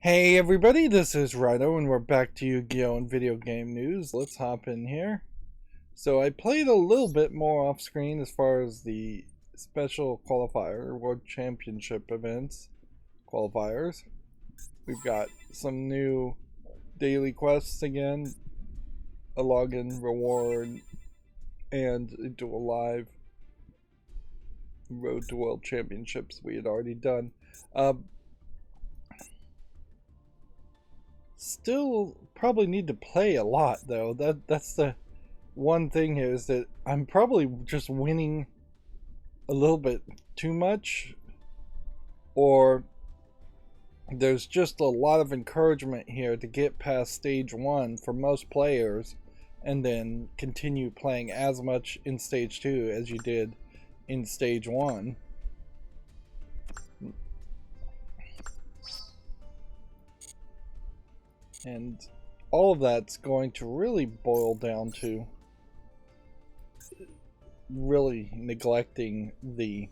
Hey everybody, this is Rydo and we're back to Yu-Gi-Oh! And video game news. Let's hop in here. So I played a little bit more off screen as far as the special qualifier, World Championship events qualifiers. We've got some new daily quests again, a login reward, and a Duel Live Road to World Championships we had already done. Still probably need to play a lot though. That's the one thing here, is that I'm probably just winning a little bit too much, or there's just a lot of encouragement here to get past stage 1 for most players and then continue playing as much in stage 2 as you did in stage 1. And all of that's going to really boil down to really neglecting the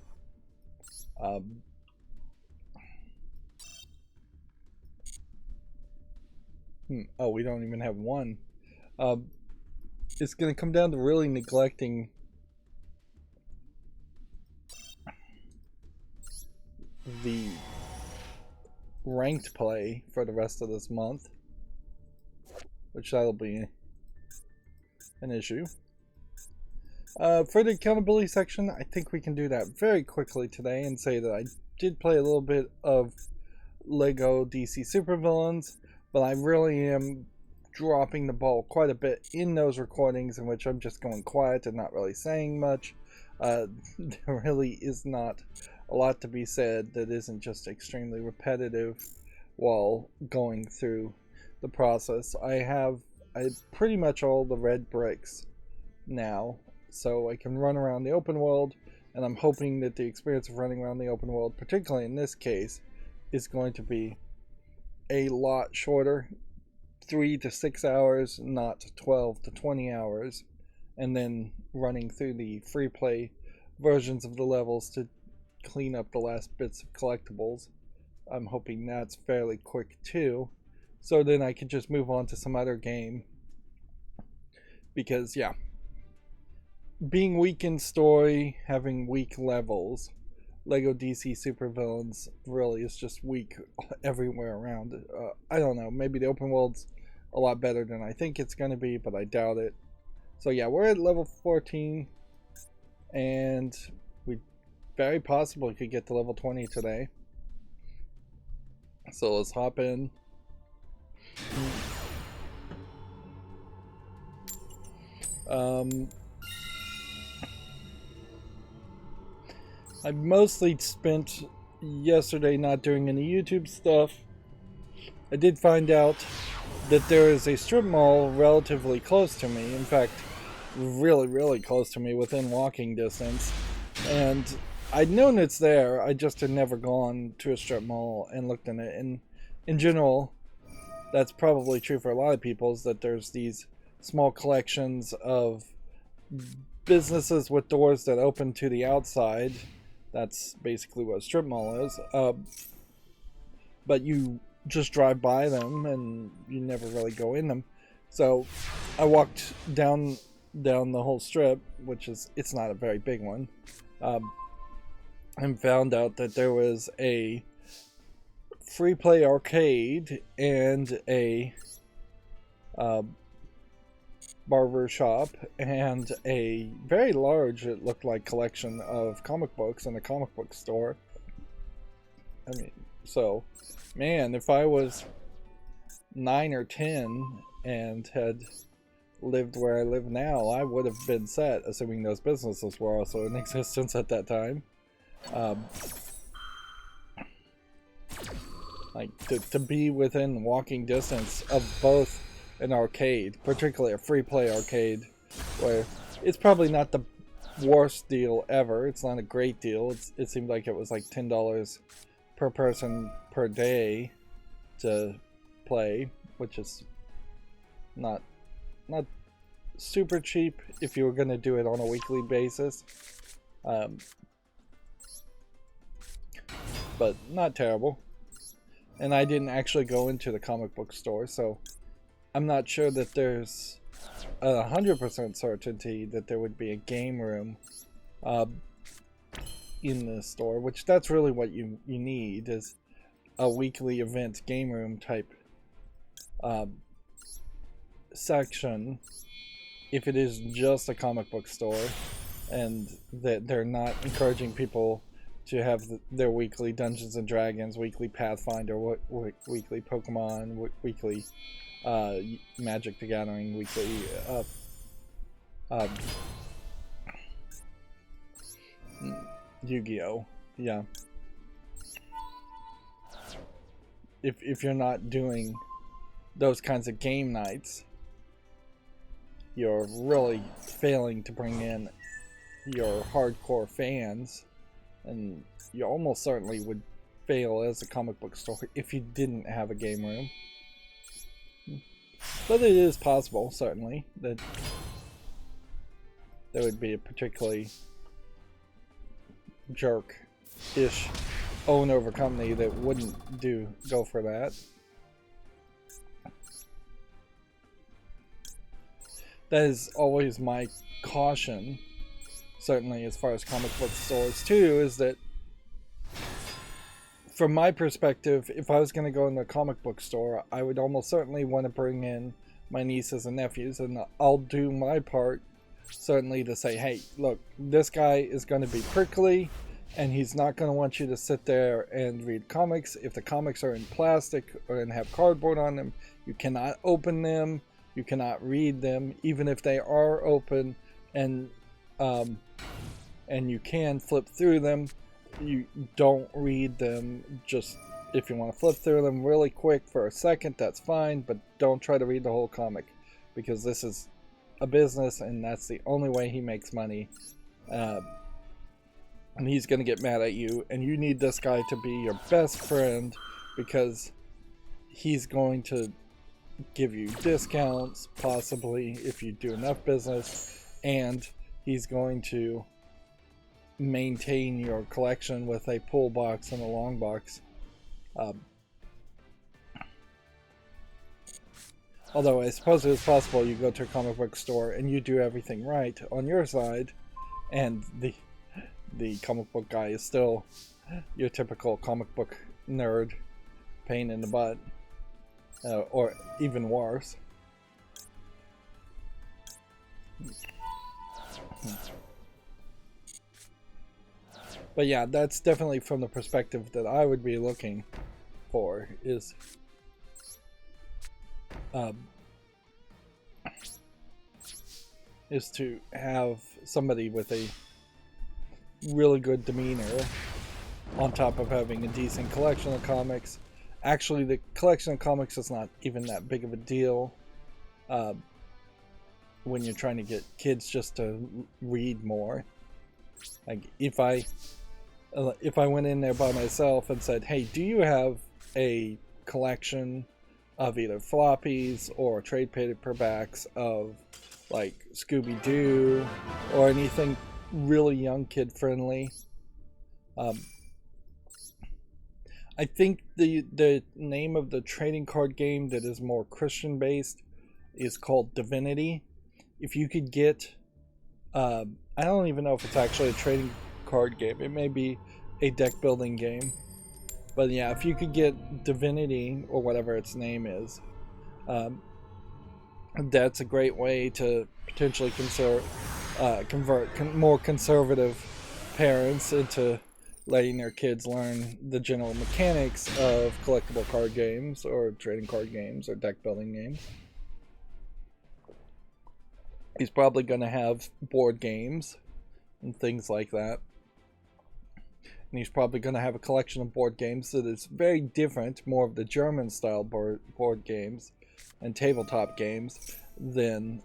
oh, we don't even have one. It's going to come down to really neglecting the ranked play for the rest of this month, which that'll be an issue. For the accountability section, I think we can do that very quickly today and say that I did play a little bit of Lego DC Supervillains, but I really am dropping the ball quite a bit in those recordings in which I'm just going quiet and not really saying much. There really is not a lot to be said that isn't just extremely repetitive while going through the process. I have pretty much all the red bricks now, so I can run around the open world, and I'm hoping that the experience of running around the open world, particularly in this case, is going to be a lot shorter, 3 to 6 hours, not 12 to 20 hours, and then running through the free play versions of the levels to clean up the last bits of collectibles. I'm hoping that's fairly quick too, so then I can just move on to some other game, because yeah, being weak in story, having weak levels, Lego DC Supervillains really is just weak everywhere around. I don't know, maybe the open world's a lot better than I think it's going to be, but I doubt it. So yeah, we're at level 14, and we very possibly could get to level 20 today. So let's hop in. I mostly spent yesterday not doing any YouTube stuff. I did find out that there is a strip mall relatively close to me. In fact, really close to me, within walking distance. And I'd known it's there, I just had never gone to a strip mall and looked in it. And in general, that's probably true for a lot of people, is that there's these small collections of businesses with doors that open to the outside. That's basically what a strip mall is. But you just drive by them and you never really go in them. So I walked down the whole strip, which is, it's not a very big one, and found out that there was a free play arcade and a barber shop and a very large, it looked like, collection of comic books in a comic book store. I mean, so man, if I was 9 or 10 and had lived where I live now, I would have been set, assuming those businesses were also in existence at that time. Like, to be within walking distance of both an arcade, particularly a free play arcade, where it's probably not the worst deal ever. It's not a great deal. It seemed like it was like $10 per person per day to play, which is not super cheap if you were going to do it on a weekly basis, but not terrible. and I didn't actually go into the comic book store, so I'm not sure that there's 100% certainty that there would be a game room in the store, which that's really what you need, is a weekly event game room type section, if it is just a comic book store and that they're not encouraging people to have their weekly Dungeons and Dragons, weekly Pathfinder, weekly Pokemon, weekly Magic the Gathering, weekly Yu-Gi-Oh! Yeah. If you're not doing those kinds of game nights, you're really failing to bring in your hardcore fans, and you almost certainly would fail as a comic book store if you didn't have a game room. But it is possible, certainly, that there would be a particularly jerk-ish owner of a company that wouldn't go for that. That is always my caution, certainly as far as comic book stores too, is that from my perspective, if I was going to go in the comic book store, I would almost certainly want to bring in my nieces and nephews, and I'll do my part certainly to say, hey, look, this guy is going to be prickly, and he's not going to want you to sit there and read comics. If the comics are in plastic or and have cardboard on them, you cannot open them, you cannot read them, even if they are open, and you can flip through them. You don't read them. Just if you want to flip through them really quick for a second, that's fine, but don't try to read the whole comic, because this is a business and that's the only way he makes money, and he's going to get mad at you, and you need this guy to be your best friend because he's going to give you discounts, possibly, if you do enough business, and he's going to maintain your collection with a pull box and a long box. Although I suppose it is possible you go to a comic book store and you do everything right on your side, and the comic book guy is still your typical comic book nerd pain in the butt, or even worse. But yeah, that's definitely from the perspective that I would be looking for, is to have somebody with a really good demeanor, on top of having a decent collection of comics. Actually, the collection of comics is not even that big of a deal when you're trying to get kids just to read more. Like, if I went in there by myself and said, hey, do you have a collection of either floppies or trade paperbacks of like Scooby-Doo or anything really young kid friendly? I think the name of the trading card game that is more Christian based is called Divinity. If you could get I don't even know if it's actually a trading card game, it may be a deck building game, but yeah, if you could get Divinity, or whatever its name is, that's a great way to potentially convert more conservative parents into letting their kids learn the general mechanics of collectible card games or trading card games or deck building games. He's probably going to have board games and things like that. And he's probably going to have a collection of board games that is very different, more of the German style board games and tabletop games, than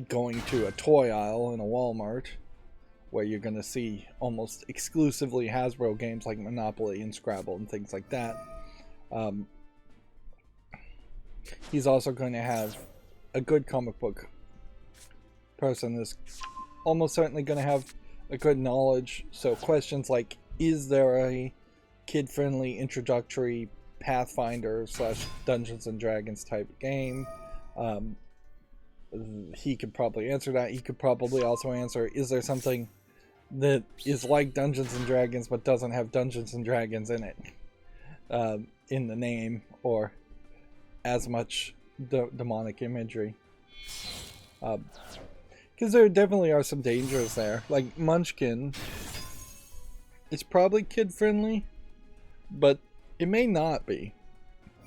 going to a toy aisle in a Walmart, where you're going to see almost exclusively Hasbro games like Monopoly and Scrabble and things like that. He's also going to have a good comic book person that's almost certainly going to have a good knowledge. So questions like, is there a kid-friendly introductory Pathfinder / Dungeons and Dragons type game. He could probably answer that. He could probably also answer, is there something that is like Dungeons and Dragons but doesn't have Dungeons and Dragons in it, in the name, or as much demonic imagery? Because there definitely are some dangers there. Like Munchkin, it's probably kid-friendly, but it may not be.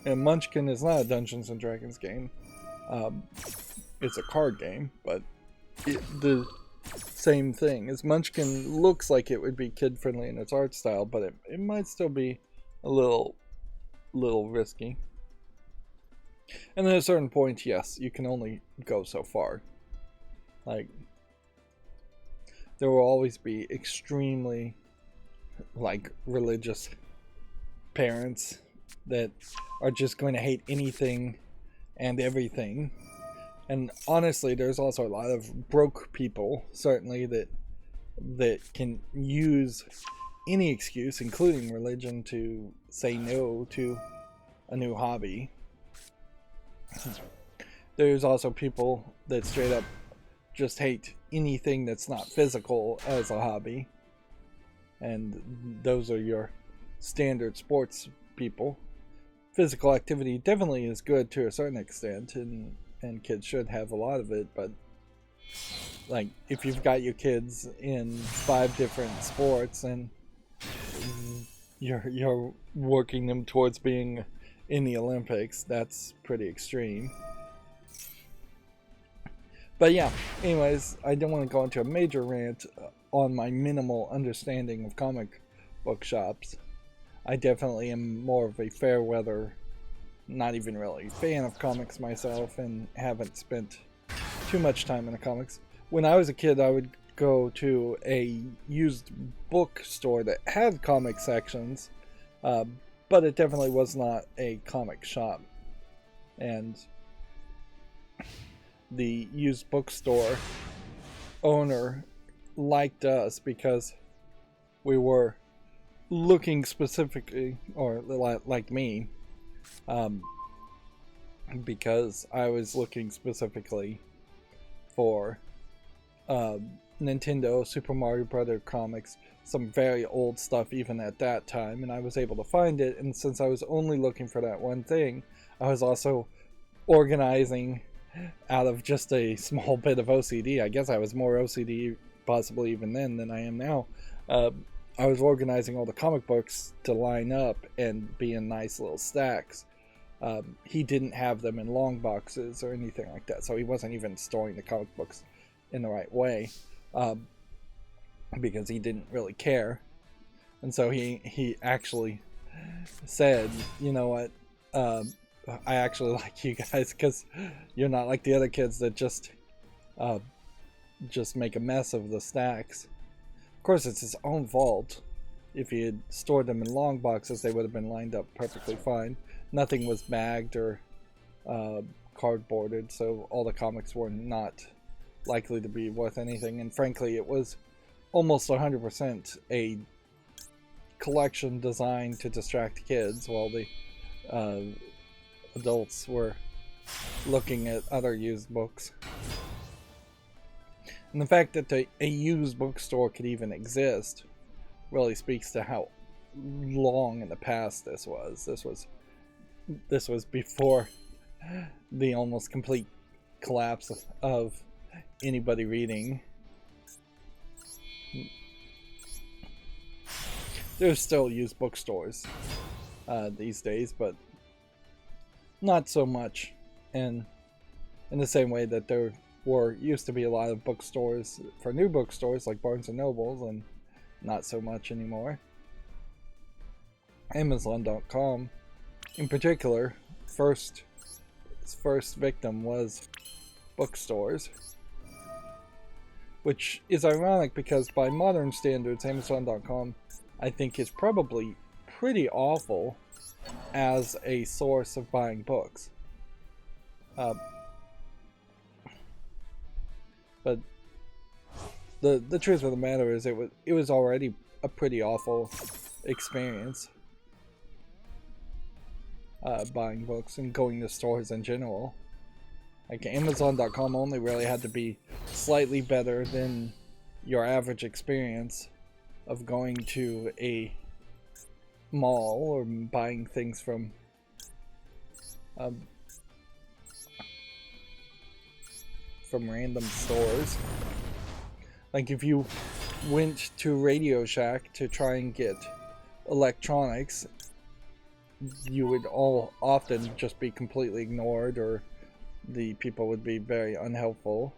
And Munchkin is not a Dungeons and Dragons game. It's a card game, but the same thing. As Munchkin looks like it would be kid-friendly in its art style, but it might still be a little risky. And at a certain point, yes, you can only go so far. Like, there will always be extremely, like, religious parents that are just going to hate anything and everything. And honestly, there's also a lot of broke people, certainly, that can use any excuse, including religion, to say no to a new hobby. There's also people that straight up just hate anything that's not physical as a hobby. And those are your standard sports people. Physical activity definitely is good to a certain extent, and kids should have a lot of it, but like, if you've got your kids in 5 different sports and you're working them towards being in the Olympics, that's pretty extreme. But yeah, anyways, I don't want to go into a major rant on my minimal understanding of comic book shops. I definitely am more of a fair weather, not even really fan of comics myself, and haven't spent too much time in the comics. When I was a kid, I would go to a used bookstore that had comic sections, but it definitely was not a comic shop. And the used bookstore owner liked us because we were looking specifically, or like me, because I was looking specifically for Nintendo, Super Mario Brother comics, some very old stuff even at that time, and I was able to find it. And since I was only looking for that one thing, I was also organizing out of just a small bit of OCD. I guess I was more OCD possibly even then than I am now. I was organizing all the comic books to line up and be in nice little stacks. He didn't have them in long boxes or anything like that, so he wasn't even storing the comic books in the right way, because he didn't really care. And so he actually said, you know what, I actually like you guys because you're not like the other kids that just make a mess of the stacks. Of course, it's his own fault. If he had stored them in long boxes, they would have been lined up perfectly fine. Nothing was bagged or cardboarded, so all the comics were not likely to be worth anything. And frankly, it was almost 100% a collection designed to distract kids while the adults were looking at other used books. And the fact that a used bookstore could even exist really speaks to how long in the past this was. This was before the almost complete collapse of anybody reading. There's still used bookstores these days, but not so much, and in the same way that there used to be a lot of bookstores for new bookstores like Barnes and Nobles, and not so much anymore. Amazon.com in particular, its first victim was bookstores, which is ironic because by modern standards, Amazon.com I think is probably pretty awful as a source of buying books. But the truth of the matter is it was already a pretty awful experience. buying books and going to stores in general. Like Amazon.com only really had to be slightly better than your average experience of going to a mall or buying things from random stores. Like if you went to Radio Shack to try and get electronics, you would all often just be completely ignored, or the people would be very unhelpful.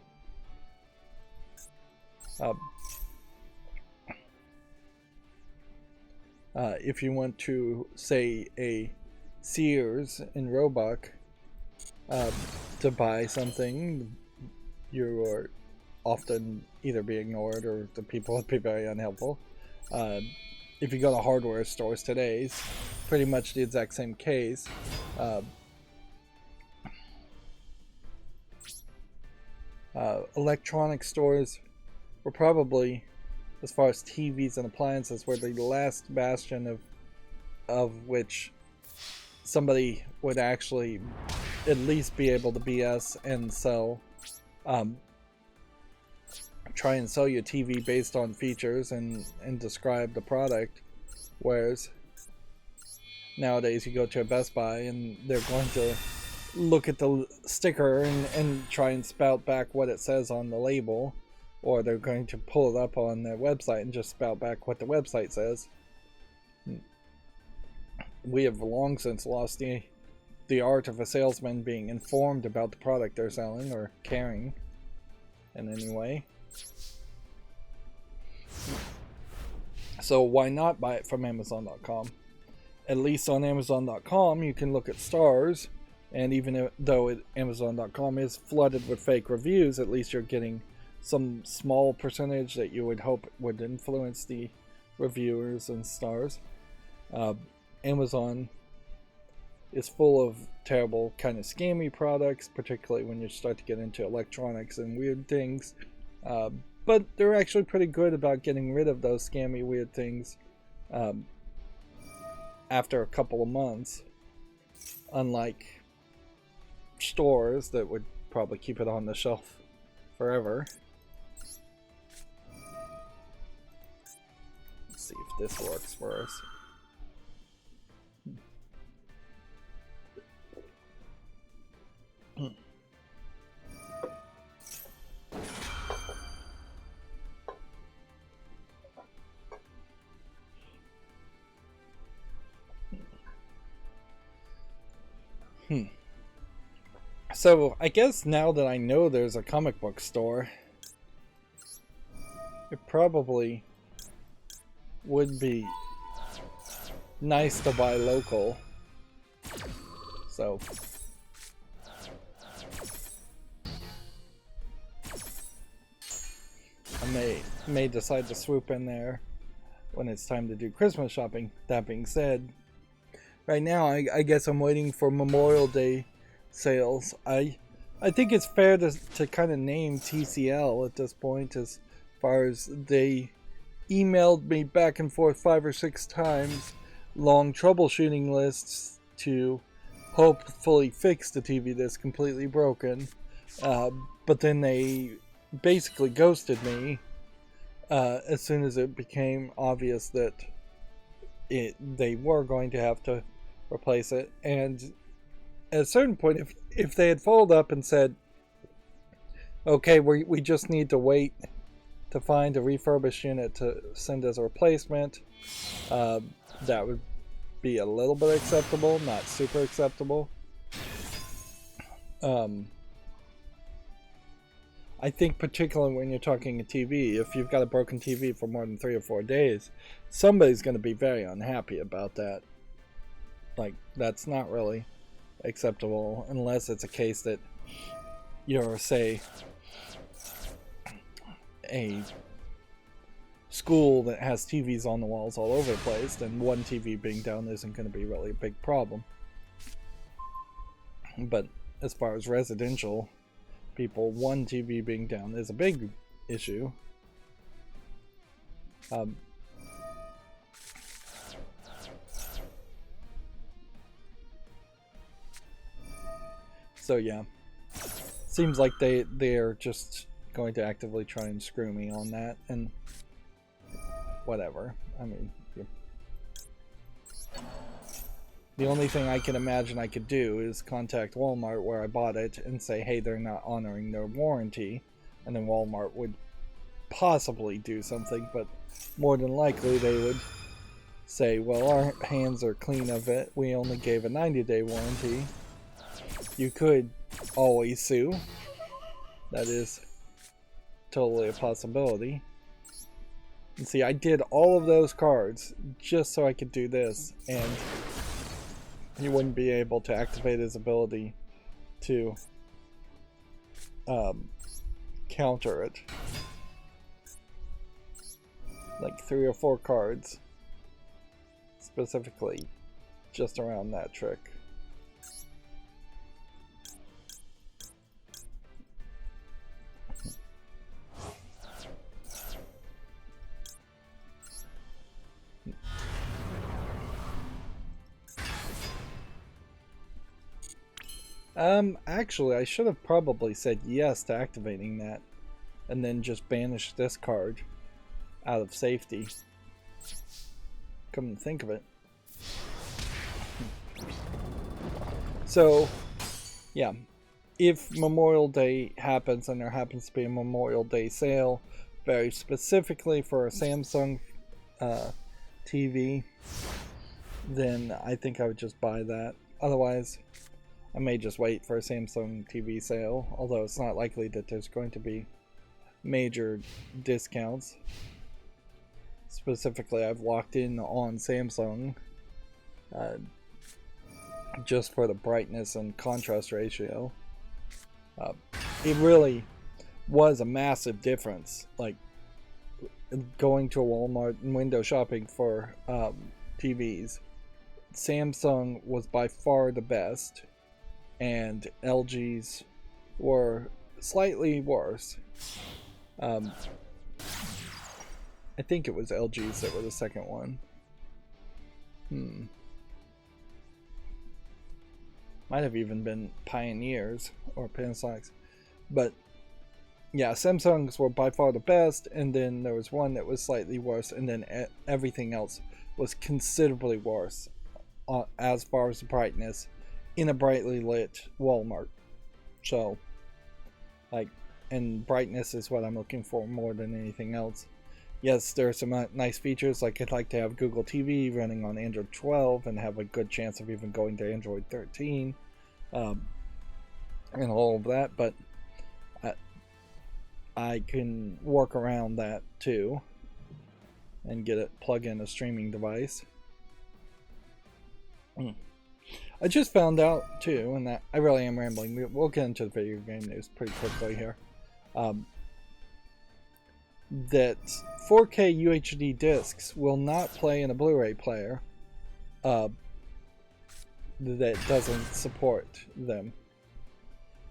If you went to, say, a Sears in Roebuck to buy something, you are often either be ignored or the people would be very unhelpful. If you go to hardware stores today, it's pretty much the exact same case. Electronic stores were probably, as far as TVs and appliances, were the last bastion of which somebody would actually at least be able to BS and sell, try and sell you a TV based on features and describe the product. Whereas nowadays you go to a Best Buy and they're going to look at the sticker and try and spout back what it says on the label, or they're going to pull it up on their website and just spout back what the website says. We have long since lost the art of a salesman being informed about the product they're selling or carrying in any way. So why not buy it from Amazon.com? At least on Amazon.com you can look at stars, and even though Amazon.com is flooded with fake reviews, at least you're getting some small percentage that you would hope would influence the reviewers and stars. Amazon is full of terrible kind of scammy products, particularly when you start to get into electronics and weird things. But they're actually pretty good about getting rid of those scammy weird things after a couple of months, unlike stores that would probably keep it on the shelf forever. Let's see if this works for us. So, I guess now that I know there's a comic book store, it probably would be nice to buy local. So, I may decide to swoop in there when it's time to do Christmas shopping. That being said, right now I guess I'm waiting for Memorial Day sales. I think it's fair to kind of name TCL at this point, as far as they emailed me back and forth 5 or 6 times long troubleshooting lists to hopefully fix the TV that's completely broken, but then they basically ghosted me as soon as it became obvious that they were going to have to replace it. And at a certain point, if they had followed up and said, okay, we just need to wait to find a refurbished unit to send as a replacement, that would be a little bit acceptable, not super acceptable. I think particularly when you're talking a TV, if you've got a broken TV for more than 3 or 4 days, somebody's going to be very unhappy about that. Like, that's not really acceptable unless it's a case that you're, say, a school that has TVs on the walls all over the place, then one TV being down isn't going to be really a big problem. But as far as residential people, one TV being down is a big issue. So yeah, seems like they're just going to actively try and screw me on that, and whatever. I mean, the only thing I can imagine I could do is contact Walmart where I bought it and say, hey, they're not honoring their warranty, and then Walmart would possibly do something, but more than likely they would say, well, our hands are clean of it, we only gave a 90-day warranty. You could always sue. That is totally a possibility. And see, I did all of those cards just so I could do this, and he wouldn't be able to activate his ability to counter it. Like 3 or 4 cards specifically just around that trick. Actually, I should have probably said yes to activating that, and then just banish this card out of safety. Come to think of it. So, yeah, if Memorial Day happens and there happens to be a Memorial Day sale, very specifically for a Samsung TV, then I think I would just buy that. Otherwise, I may just wait for a Samsung TV sale, although it's not likely that there's going to be major discounts. Specifically, I've locked in on Samsung just for the brightness and contrast ratio. It really was a massive difference, like going to a Walmart and window shopping for TVs. Samsung was by far the best, and LG's were slightly worse. I think it was LG's that were the second one. Might have even been Pioneers or Panasonics. But yeah, Samsung's were by far the best, and then there was one that was slightly worse, and then everything else was considerably worse as far as the brightness in a brightly lit Walmart. So, like, and brightness is what I'm looking for more than anything else. Yes, there are some nice features, like I'd like to have Google TV running on Android 12 and have a good chance of even going to Android 13 and all of that, but I can work around that too and get it plug in a streaming device. I just found out too, and that I really am rambling. We'll get into the video game news pretty quickly here. That 4K UHD discs will not play in a Blu-ray player that doesn't support them,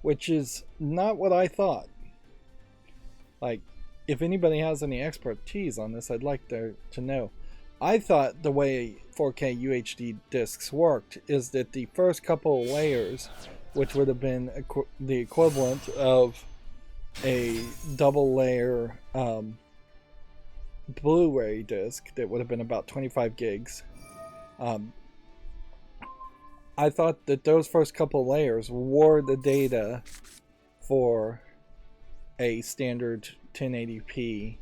which is not what I thought. Like, if anybody has any expertise on this, I'd like to know. I thought the way 4K UHD discs worked is that the first couple of layers, which would have been the equivalent of a double layer Blu-ray disc that would have been about 25 gigs. I thought that those first couple of layers were the data for a standard 1080p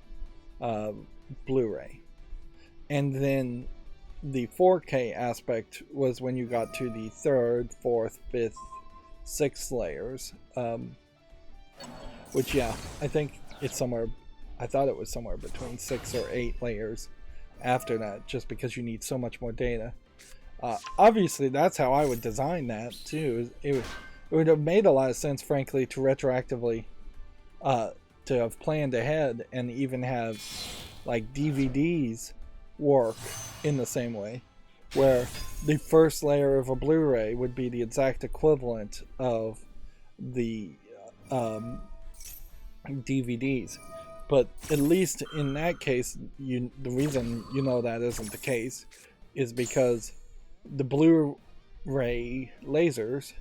Blu-ray. And then the 4K aspect was when you got to the 3rd, 4th, 5th, 6th layers. Which, yeah, I think it's somewhere, I thought it was somewhere between 6 or 8 layers after that, just because you need so much more data. Obviously, that's how I would design that, too. It would have made a lot of sense, frankly, to retroactively to have planned ahead and even have, like, DVDs work in the same way, where the first layer of a Blu-ray would be the exact equivalent of the DVDs. But at least in that case, the reason you know that isn't the case is because the Blu-ray lasers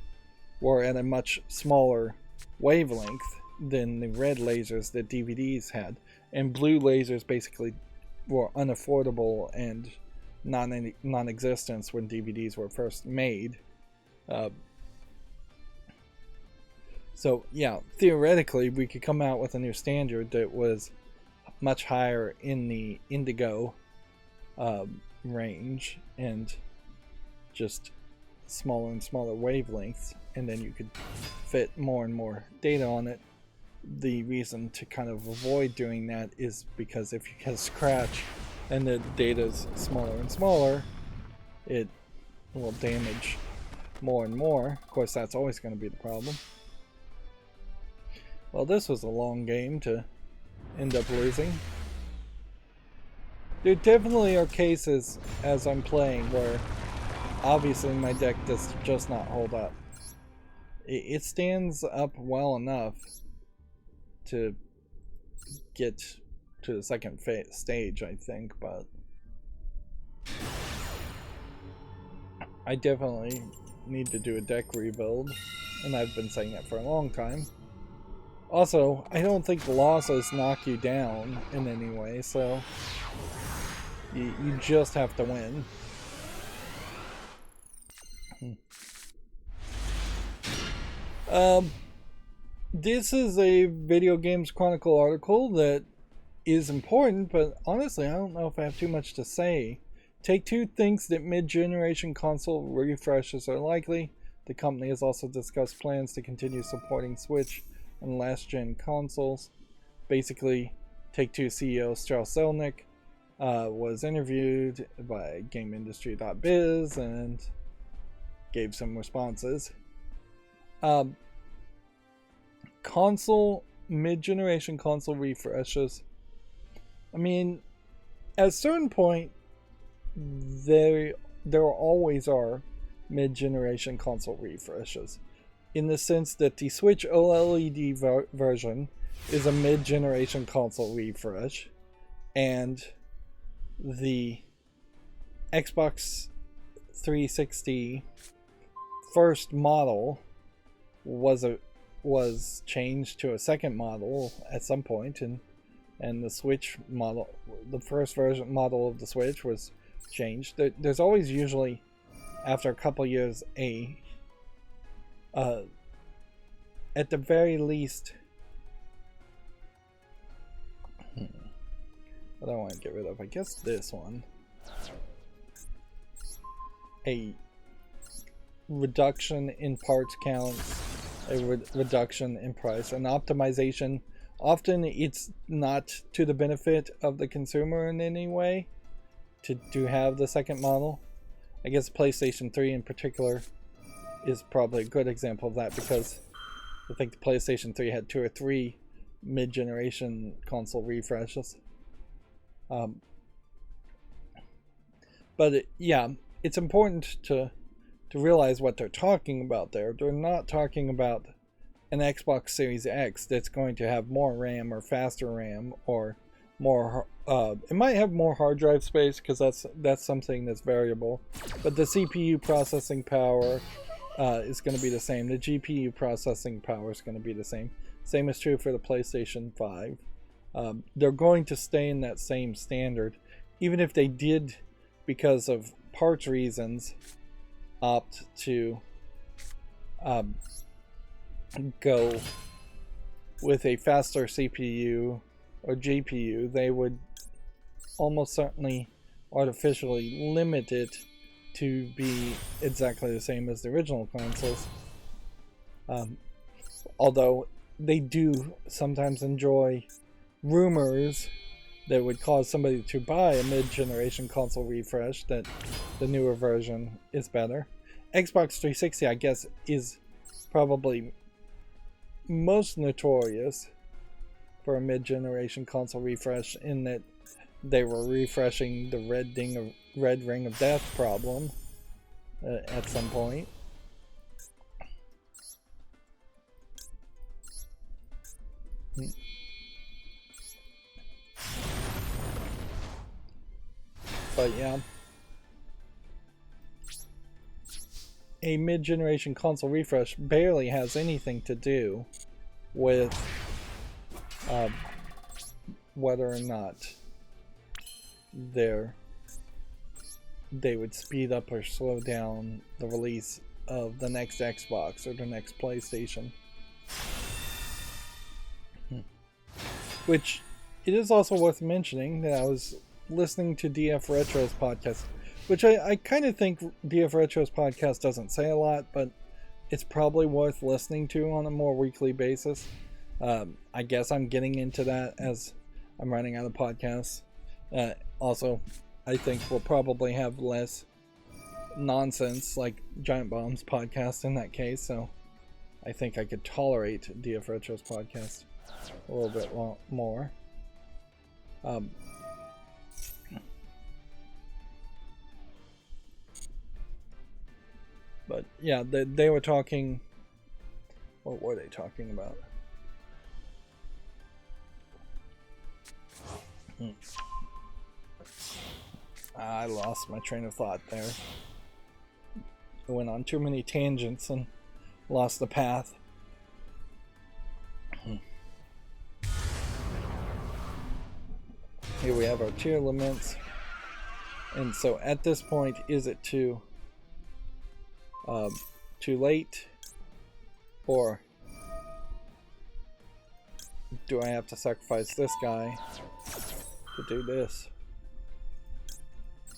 were at a much smaller wavelength than the red lasers that DVDs had, and blue lasers basically were unaffordable and non-existent when DVDs were first made. So yeah, theoretically we could come out with a new standard that was much higher in the indigo range and just smaller and smaller wavelengths, and then you could fit more and more data on it. The reason to kind of avoid doing that is because if you get a scratch and the data's smaller and smaller, it will damage more and more. Of course, that's always going to be the problem. Well, this was a long game to end up losing. There definitely are cases as I'm playing where obviously my deck does just not hold up. It stands up well enough to get to the second stage, I think, but I definitely need to do a deck rebuild, and I've been saying that for a long time. Also, I don't think losses knock you down in any way, so you just have to win. This is a Video Games Chronicle article that is important, but honestly I don't know if I have too much to say. Take-Two thinks that mid-generation console refreshes are likely. The company has also discussed plans to continue supporting Switch and last-gen consoles. Basically, Take-Two CEO Strauss Zelnick was interviewed by GameIndustry.biz and gave some responses. Mid-generation console refreshes. I mean, at a certain point, there always are mid-generation console refreshes, in the sense that the Switch OLED version is a mid-generation console refresh, and the Xbox 360 first model was changed to a second model at some point, and the Switch model, the first version model of the Switch, was changed. There's always usually, after a couple years, at the very least, what I want to get rid of, I guess this one, a reduction in parts counts, a reduction in price, and optimization. Often it's not to the benefit of the consumer in any way to have the second model. I guess PlayStation 3 in particular is probably a good example of that, because I think the PlayStation 3 had 2 or 3 mid-generation console refreshes. But yeah, it's important to realize what they're talking about there. They're not talking about an Xbox Series X that's going to have more RAM or faster RAM, or more it might have more hard drive space, because that's something that's variable, but the CPU processing power is going to be the same. The GPU processing power is going to be the same. Same is true for the PlayStation 5. They're going to stay in that same standard, even if they did, because of parts reasons, opt to go with a faster CPU or GPU. They would almost certainly artificially limit it to be exactly the same as the original consoles. Although they do sometimes enjoy rumors that would cause somebody to buy a mid-generation console refresh that the newer version is better. Xbox 360, I guess, is probably most notorious for a mid-generation console refresh, in that they were refreshing the red ring of death problem at some point. But yeah, a mid-generation console refresh barely has anything to do with whether or not they would speed up or slow down the release of the next Xbox or the next PlayStation. Which, it is also worth mentioning that I was listening to DF Retro's podcast, which I kind of think DF Retro's podcast doesn't say a lot, but it's probably worth listening to on a more weekly basis. I guess I'm getting into that as I'm running out of podcasts. Also, I think we'll probably have less nonsense like Giant Bomb's podcast in that case, so I think I could tolerate DF Retro's podcast a little bit more. But yeah, they were talking. What were they talking about? I lost my train of thought there. I went on too many tangents and lost the path. Here we have our tier limits. And so at this point, is it too late? Or do I have to sacrifice this guy to do this?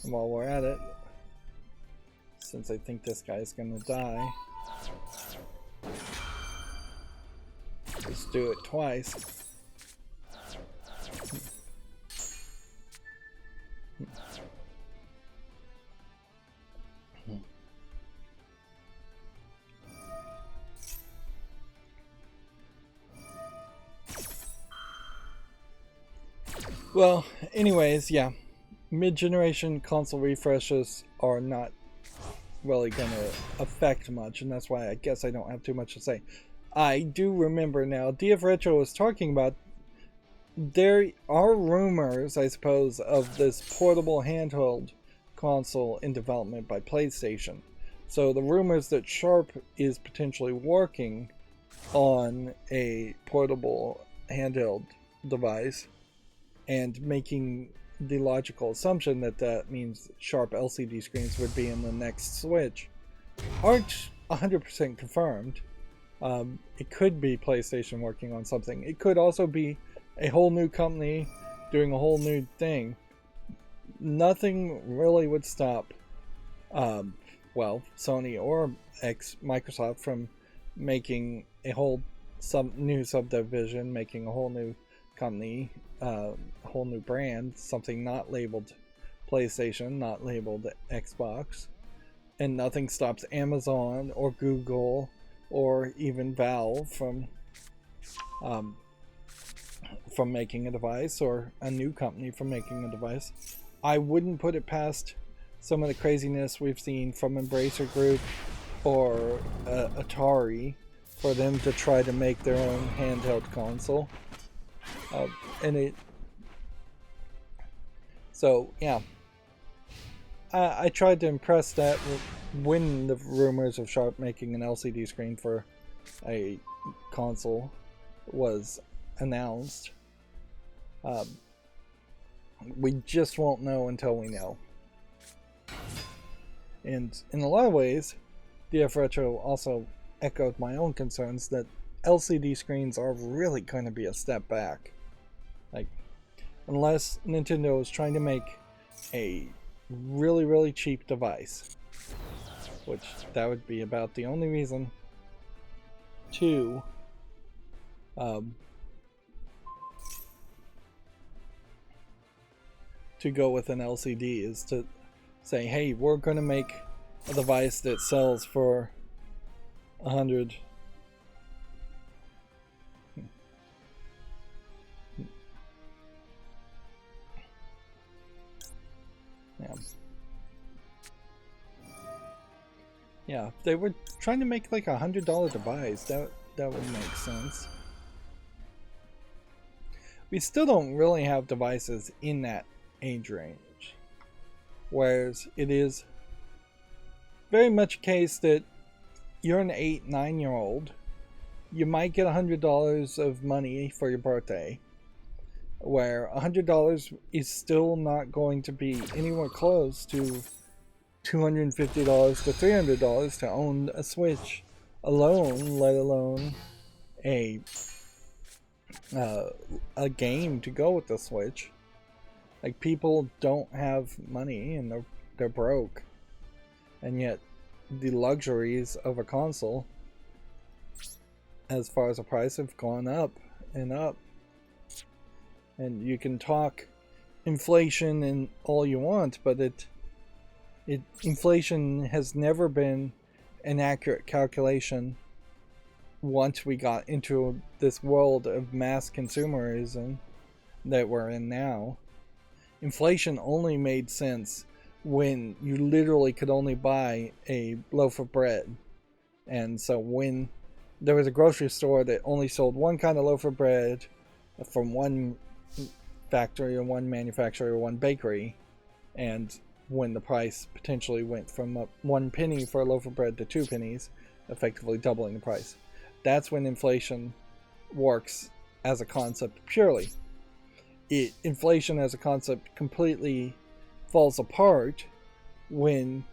And while we're at it, since I think this guy is gonna die, let's do it twice. Well, anyways, yeah. Mid-generation console refreshes are not really going to affect much, and that's why I guess I don't have too much to say. I do remember now, DF Retro was talking about, there are rumors, I suppose, of this portable handheld console in development by PlayStation. So the rumors that Sharp is potentially working on a portable handheld device and making the logical assumption that that means Sharp LCD screens would be in the next Switch aren't 100% confirmed. It could be PlayStation working on something. It could also be a whole new company doing a whole new thing. Nothing really would stop, Sony or Microsoft from making a whole new subdivision, making a whole new company, a whole new brand, something not labeled PlayStation, not labeled Xbox, and nothing stops Amazon or Google or even Valve from making a device, or a new company from making a device. I wouldn't put it past some of the craziness we've seen from Embracer Group or Atari for them to try to make their own handheld console. So yeah, I tried to impress that when the rumors of Sharp making an LCD screen for a console was announced. We just won't know until we know. And in a lot of ways, DF Retro also echoed my own concerns that LCD screens are really going to be a step back. Like, unless Nintendo is trying to make a really, really cheap device, which that would be about the only reason to go with an LCD, is to say, hey, we're going to make a device that sells for $100. Yeah, if they were trying to make like $100 device, that would make sense. We still don't really have devices in that age range, whereas it is very much a case that you're an 8-9-year-old, you might get $100 of money for your birthday, where $100 is still not going to be anywhere close to $250 to $300 to own a Switch alone, let alone a game to go with the Switch. Like, people don't have money and they're broke, and yet the luxuries of a console, as far as the price, have gone up and up. And you can talk inflation and all you want, but inflation has never been an accurate calculation once we got into this world of mass consumerism that we're in now. Inflation only made sense when you literally could only buy a loaf of bread. And so when there was a grocery store that only sold one kind of loaf of bread from one factory or one manufacturer or one bakery, and when the price potentially went from 1 penny for a loaf of bread to 2 pennies, effectively doubling the price. That's when inflation works as a concept purely. Inflation as a concept completely falls apart when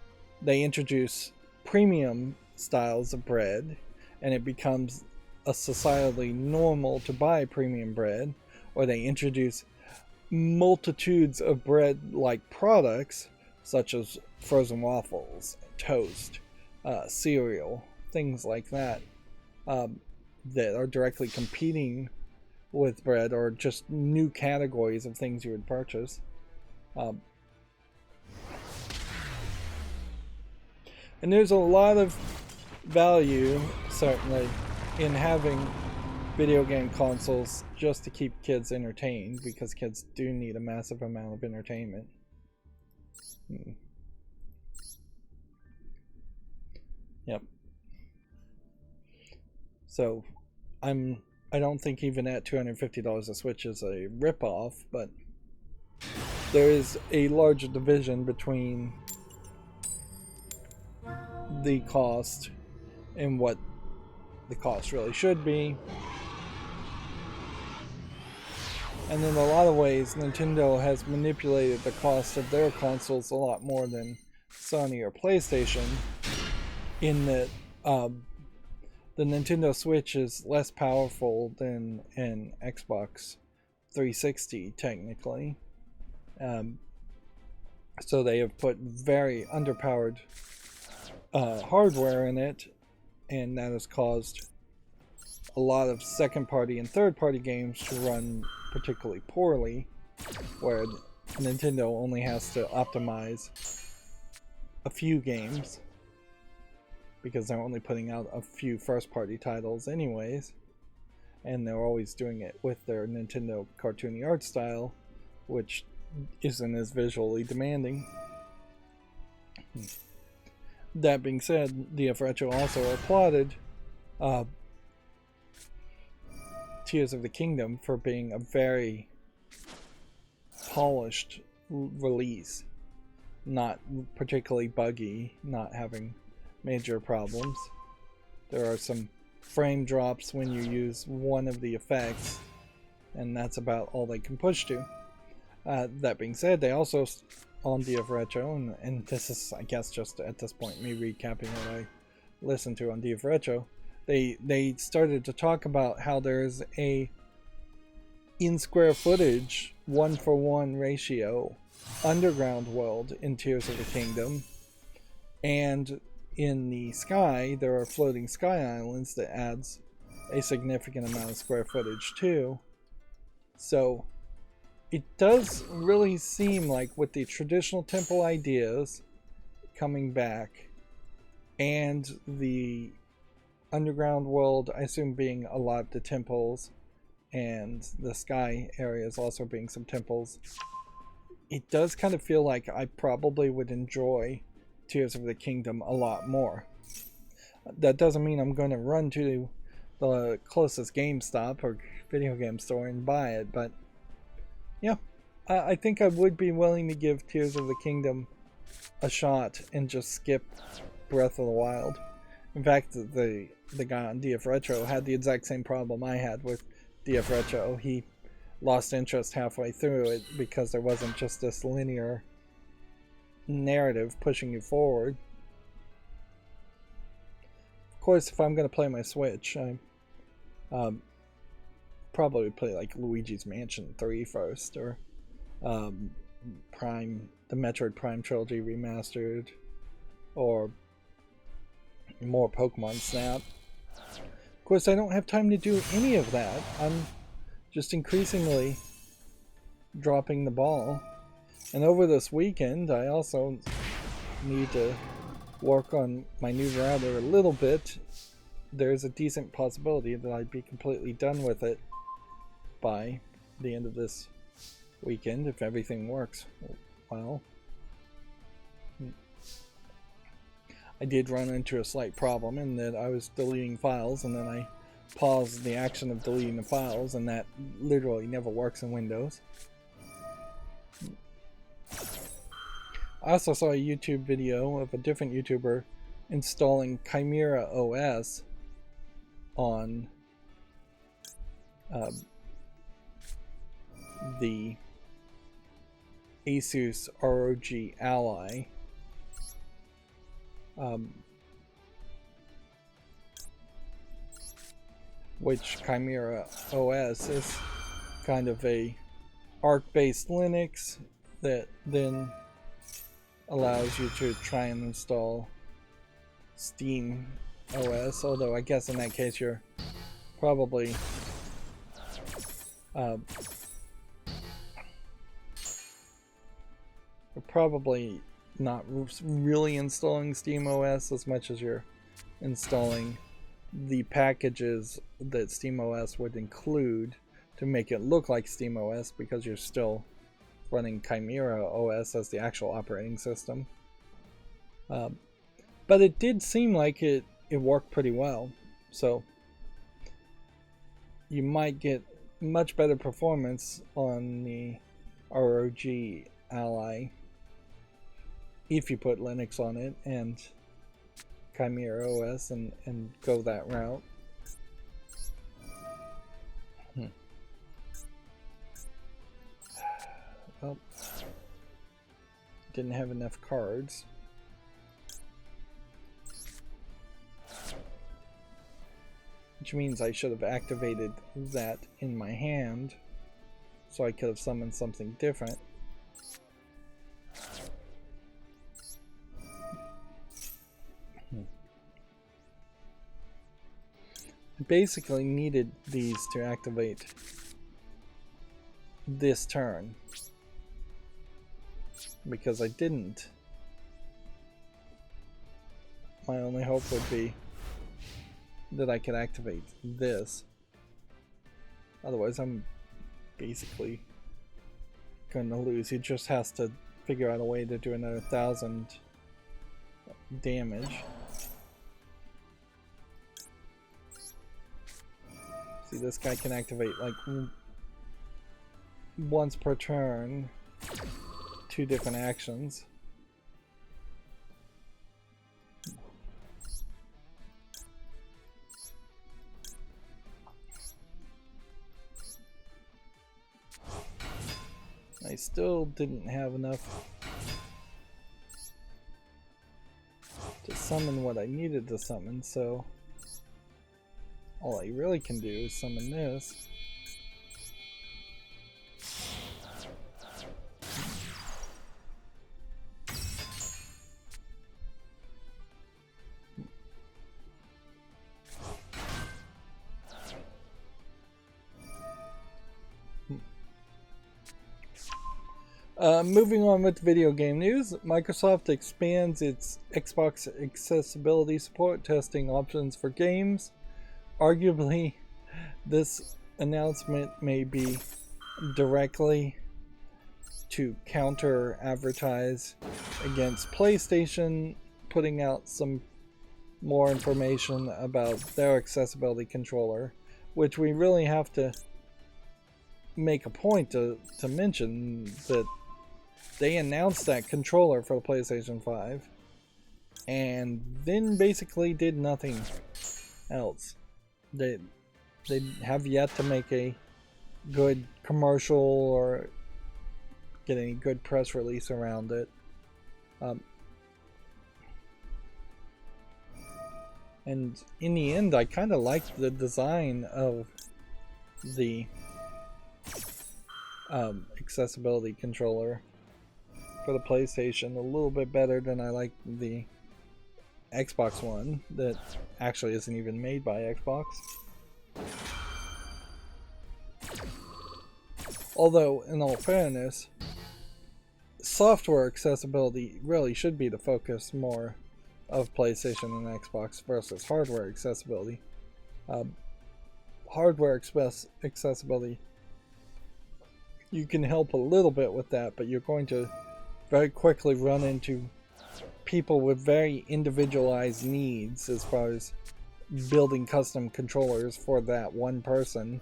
they introduce premium styles of bread, and it becomes a societally normal to buy premium bread, or they introduce multitudes of bread-like products such as frozen waffles, toast, cereal, things like that, that are directly competing with bread, or just new categories of things you would purchase. And there's a lot of value, certainly, in having video game consoles just to keep kids entertained, because kids do need a massive amount of entertainment. Yep. So, I don't think even at $250 a Switch is a ripoff, but there is a large division between the cost and what the cost really should be. And in a lot of ways, Nintendo has manipulated the cost of their consoles a lot more than Sony or PlayStation, in that the Nintendo Switch is less powerful than an Xbox 360, technically. So they have put very underpowered hardware in it, and that has caused a lot of second-party and third-party games to run particularly poorly, where Nintendo only has to optimize a few games because they're only putting out a few first-party titles anyways, and they're always doing it with their Nintendo cartoony art style, which isn't as visually demanding. That being said, DF Retro also applauded Tears of the Kingdom for being a very polished release, not particularly buggy, not having major problems. There are some frame drops when you use one of the effects, and that's about all they can push to. That being said, they also, on DF Retro, and this is, I guess, just at this point me recapping what I listened to on DF Retro, they started to talk about how there's a in square footage 1-for-1 ratio underground world in Tears of the Kingdom, and in the sky there are floating sky islands that adds a significant amount of square footage too. So it does really seem like, with the traditional temple ideas coming back and the underground world, I assume, being a lot of the temples, and the sky areas also being some temples, it does kind of feel like I probably would enjoy Tears of the Kingdom a lot more. That doesn't mean I'm going to run to the closest GameStop or video game store and buy it, but yeah, I think I would be willing to give Tears of the Kingdom a shot and just skip Breath of the Wild. In fact, the guy on DF Retro had the exact same problem I had with DF Retro. He lost interest halfway through it because there wasn't just this linear narrative pushing you forward. Of course, if I'm going to play my Switch, I probably play like Luigi's Mansion 3 first, or the Metroid Prime Trilogy Remastered, or more Pokemon Snap. Of course, I don't have time to do any of that. I'm just increasingly dropping the ball. And over this weekend, I also need to work on my new router a little bit. There's a decent possibility that I'd be completely done with it by the end of this weekend if everything works well. I did run into a slight problem in that I was deleting files and then I paused the action of deleting the files, and that literally never works in Windows. I also saw a YouTube video of a different YouTuber installing Chimera OS on the Asus ROG Ally. Which Chimera OS is kind of a ARC-based Linux that then allows you to try and install Steam OS, although I guess in that case you're probably not really installing Steam OS as much as you're installing the packages that Steam OS would include to make it look like Steam OS, because you're still running Chimera OS as the actual operating system. But it did seem like it worked pretty well, so you might get much better performance on the ROG Ally if you put Linux on it and Chimera OS and go that route. Well, didn't have enough cards. Which means I should have activated that in my hand so I could have summoned something different. I basically needed these to activate this turn, because I didn't. My only hope would be that I could activate this. Otherwise I'm basically going to lose. He just has to figure out a way to do another 1,000 damage. See, this guy can activate like once per turn 2 different actions. I still didn't have enough to summon what I needed to summon, so all I really can do is summon this. Moving on with video game news, Microsoft expands its Xbox accessibility support, testing options for games. Arguably, this announcement may be directly to counter advertise against PlayStation putting out some more information about their accessibility controller, which we really have to make a point to mention that they announced that controller for the PlayStation 5 and then basically did nothing else. They have yet to make a good commercial or get any good press release around it. And in the end, I kind of liked the design of the accessibility controller for the PlayStation a little bit better than I like the Xbox one that actually isn't even made by Xbox. Although, in all fairness, software accessibility really should be the focus more of PlayStation and Xbox versus hardware accessibility. Hardware accessibility, you can help a little bit with that, but you're going to very quickly run into people with very individualized needs as far as building custom controllers for that one person.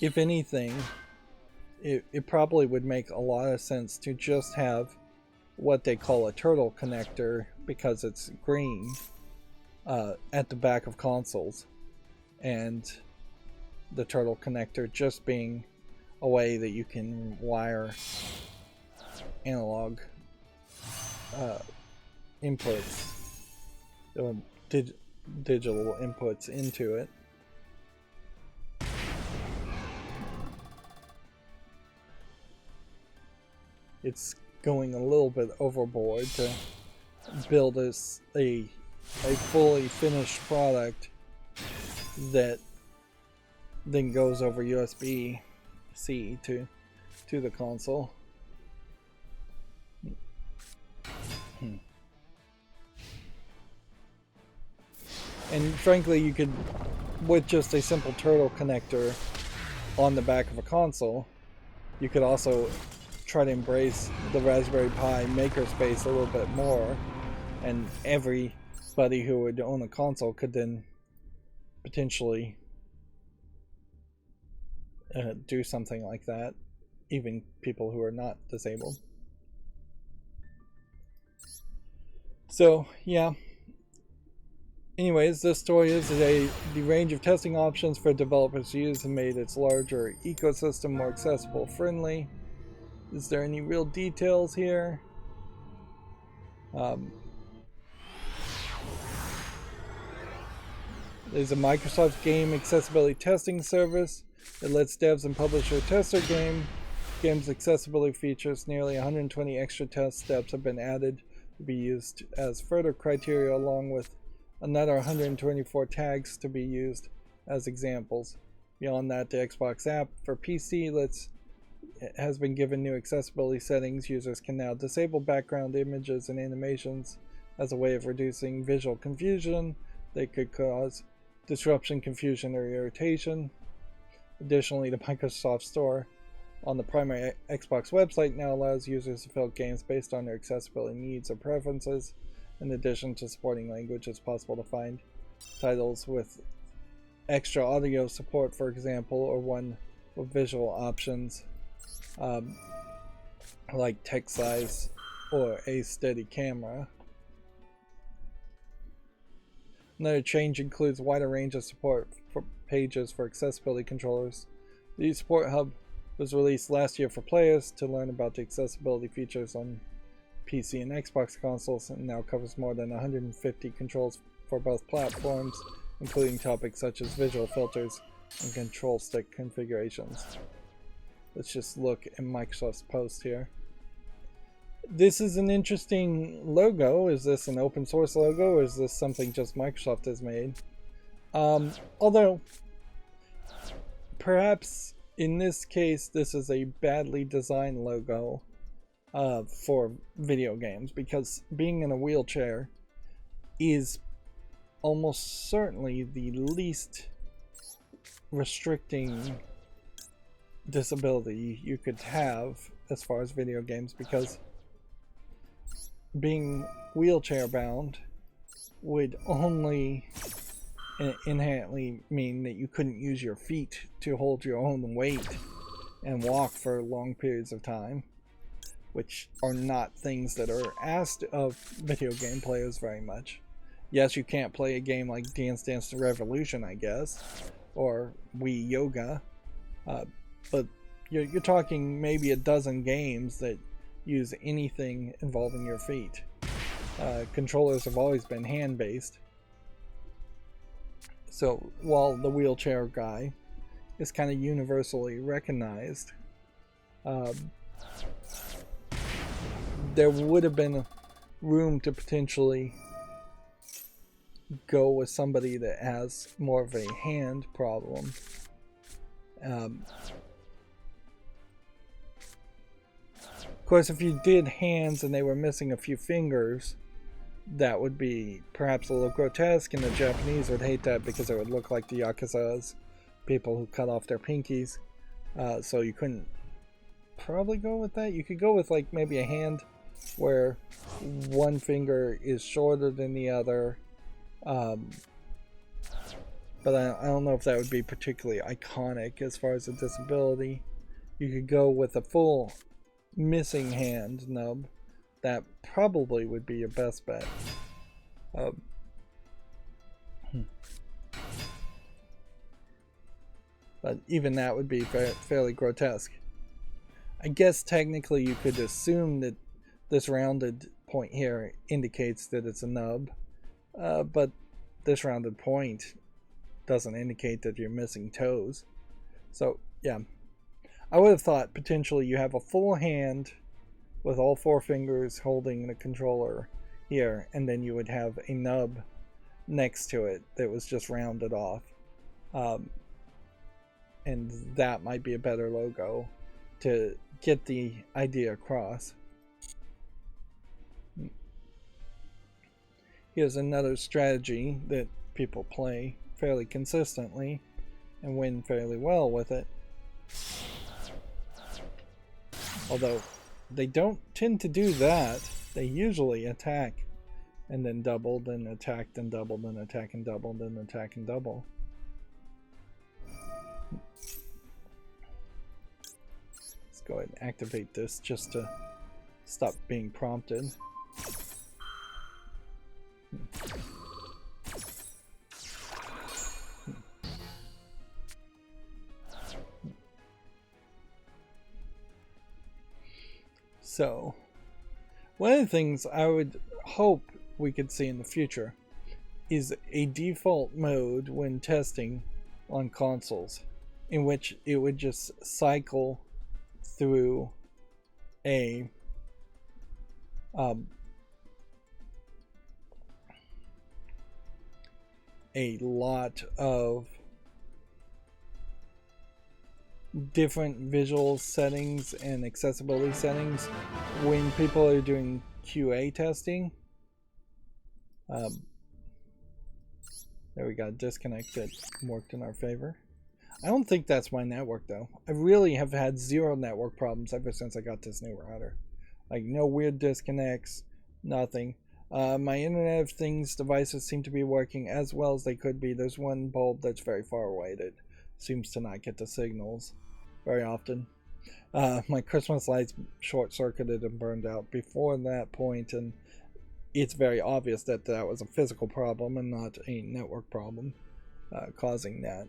If anything, it probably would make a lot of sense to just have what they call a turtle connector, because it's green, at the back of consoles, and the turtle connector just being a way that you can wire analog inputs, digital inputs into it. It's going a little bit overboard to build a fully finished product that then goes over USB-C to the console. And frankly, you could, with just a simple turtle connector on the back of a console, you could also try to embrace the Raspberry Pi makerspace a little bit more, and everybody who would own a console could then potentially do something like that, even people who are not disabled. So yeah, anyways, this story is the range of testing options for developers to use and made its larger ecosystem more accessible friendly. Is there any real details here? There's a Microsoft game accessibility testing service that lets devs and publishers test their game's accessibility features. Nearly 120 extra test steps have been added to be used as further criteria, along with another 124 tags to be used as examples. Beyond that, the Xbox app for PC has been given new accessibility settings. Users can now disable background images and animations as a way of reducing visual confusion that could cause disruption, confusion, or irritation. Additionally, the Microsoft Store on the primary Xbox website now allows users to fill games based on their accessibility needs or preferences. In addition to supporting language, it's possible to find titles with extra audio support, for example, or one with visual options, like text size or a steady camera. Another change includes a wider range of support for pages for accessibility controllers. The Support Hub was released last year for players to learn about the accessibility features on PC and Xbox consoles, and now covers more than 150 controls for both platforms, including topics such as visual filters and control stick configurations. Let's just look at Microsoft's post here. This is an interesting logo. Is this an open source logo, or is this something just Microsoft has made? Although, perhaps in this case, this is a badly designed logo for video games, because being in a wheelchair is almost certainly the least restricting disability you could have as far as video games, because being wheelchair bound would only inherently mean that you couldn't use your feet to hold your own weight and walk for long periods of time, which are not things that are asked of video game players very much. Yes, you can't play a game like Dance Dance Revolution, I guess, or Wii Yoga, but you're talking maybe a dozen games that use anything involving your feet. Controllers have always been hand-based. So while the wheelchair guy is kind of universally recognized, there would have been room to potentially go with somebody that has more of a hand problem. Of course, if you did hands and they were missing a few fingers, that would be perhaps a little grotesque, and the Japanese would hate that because it would look like the Yakuza's, people who cut off their pinkies. So you couldn't probably go with that. You could go with like maybe a hand where one finger is shorter than the other. But I don't know if that would be particularly iconic as far as a disability. You could go with a full missing hand nub. That probably would be your best bet. But even that would be fairly grotesque. I guess technically you could assume that this rounded point here indicates that it's a nub, but this rounded point doesn't indicate that you're missing toes. So yeah, I would have thought potentially you have a full hand with all four fingers holding the controller here, and then you would have a nub next to it that was just rounded off. And that might be a better logo to get the idea across. Here's another strategy that people play fairly consistently and win fairly well with it. Although they don't tend to do that. They usually attack and then double, then attack, then double, then attack and double, then attack and double. Let's go ahead and activate this just to stop being prompted. So, one of the things I would hope we could see in the future is a default mode when testing on consoles, in which it would just cycle through a lot of different visual settings and accessibility settings when people are doing QA testing. There we got a disconnect that worked in our favor. I don't think that's my network though. I really have had zero network problems ever since I got this new router. Like no weird disconnects, nothing. My Internet of Things devices seem to be working as well as they could be. There's one bulb that's very far away that seems to not get the signals very often. My Christmas lights short-circuited and burned out before that point, and it's very obvious that that was a physical problem and not a network problem causing that.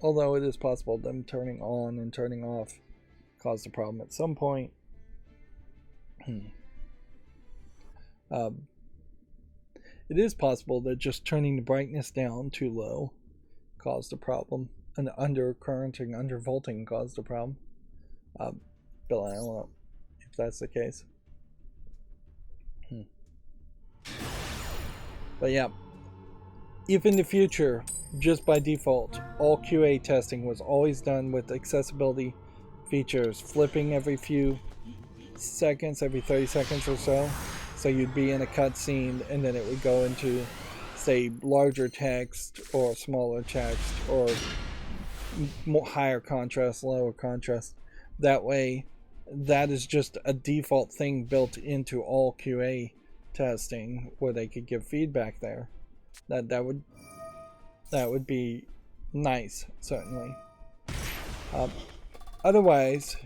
Although it is possible them turning on and turning off caused a problem at some point. It is possible that just turning the brightness down too low caused a problem. An undercurrenting, undervolting caused a problem. But I don't know if that's the case. But yeah, if in the future, just by default, all QA testing was always done with accessibility features flipping every few seconds, every 30 seconds or so. So you'd be in a cutscene and then it would go into, say, larger text or smaller text or higher contrast, lower contrast. That way, that is just a default thing built into all QA testing where they could give feedback there. That would that would be nice, certainly. Otherwise,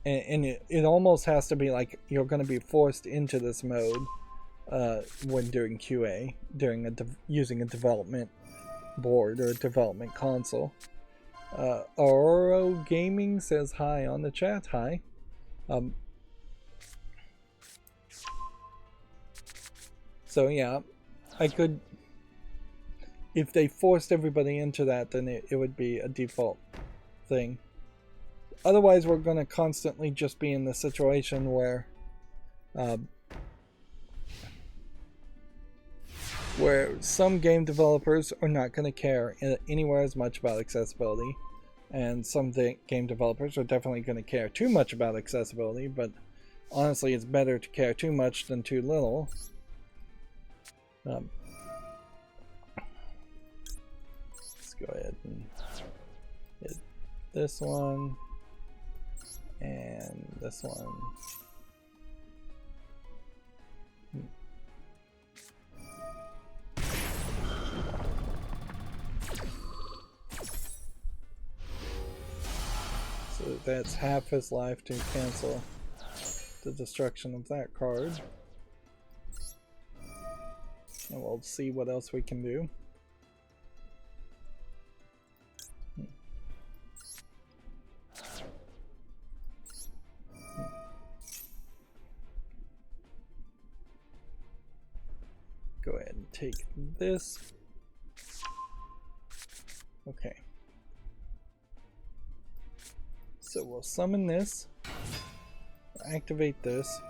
and it almost has to be like you're going to be forced into this mode when doing QA, using a development board or a development console. Oro Gaming says hi on the chat. Hi. So yeah, I could, if they forced everybody into that, then it would be a default thing. Otherwise, we're going to constantly just be in the situation where some game developers are not going to care anywhere as much about accessibility, and some game developers are definitely going to care too much about accessibility, but honestly it's better to care too much than too little. Let's go ahead and hit this one and this one. So that's half his life to cancel the destruction of that card. And we'll see what else we can do. Go ahead and take this. Okay. So we'll summon this, activate this.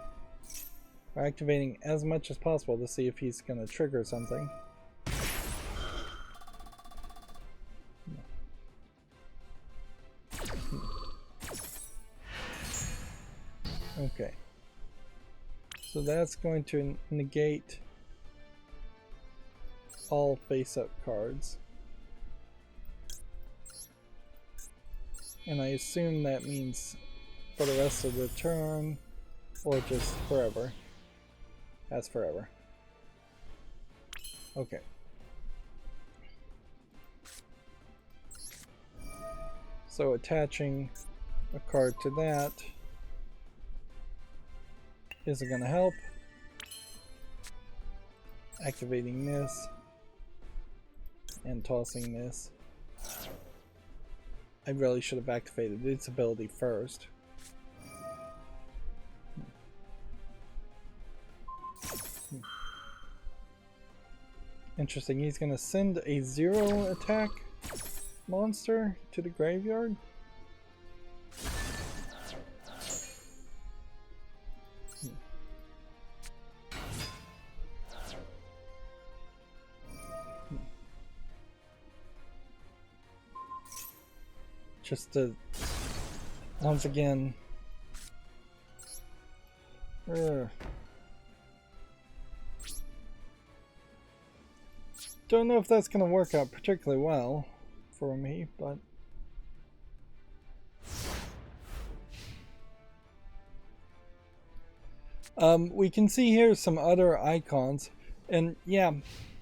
We're activating as much as possible to see if he's going to trigger something. Okay. So that's going to negate all face-up cards. And I assume that means for the rest of the turn, or just forever. That's forever. Okay. So attaching a card to that isn't going to help. Activating this and tossing this. I really should have activated its ability first. Interesting, he's going to send a 0 attack monster to the graveyard? Just to, once again, don't know if that's going to work out particularly well for me, but we can see here some other icons, and yeah,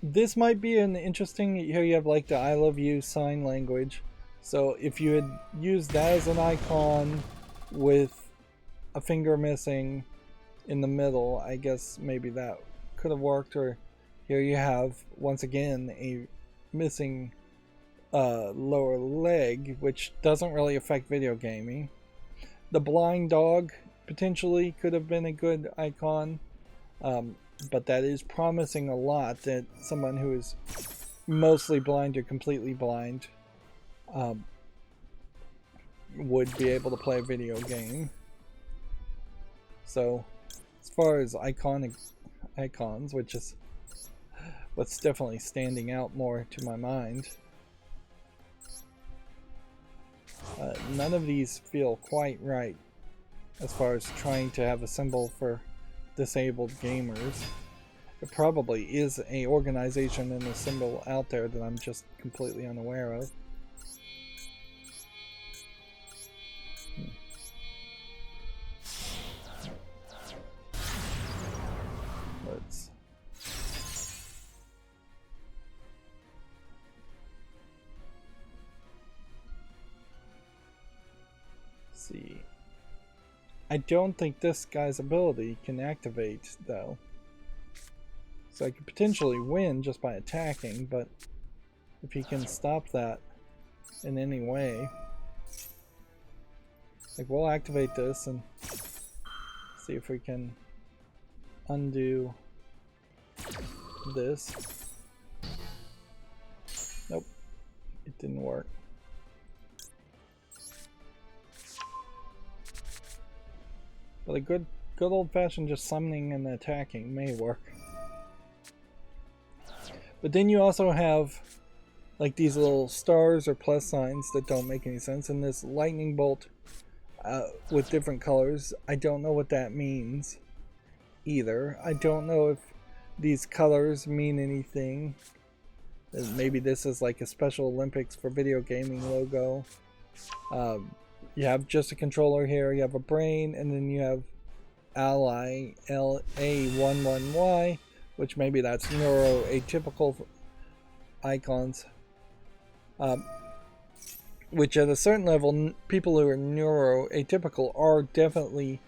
this might be an interesting, here you have like the I love you sign language. So if you had used that as an icon with a finger missing in the middle, I guess maybe that could have worked. Or here you have, once again, a missing lower leg, which doesn't really affect video gaming. The blind dog potentially could have been a good icon, but that is promising a lot, that someone who is mostly blind or completely blind would be able to play a video game. So as far as icons, which is what's definitely standing out more to my mind, none of these feel quite right as far as trying to have a symbol for disabled gamers. It probably is an organization and a symbol out there that I'm just completely unaware of. I don't think this guy's ability can activate, though. So I could potentially win just by attacking, but if he can stop that in any way... Like, we'll activate this and see if we can undo this. Nope, it didn't work. But a good old-fashioned just summoning and attacking may work. But then you also have like these little stars or plus signs that don't make any sense, and this lightning bolt with different colors. I don't know what that means either. I don't know if these colors mean anything. Maybe this is like a Special Olympics for video gaming logo. You have just a controller here, you have a brain, and then you have ally LA11Y, which maybe that's neuroatypical icons. Which at a certain level, people who are neuroatypical are definitely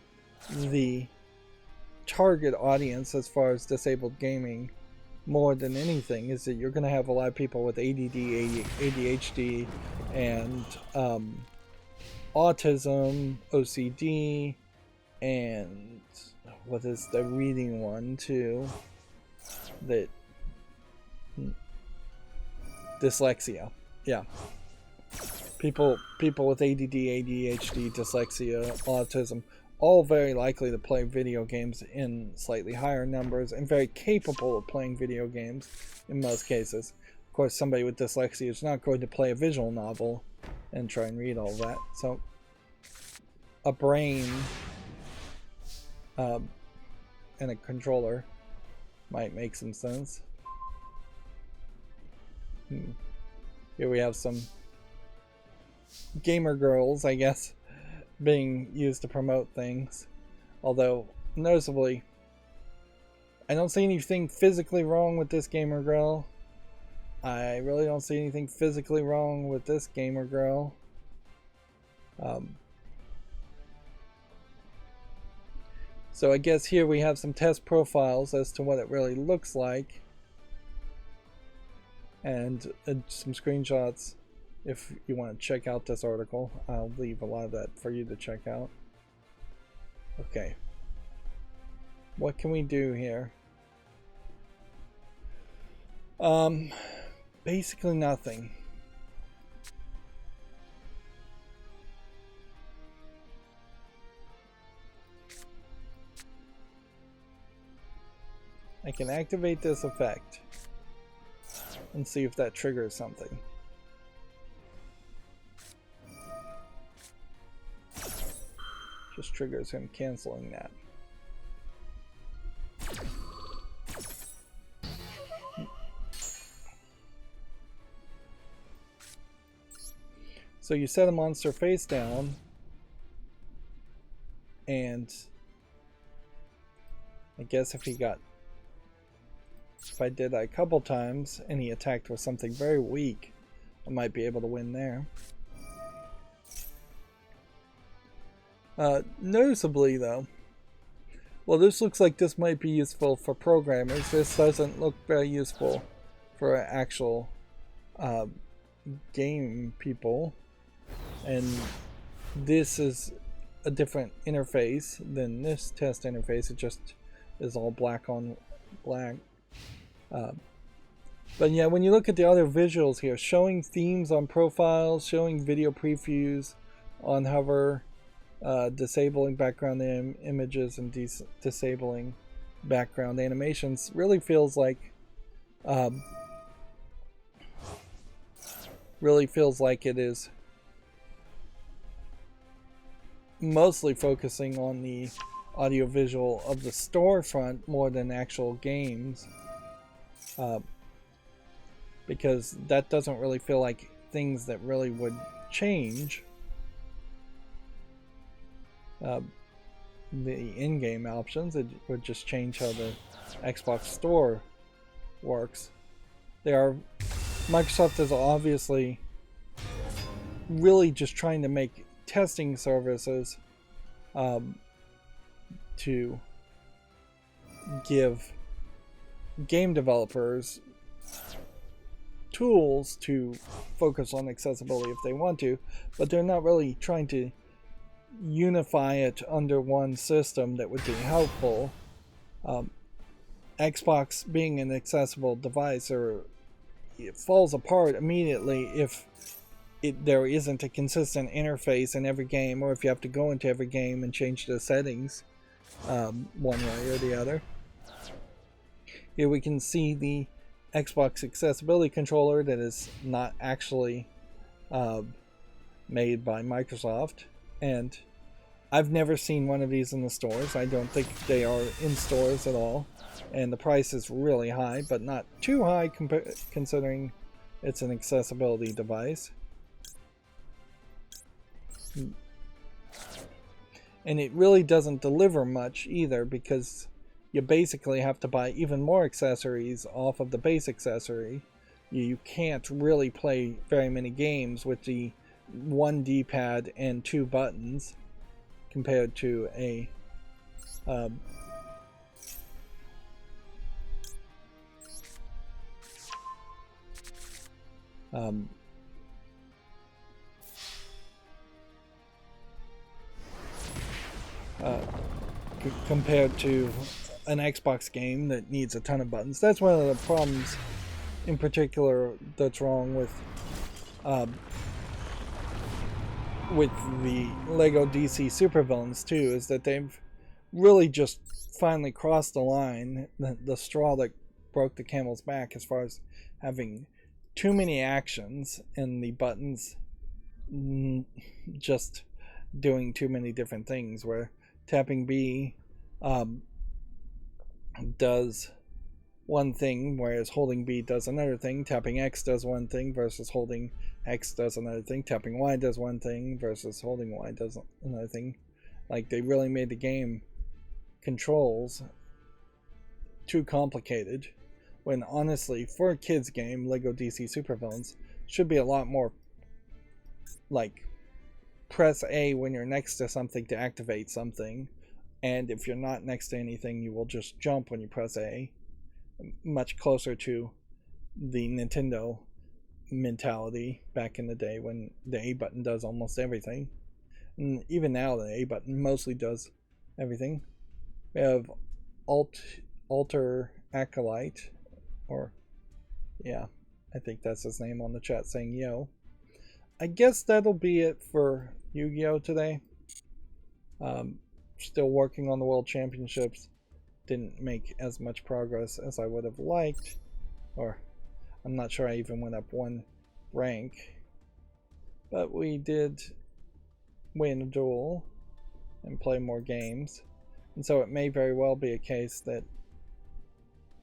the target audience as far as disabled gaming. More than anything is that you're going to have a lot of people with ADD, ADHD, and autism, OCD, and what is the reading one too? That dyslexia. Yeah. People with ADD, ADHD, dyslexia, autism, all very likely to play video games in slightly higher numbers and very capable of playing video games in most cases. Of course, somebody with dyslexia is not going to play a visual novel and try and read all that. So a brain and a controller might make some sense. Here we have some gamer girls, I guess, being used to promote things. Although, noticeably, I don't see anything physically wrong with this gamer girl. I really don't see anything physically wrong with this gamer girl. So I guess here we have some test profiles as to what it really looks like. And some screenshots if you want to check out this article. I'll leave a lot of that for you to check out. Okay. What can we do here? Basically nothing. I can activate this effect and see if that triggers something. Just triggers him canceling that. So you set a monster face down, and I guess if I did that a couple times and he attacked with something very weak, I might be able to win there. Noticeably though, well, this looks like this might be useful for programmers. This doesn't look very useful for actual game people, and this is a different interface than this test interface. It just is all black on black. But yeah, when you look at the other visuals here, showing themes on profiles, showing video previews on hover, disabling background images and disabling background animations, really feels like it is mostly focusing on the audiovisual of the storefront more than actual games, because that doesn't really feel like things that really would change the in-game options. It would just change how the Xbox Store works. Microsoft is obviously really just trying to make testing services to give game developers tools to focus on accessibility if they want to, but they're not really trying to unify it under one system that would be helpful. Xbox being an accessible device, or it falls apart immediately if there isn't a consistent interface in every game, or if you have to go into every game and change the settings one way or the other. Here we can see the Xbox accessibility controller that is not actually made by Microsoft, and I've never seen one of these in the stores. I don't think they are in stores at all, and the price is really high, but not too high considering it's an accessibility device. And it really doesn't deliver much either, because you basically have to buy even more accessories off of the base accessory. You can't really play very many games with the one D-pad and 2 buttons compared to a compared to an Xbox game that needs a ton of buttons. That's one of the problems in particular that's wrong with the Lego DC Supervillains too, is that they've really just finally crossed the line, the straw that broke the camel's back, as far as having too many actions and the buttons just doing too many different things, where tapping B does one thing, whereas holding B does another thing. Tapping X does one thing versus holding X does another thing. Tapping Y does one thing versus holding Y does another thing. Like, they really made the game controls too complicated, when honestly, for a kids game, Lego DC Supervillains should be a lot more like press A when you're next to something to activate something, and if you're not next to anything, you will just jump when you press A. Much closer to the Nintendo mentality back in the day, when the A button does almost everything. And even now, the A button mostly does everything. We have Alter Acolyte, or yeah, I think that's his name on the chat, saying yo. I guess that'll be it for Yu-Gi-Oh! Today. Still working on the World Championships. Didn't make as much progress as I would have liked, or I'm not sure I even went up one rank, but we did win a duel and play more games, and so it may very well be a case that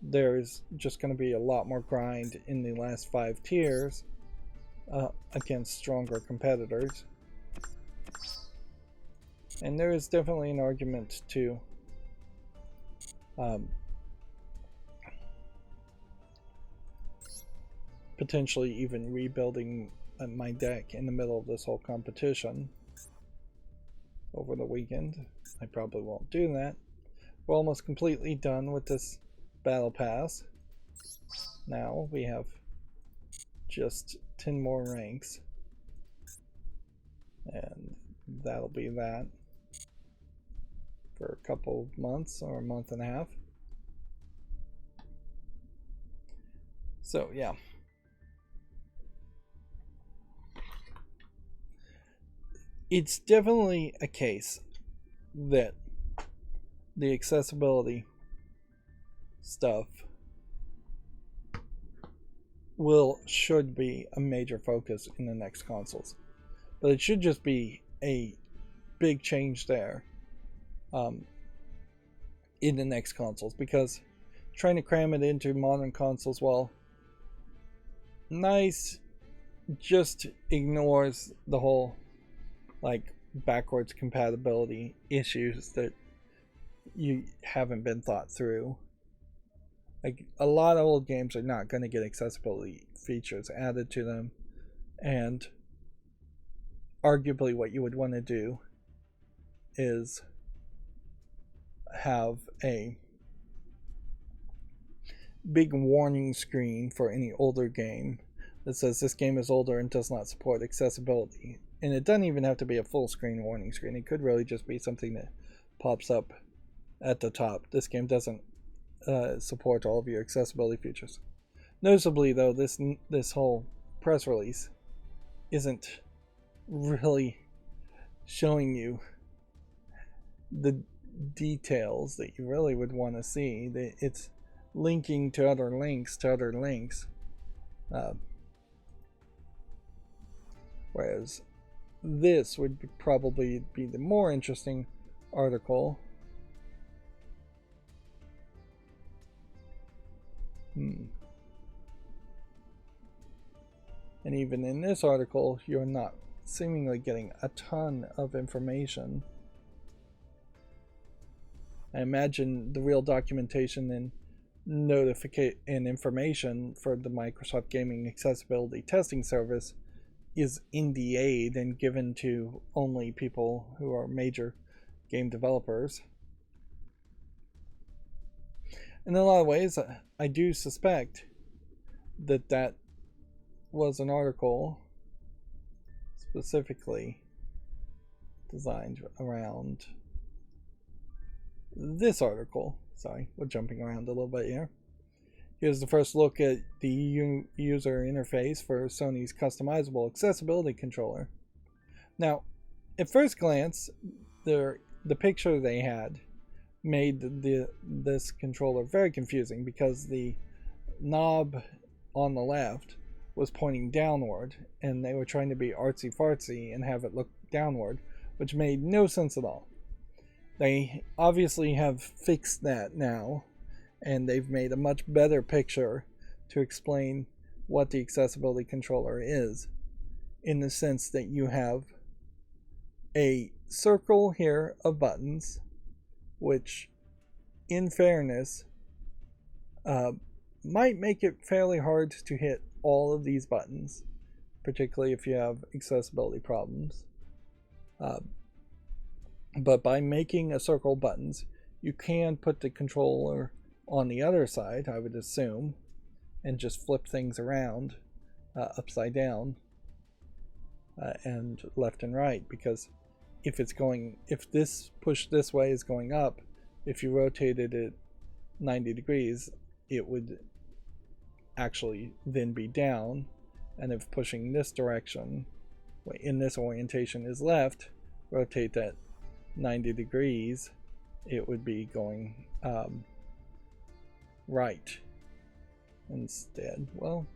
there's just going to be a lot more grind in the last 5 tiers against stronger competitors. And there is definitely an argument to potentially even rebuilding my deck in the middle of this whole competition over the weekend. I probably won't do that. We're almost completely done with this battle pass. Now we have just 10 more ranks, and that'll be that for a couple months, or a month and a half. So yeah, it's definitely a case that the accessibility stuff should be a major focus in the next consoles, but it should just be a big change there in the next consoles, because trying to cram it into modern consoles, well, nice, just ignores the whole like backwards compatibility issues that you haven't been thought through. Like, a lot of old games are not going to get accessibility features added to them, and arguably what you would want to do is have a big warning screen for any older game that says this game is older and does not support accessibility. And it doesn't even have to be a full screen warning screen. It could really just be something that pops up at the top. This game doesn't support all of your accessibility features. Noticeably, though, this whole press release isn't really showing you the details that you really would want to see. It's linking to other links whereas this would probably be the more interesting article. And even in this article, you're not seemingly getting a ton of information. I imagine the real documentation and information for the Microsoft Gaming Accessibility Testing Service is NDA'd and given to only people who are major game developers. In a lot of ways, I do suspect that was an article specifically designed around this article. Sorry, we're jumping around a little bit here. Here's the first look at the user interface for Sony's customizable accessibility controller. Now, at first glance, the picture they had made this controller very confusing because the knob on the left was pointing downward, and they were trying to be artsy-fartsy and have it look downward, which made no sense at all. They obviously have fixed that now, and they've made a much better picture to explain what the accessibility controller is, in the sense that you have a circle here of buttons, which, in fairness, might make it fairly hard to hit all of these buttons, particularly if you have accessibility problems. But by making a circle buttons, you can put the controller on the other side, I would assume, and just flip things around upside down and left and right, because if this push this way is going up, if you rotated it 90 degrees, it would actually then be down, and if pushing this direction in this orientation is left, rotate that 90 degrees, it would be going right instead. Well,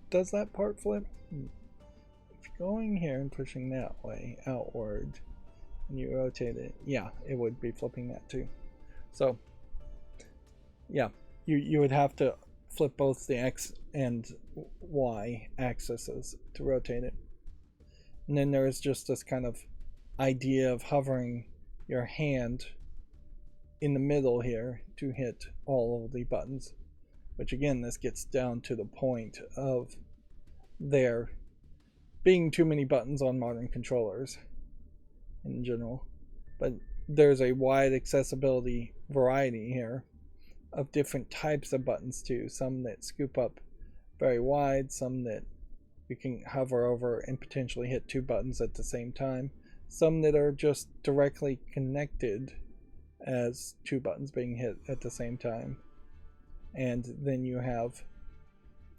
does that part flip? If you're going here and pushing that way outward and you rotate it, yeah, it would be flipping that too. So yeah, you would have to flip both the X and Y axes to rotate it. And then there is just this kind of idea of hovering your hand in the middle here to hit all of the buttons, which again, this gets down to the point of there being too many buttons on modern controllers in general. But there's a wide accessibility variety here of different types of buttons too, some that scoop up very wide, some that you can hover over and potentially hit two buttons at the same time, some that are just directly connected as two buttons being hit at the same time. And then you have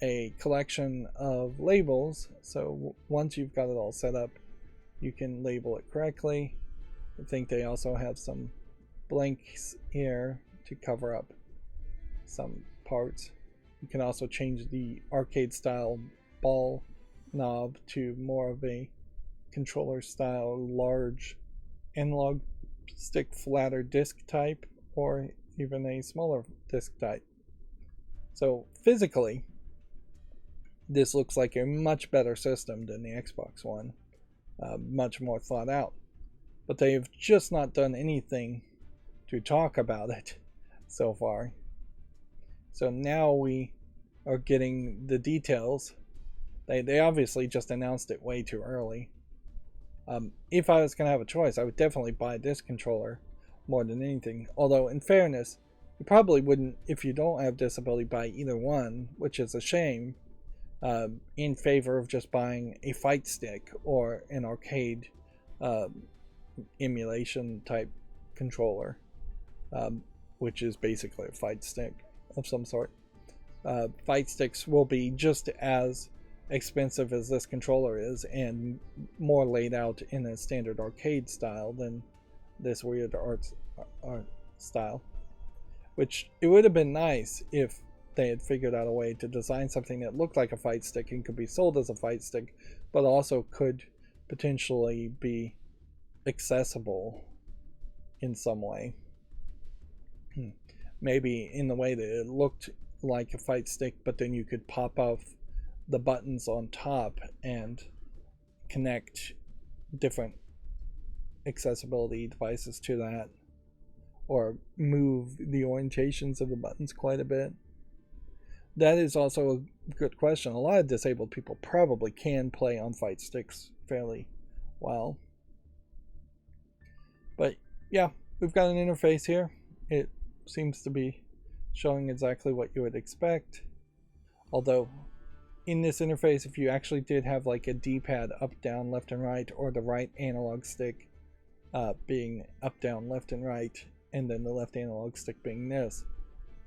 a collection of labels, so once you've got it all set up, you can label it correctly. I think they also have some blanks here to cover up some parts. You can also change the arcade style ball knob to more of a controller style large analog stick flatter disc type, or even a smaller disc type. So physically, this looks like a much better system than the Xbox One, much more thought out. But they've just not done anything to talk about it so far. So now we are getting the details. They obviously just announced it way too early. If I was going to have a choice, I would definitely buy this controller more than anything. Although, in fairness, you probably wouldn't, if you don't have disability, buy either one, which is a shame, in favor of just buying a fight stick or an arcade emulation type controller, which is basically a fight stick of some sort. Fight sticks will be just as expensive as this controller is and more laid out in a standard arcade style than this weird art style. Which it would have been nice if they had figured out a way to design something that looked like a fight stick and could be sold as a fight stick, but also could potentially be accessible in some way. Maybe in the way that it looked like a fight stick, but then you could pop off the buttons on top and connect different accessibility devices to that, or move the orientations of the buttons quite a bit. That is also a good question. A lot of disabled people probably can play on fight sticks fairly well. But yeah, we've got an interface here. It seems to be showing exactly what you would expect. Although in this interface, if you actually did have like a D-pad up, down, left, and right, or the right analog stick being up, down, left, and right, and then the left analog stick being this,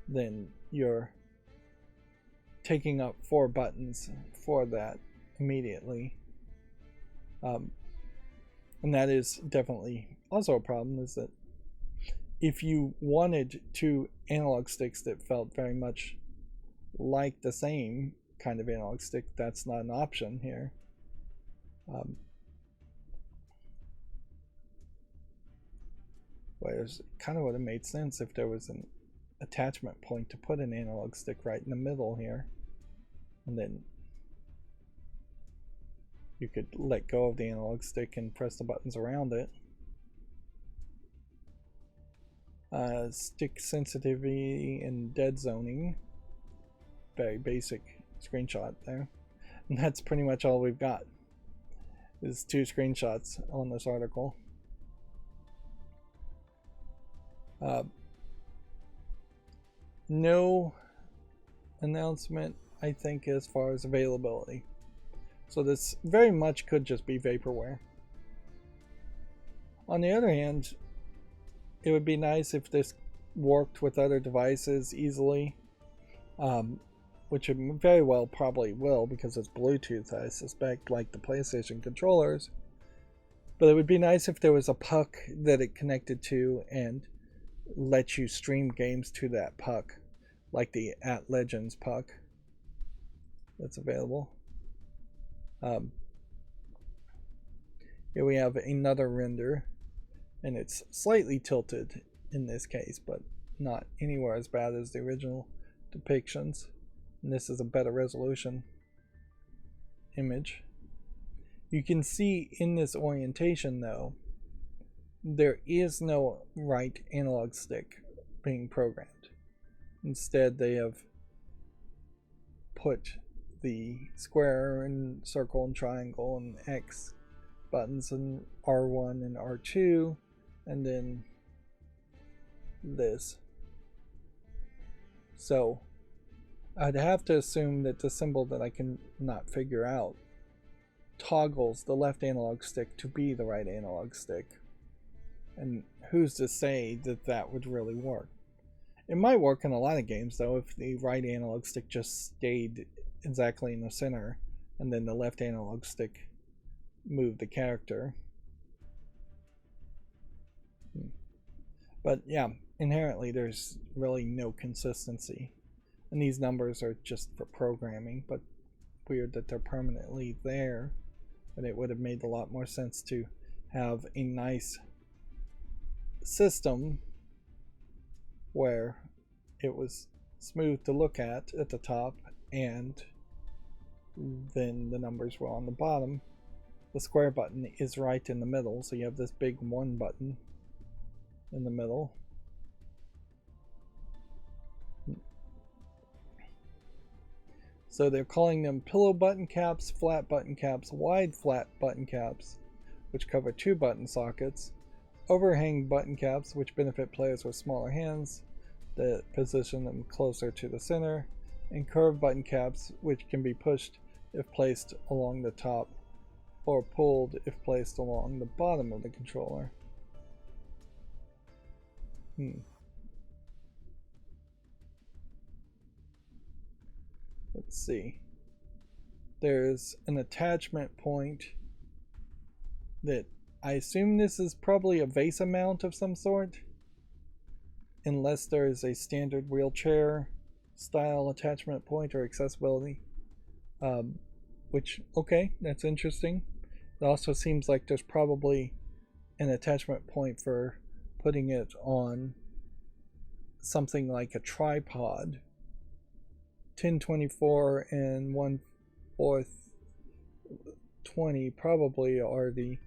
then you're taking up 4 buttons for that immediately. And that is definitely also a problem, is that if you wanted 2 analog sticks that felt very much like the same kind of analog stick, that's not an option here. Whereas it kind of would have made sense if there was an attachment point to put an analog stick right in the middle here, and then you could let go of the analog stick and press the buttons around it. Stick sensitivity and dead zoning. Very basic screenshot there. And that's pretty much all we've got. Is 2 screenshots on this article. No announcement, I think, as far as availability. So this very much could just be vaporware. On the other hand, it would be nice if this worked with other devices easily, which it very well probably will because it's Bluetooth, I suspect, like the PlayStation controllers. But it would be nice if there was a puck that it connected to and let you stream games to that puck, like the At Legends puck that's available. Here we have another render, and it's slightly tilted in this case, but not anywhere as bad as the original depictions. And this is a better resolution image. You can see in this orientation, though, there is no right analog stick being programmed. Instead, they have put the square and circle and triangle and X buttons in R1 and R2, and then this. So I'd have to assume that the symbol that I can not figure out toggles the left analog stick to be the right analog stick. And who's to say that that would really work? It might work in a lot of games, though, if the right analog stick just stayed exactly in the center and then the left analog stick moved the character. But yeah, inherently there's really no consistency. And these numbers are just for programming, but weird that they're permanently there. But it would have made a lot more sense to have a nice system where it was smooth to look at the top, and then the numbers were on the bottom. The square button is right in the middle, so you have this big 1 button in the middle. So they're calling them pillow button caps, flat button caps, wide flat button caps, which cover 2 button sockets, overhang button caps, which benefit players with smaller hands that position them closer to the center, and curved button caps, which can be pushed if placed along the top or pulled if placed along the bottom of the controller. Let's see. There's an attachment point that I assume this is probably a VESA mount of some sort, unless there is a standard wheelchair style attachment point or accessibility. Which, okay, that's interesting. It also seems like there's probably an attachment point for putting it on something like a tripod. 1024 and 1/4 20 probably are the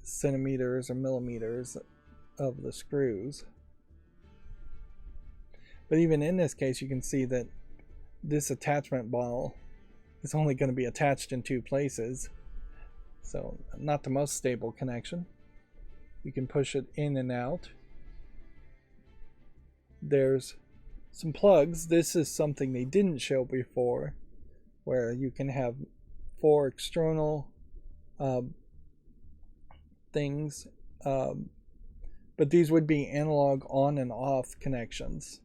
centimeters or millimeters of the screws. But even in this case, you can see that this attachment ball is only going to be attached in 2 places. So not the most stable connection. You can push it in and out. There's some plugs. This is something they didn't show before, where you can have 4 external things, but these would be analog on and off connections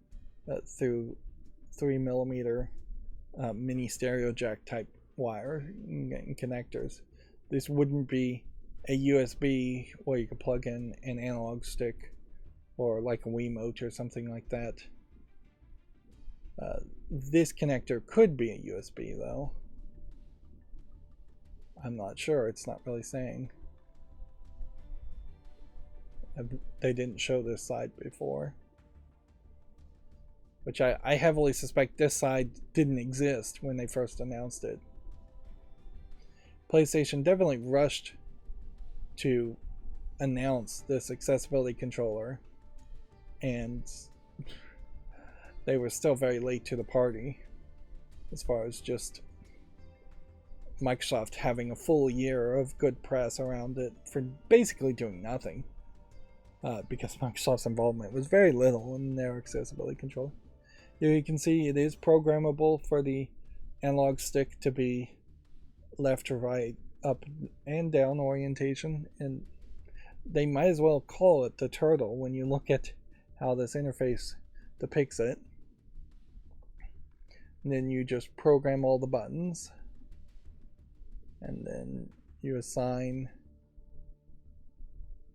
through 3mm mini stereo jack type wire and connectors. This wouldn't be a USB where you could plug in an analog stick or like a Wiimote or something like that. This connector could be a USB though. I'm not sure, it's not really saying. They didn't show this side before. Which I heavily suspect this side didn't exist when they first announced it. PlayStation definitely rushed to announce this accessibility controller, and they were still very late to the party as far as just Microsoft having a full year of good press around it for basically doing nothing, because Microsoft's involvement was very little in their accessibility controller. Here you can see it is programmable for the analog stick to be left to right, up and down orientation, and they might as well call it the turtle when you look at how this interface depicts it. And then you just program all the buttons, and then you assign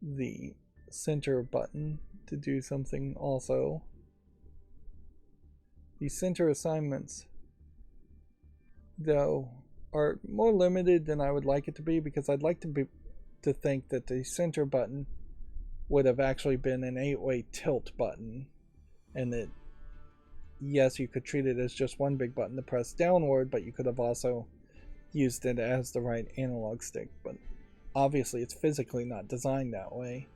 the center button to do something also. The center assignments, though, are more limited than I would like it to be, because I'd like to think that the center button would have actually been an 8-way tilt button, and that yes, you could treat it as just one big button to press downward, but you could have also used it as the right analog stick. But obviously it's physically not designed that way.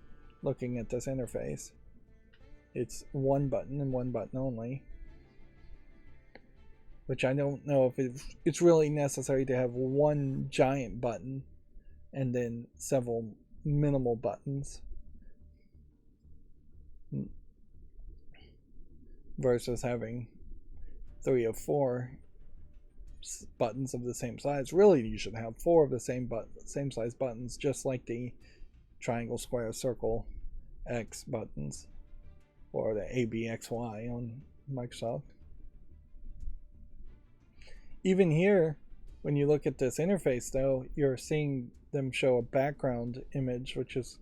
Looking at this interface, it's one button and one button only, which I don't know if it's really necessary to have one giant button and then several minimal buttons versus having 3 or 4 buttons of the same size. Really, you should have 4 of the same size buttons, just like the triangle, square, circle, X buttons, or the A, B, X, Y on Microsoft. Even here, when you look at this interface though, you're seeing them show a background image, which is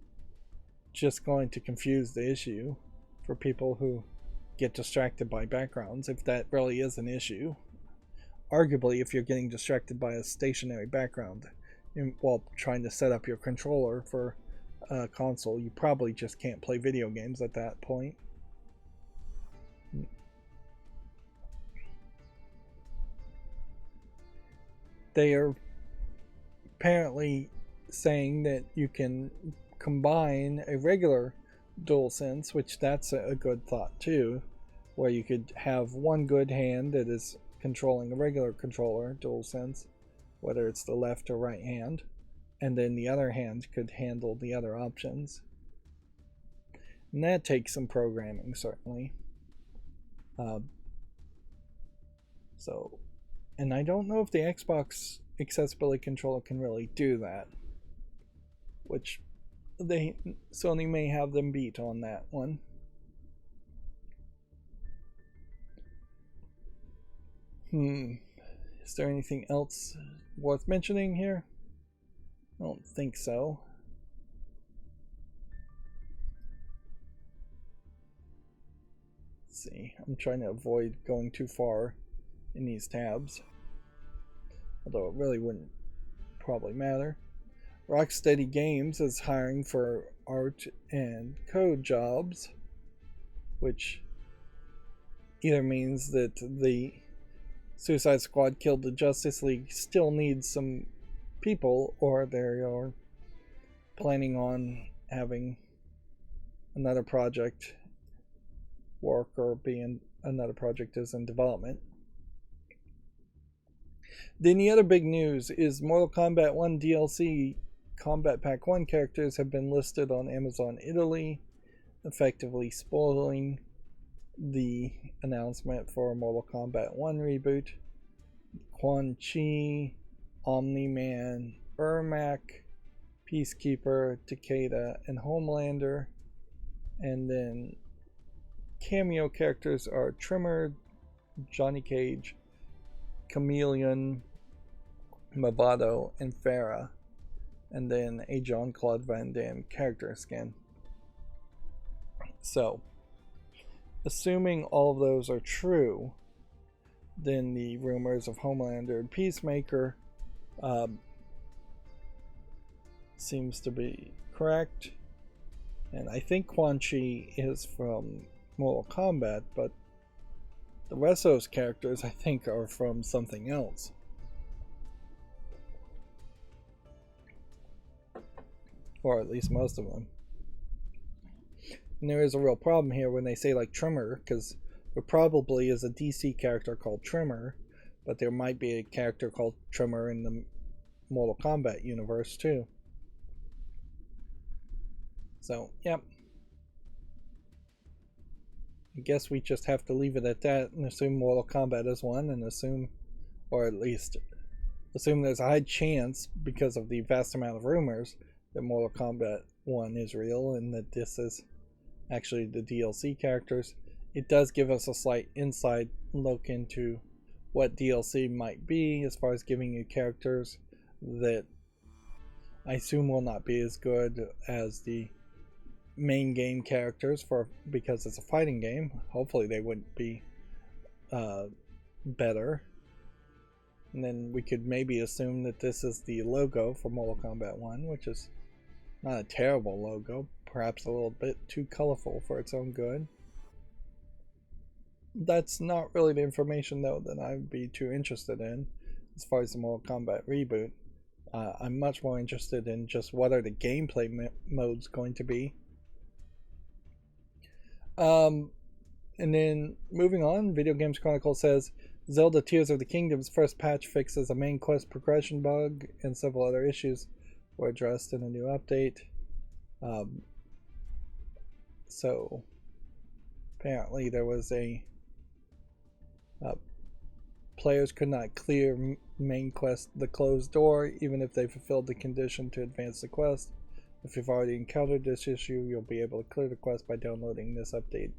just going to confuse the issue for people who get distracted by backgrounds, if that really is an issue. Arguably, if you're getting distracted by a stationary background while trying to set up your controller for a console, you probably just can't play video games at that point. They are apparently saying that you can combine a regular DualSense, which that's a good thought too, where you could have one good hand that is controlling a regular controller, DualSense, whether it's the left or right hand, and then the other hand could handle the other options. And that takes some programming, certainly. And I don't know if the Xbox accessibility controller can really do that, which Sony may have them beat on that one. Is there anything else worth mentioning here? I don't think so. Let's see, I'm trying to avoid going too far in these tabs, although it really wouldn't probably matter. Rocksteady Games is hiring for art and code jobs, which either means that the Suicide Squad Killed the Justice League still needs some people, or they are planning on having another project work, or being another project is in development. Then the other big news is Mortal Kombat 1 DLC Combat Pack 1 characters have been listed on Amazon Italy, effectively spoiling the announcement for Mortal Kombat 1 reboot. Quan Chi, Omni-Man, Ermac, Peacekeeper, Takeda, and Homelander. And then cameo characters are Trimmer, Johnny Cage, Chameleon, Movado, and Farah. And then a Jean-Claude Van Damme character skin. So, assuming all of those are true, then the rumors of Homelander and Peacemaker seems to be correct. And I think Quan Chi is from Mortal Kombat, but the rest of those characters I think are from something else. Or at least most of them. And there is a real problem here when they say like Trimmer, because there probably is a DC character called Trimmer, but there might be a character called Trimmer in the Mortal Kombat universe too. So, yep. I guess we just have to leave it at that and assume Mortal Kombat is one, and assume, or at least assume there's a high chance, because of the vast amount of rumors, that Mortal Kombat 1 is real and that this is actually the DLC characters. It does give us a slight inside look into what DLC might be, as far as giving you characters that I assume will not be as good as the main game characters, because it's a fighting game. Hopefully they wouldn't be better. And then we could maybe assume that this is the logo for Mortal Kombat 1, which is not a terrible logo, perhaps a little bit too colorful for its own good. That's not really the information though that I'd be too interested in as far as the Mortal Kombat reboot. I'm much more interested in just what are the gameplay modes going to be. And then moving on, Video Games Chronicle says Zelda Tears of the Kingdom's first patch fixes a main quest progression bug, and several other issues were addressed in a new update. So apparently there was players could not clear main quest the closed door even if they fulfilled the condition to advance the quest. If you've already encountered this issue, you'll be able to clear the quest by downloading this update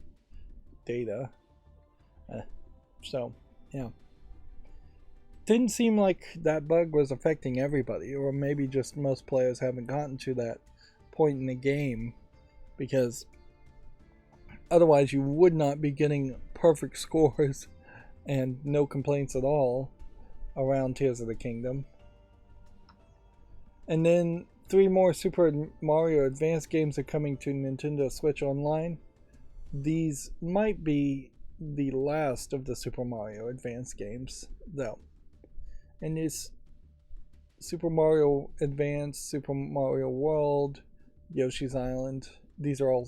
data. So yeah, didn't seem like that bug was affecting everybody, or maybe just most players haven't gotten to that point in the game, because otherwise you would not be getting perfect scores and no complaints at all around Tears of the Kingdom. And then 3 more Super Mario Advance games are coming to Nintendo Switch Online. These might be the last of the Super Mario Advance games, though. And these Super Mario Advance, Super Mario World, Yoshi's Island, these are all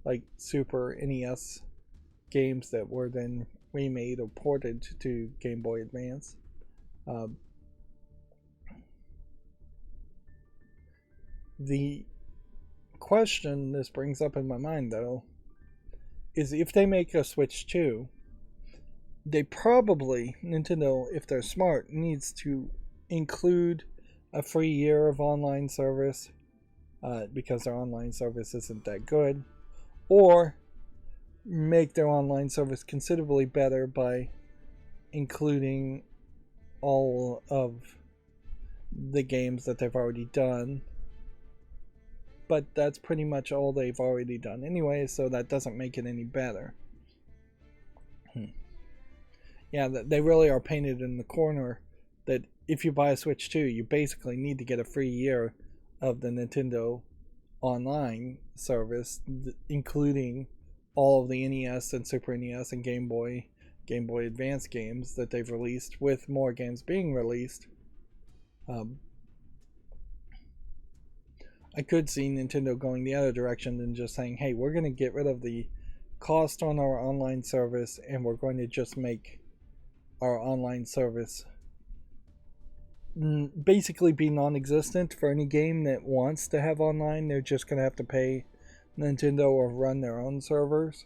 like Super NES games that were then remade or ported to Game Boy Advance. The question this brings up in my mind, though, is if they make a Switch 2, they probably, Nintendo, if they're smart, needs to include a free year of online service, because their online service isn't that good, or make their online service considerably better by including all of the games that they've already done. But that's pretty much all they've already done anyway, so that doesn't make it any better. Yeah, they really are painted in the corner that if you buy a Switch 2, you basically need to get a free year of the Nintendo online service, including all of the NES and Super NES and Game Boy Advance games that they've released, with more games being released. I could see Nintendo going the other direction and just saying, hey, we're going to get rid of the cost on our online service, and we're going to just make our online service basically be non-existent for any game that wants to have online. They're just going to have to pay Nintendo or run their own servers.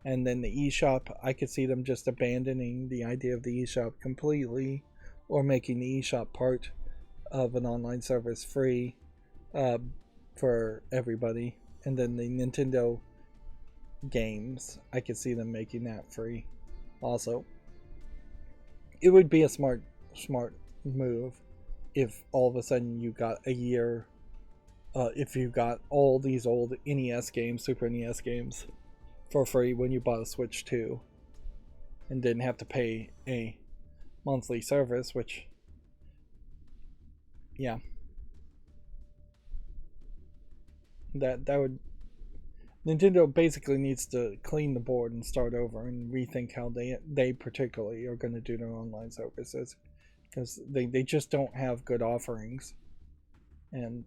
And then the eShop, I could see them just abandoning the idea of the eShop completely, or making the eShop part of an online service free for everybody. And then the Nintendo games, I could see them making that free also. It would be a smart move if all of a sudden you got a year, if you got all these old NES games, Super NES games, for free when you bought a Switch 2, and didn't have to pay a monthly service, which, yeah, that would, Nintendo basically needs to clean the board and start over and rethink how they particularly are going to do their online services, because they just don't have good offerings. And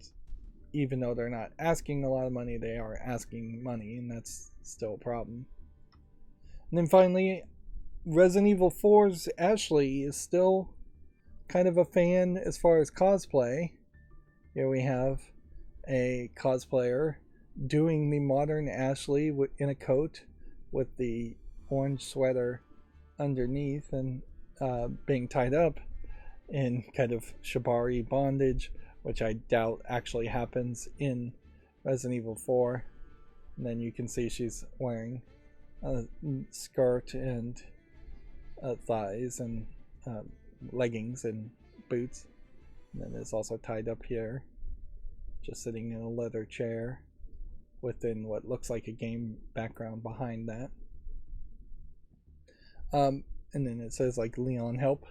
even though they're not asking a lot of money, they are asking money, and that's still a problem. And then finally, Resident Evil 4's Ashley is still kind of a fan as far as cosplay. Here we have a cosplayer doing the modern Ashley in a coat with the orange sweater underneath, and being tied up in kind of shibari bondage, which I doubt actually happens in Resident Evil 4. And then you can see she's wearing a skirt and thighs and leggings and boots. And then it's also tied up here, just sitting in a leather chair within what looks like a game background behind that. And then it says like Leon help.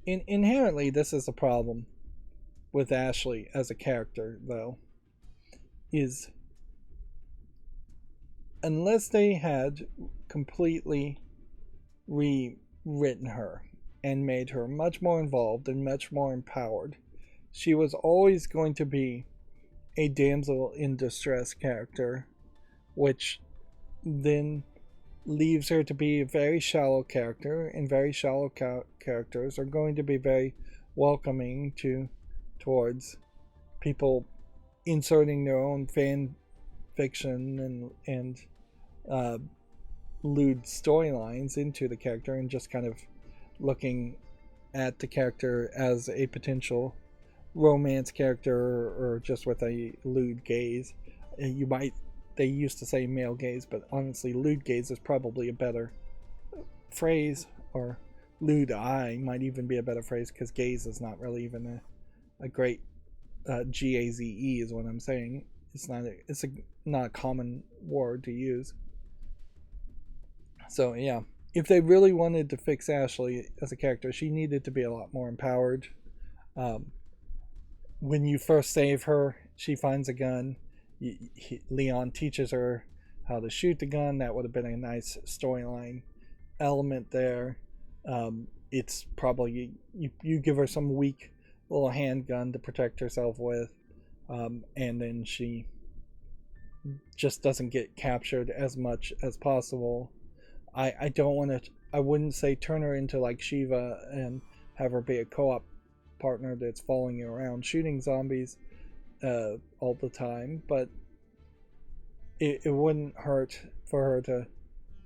Inherently, this is a problem with Ashley as a character, though, is unless they had completely rewritten her and made her much more involved and much more empowered, she was always going to be a damsel in distress character, which then leaves her to be a very shallow character, and very shallow characters are going to be very welcoming towards people inserting their own fan fiction and lewd storylines into the character, and just kind of looking at the character as a potential romance character, or just with a lewd gaze. They used to say male gaze, but honestly lewd gaze is probably a better phrase, or lewd eye might even be a better phrase, because gaze is not really even a great G-A-Z-E is what I'm saying. It's not a common word to use. So yeah, if they really wanted to fix Ashley as a character, she needed to be a lot more empowered. When you first save her, she finds a gun. Leon teaches her how to shoot the gun. That would have been a nice storyline element there. It's probably you give her some weak little handgun to protect herself with, and then she just doesn't get captured as much as possible. I wouldn't say turn her into like Shiva and have her be a co-op partner that's following you around shooting zombies all the time, but it wouldn't hurt for her to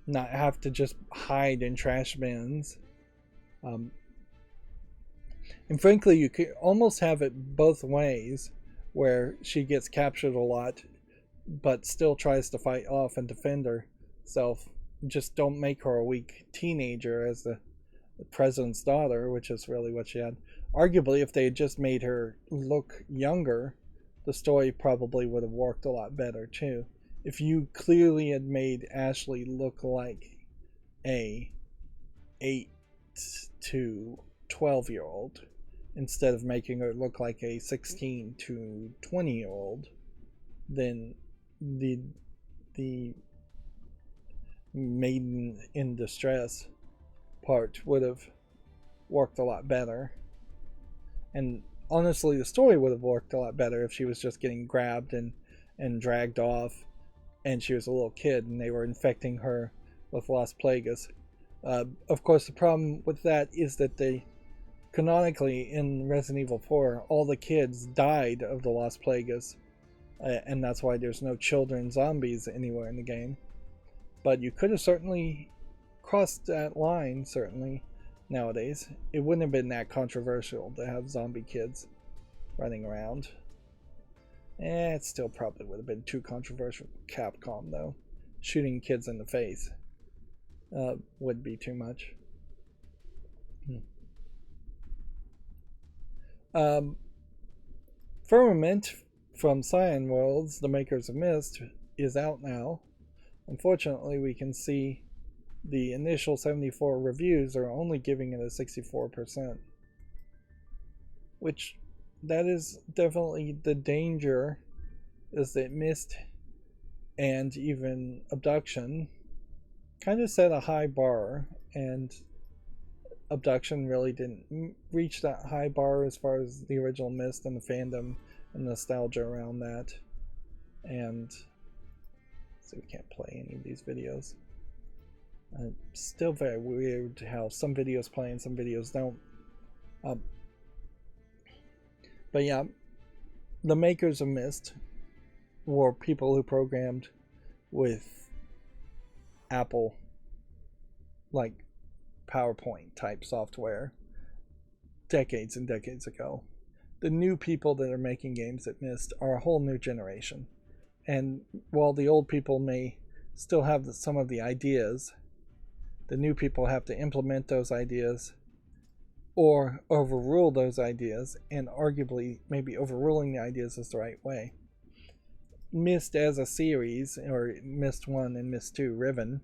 not have to just hide in trash bins. Um, and frankly, you could almost have it both ways, where she gets captured a lot, but still tries to fight off and defend herself. Just don't make her a weak teenager as the president's daughter, which is really what she had. Arguably, if they had just made her look younger, the story probably would have worked a lot better too. If you clearly had made Ashley look like a 8 to 12-year-old instead of making her look like a 16 to 20-year-old, then the maiden in distress part would have worked a lot better. And honestly, the story would have worked a lot better if she was just getting grabbed and dragged off, and she was a little kid and they were infecting her with Las Plagas. Of course, the problem with that is that they, canonically in Resident Evil 4, all the kids died of the Las Plagas, and that's why there's no children zombies anywhere in the game. But you could have certainly crossed that line, certainly, nowadays. It wouldn't have been that controversial to have zombie kids running around. It still probably would have been too controversial for Capcom, though. Shooting kids in the face would be too much. Firmament from Cyan Worlds, the makers of Myst, is out now. Unfortunately, we can see the initial 74 reviews are only giving it a 64%. Which, that is definitely the danger, is that Myst and even Abduction kind of set a high bar, and Abduction really didn't reach that high bar as far as the original Myst and the fandom and nostalgia around that. And so we can't play any of these videos. Still very weird how some videos play and some videos don't. But yeah, the makers of Myst were people who programmed with Apple, like PowerPoint type software, decades and decades ago. The new people that are making games at Myst are a whole new generation. And while the old people may still have some of the ideas, the new people have to implement those ideas or overrule those ideas, and arguably maybe overruling the ideas is the right way. Myst as a series, or Myst 1 and Myst 2 Riven,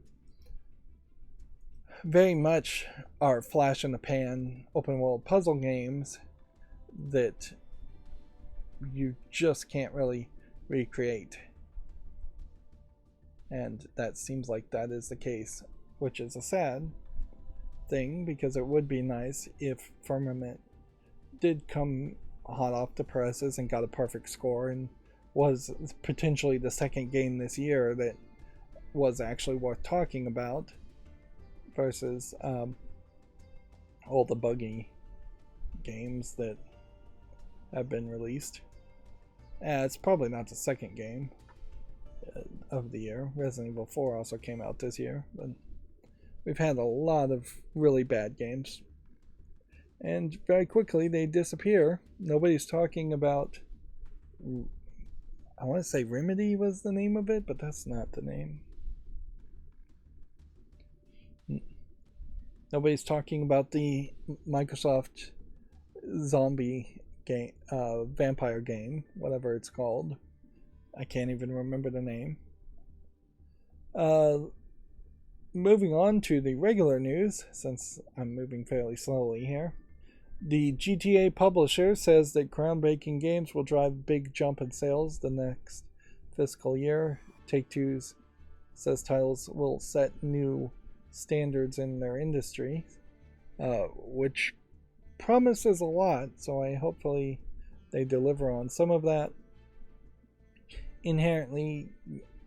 very much are flash in the pan open world puzzle games that you just can't really recreate. And that seems like that is the case, which is a sad thing, because it would be nice if Firmament did come hot off the presses and got a perfect score and was potentially the second game this year that was actually worth talking about, versus all the buggy games that have been released. It's probably not the second game of the year. Resident Evil 4 also came out this year, but we've had a lot of really bad games, and very quickly they disappear. Nobody's talking about, I want to say Remedy was the name of it, but that's not the name. Nobody's talking about the Microsoft zombie game, vampire game, whatever it's called. I can't even remember the name. Moving on to the regular news, since I'm moving fairly slowly here. The GTA publisher says that groundbreaking games will drive a big jump in sales the next fiscal year. Take-Two says titles will set new standards in their industry, which promises a lot, so hopefully they deliver on some of that. Inherently,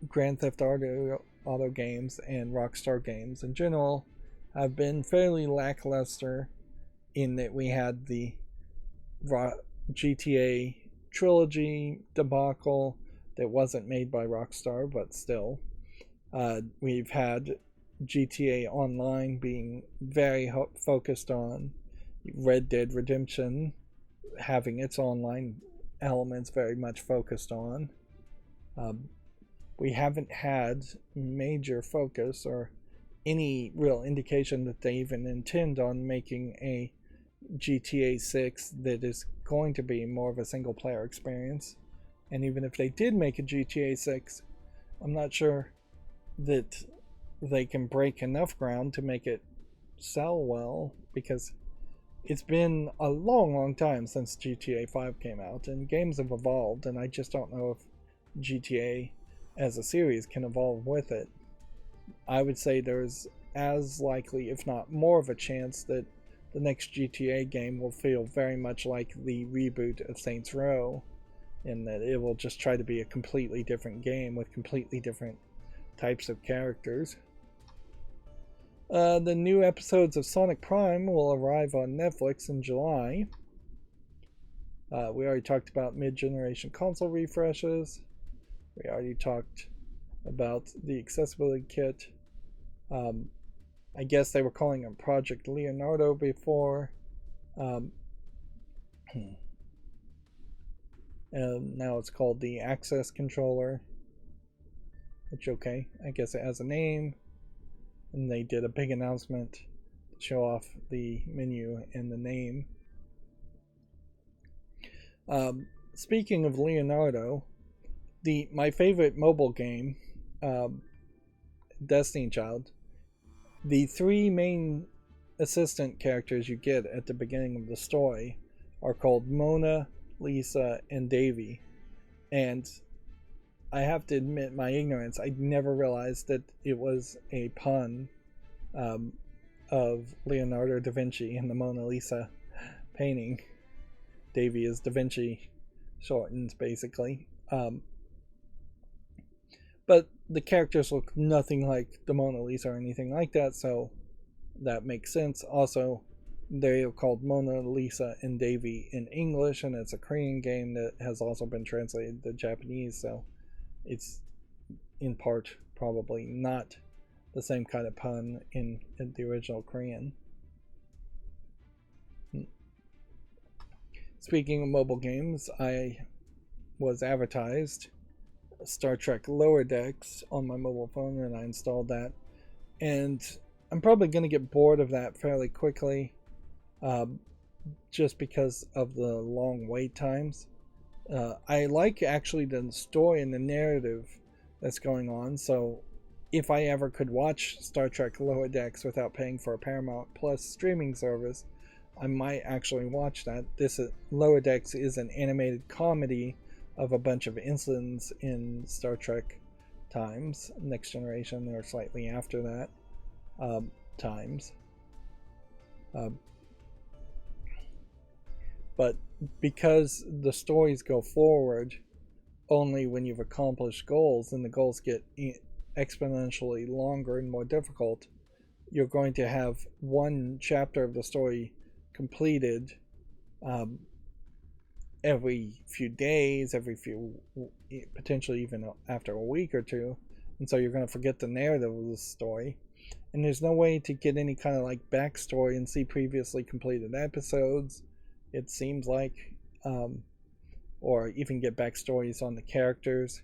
Grand Theft Auto games and Rockstar games in general have been fairly lackluster, in that we had the GTA trilogy debacle, that wasn't made by Rockstar, but still. We've had GTA Online being very focused on Red Dead Redemption, having its online elements very much focused on. We haven't had major focus or any real indication that they even intend on making a GTA 6 that is going to be more of a single player experience. And even if they did make a GTA 6, I'm not sure that they can break enough ground to make it sell well, because it's been a long time since GTA 5 came out, and games have evolved, and I just don't know if GTA as a series can evolve with it. I would say there's as likely, if not more of a chance, that the next GTA game will feel very much like the reboot of Saints Row, in that it will just try to be a completely different game with completely different types of characters. The new episodes of Sonic Prime will arrive on Netflix in July. We already talked about mid-generation console refreshes. We already talked about the accessibility kit. I guess they were calling it Project Leonardo before. And now it's called the Access Controller. Which, okay, I guess it has a name. And they did a big announcement to show off the menu and the name. Speaking of Leonardo, my favorite mobile game, Destiny Child, the three main assistant characters you get at the beginning of the story are called Mona, Lisa, and Davy. And I have to admit my ignorance. I never realized that it was a pun of Leonardo da Vinci in the Mona Lisa painting. Davy is Da Vinci shortened, basically. But the characters look nothing like the Mona Lisa or anything like that, so that makes sense. Also, they are called Mona Lisa and Davy in English, and it's a Korean game that has also been translated to Japanese, so it's in part probably not the same kind of pun in the original Korean. Speaking of mobile games, I was advertised Star Trek Lower Decks on my mobile phone, and I installed that. And I'm probably going to get bored of that fairly quickly, just because of the long wait times. I like actually the story and the narrative that's going on, so if I ever could watch Star Trek Lower Decks without paying for a Paramount Plus streaming service, I might actually watch that. Lower Decks is an animated comedy of a bunch of incidents in Star Trek times, Next Generation, or slightly after that times. But because the stories go forward only when you've accomplished goals, and the goals get exponentially longer and more difficult, you're going to have one chapter of the story completed every few days, potentially even after a week or two, and so you're going to forget the narrative of the story, and there's no way to get any kind of like backstory and see previously completed episodes, it seems like, or even get backstories on the characters,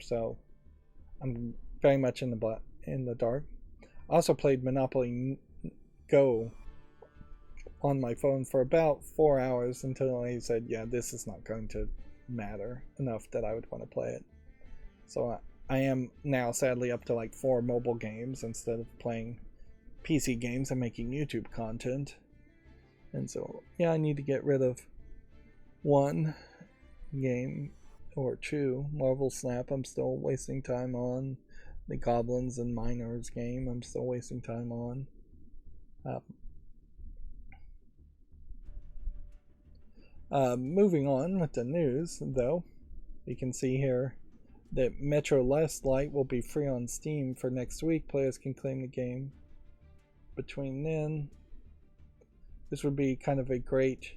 so I'm very much in the dark. I also played Monopoly Go on my phone for about 4 hours until I said, yeah, this is not going to matter enough that I would want to play it. So I am now sadly up to like 4 mobile games instead of playing PC games and making YouTube content. And so, yeah, I need to get rid of one game or two. Marvel Snap, I'm still wasting time on. The Goblins and Miners game, I'm still wasting time on. Moving on with the news, though, you can see here that Metro Last Light will be free on Steam for next week. Players can claim the game between then. This would be kind of a great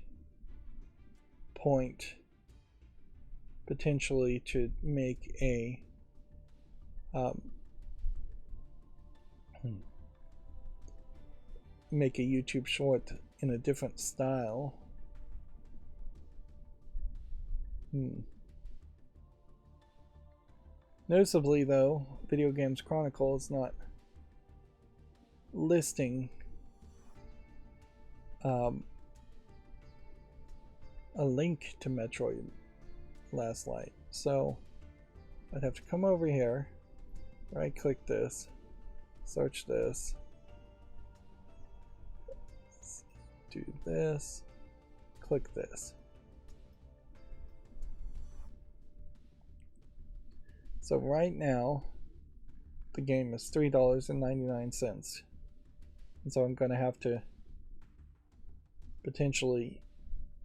point potentially to make a YouTube short in a different style. Noticeably though, Video Games Chronicle is not listing a link to Metroid Last Light. So I'd have to come over here, right click this, search this, do this, click this. So right now the game is $3.99, and so I'm going to have to potentially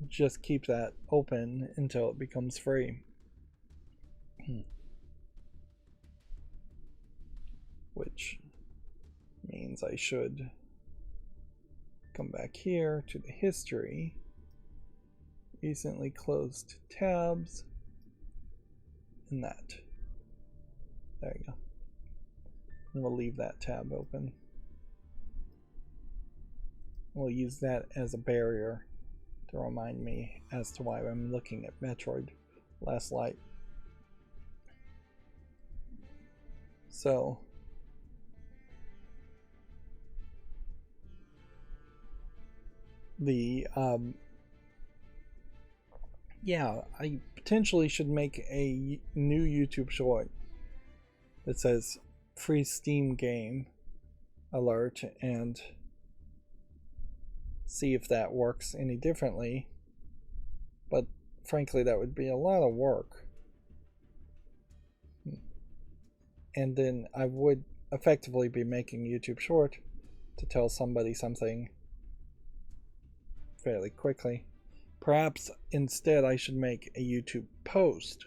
just keep that open until it becomes free. Which means I should come back here to the history, recently closed tabs, and that. There you go. And we'll leave that tab open. We'll use that as a barrier to remind me as to why I'm looking at Metroid Last Light. So the yeah, I potentially should make a new YouTube short that says free Steam game alert and see if that works any differently. But frankly, that would be a lot of work. And then I would effectively be making a YouTube short to tell somebody something fairly quickly. Perhaps instead I should make a YouTube post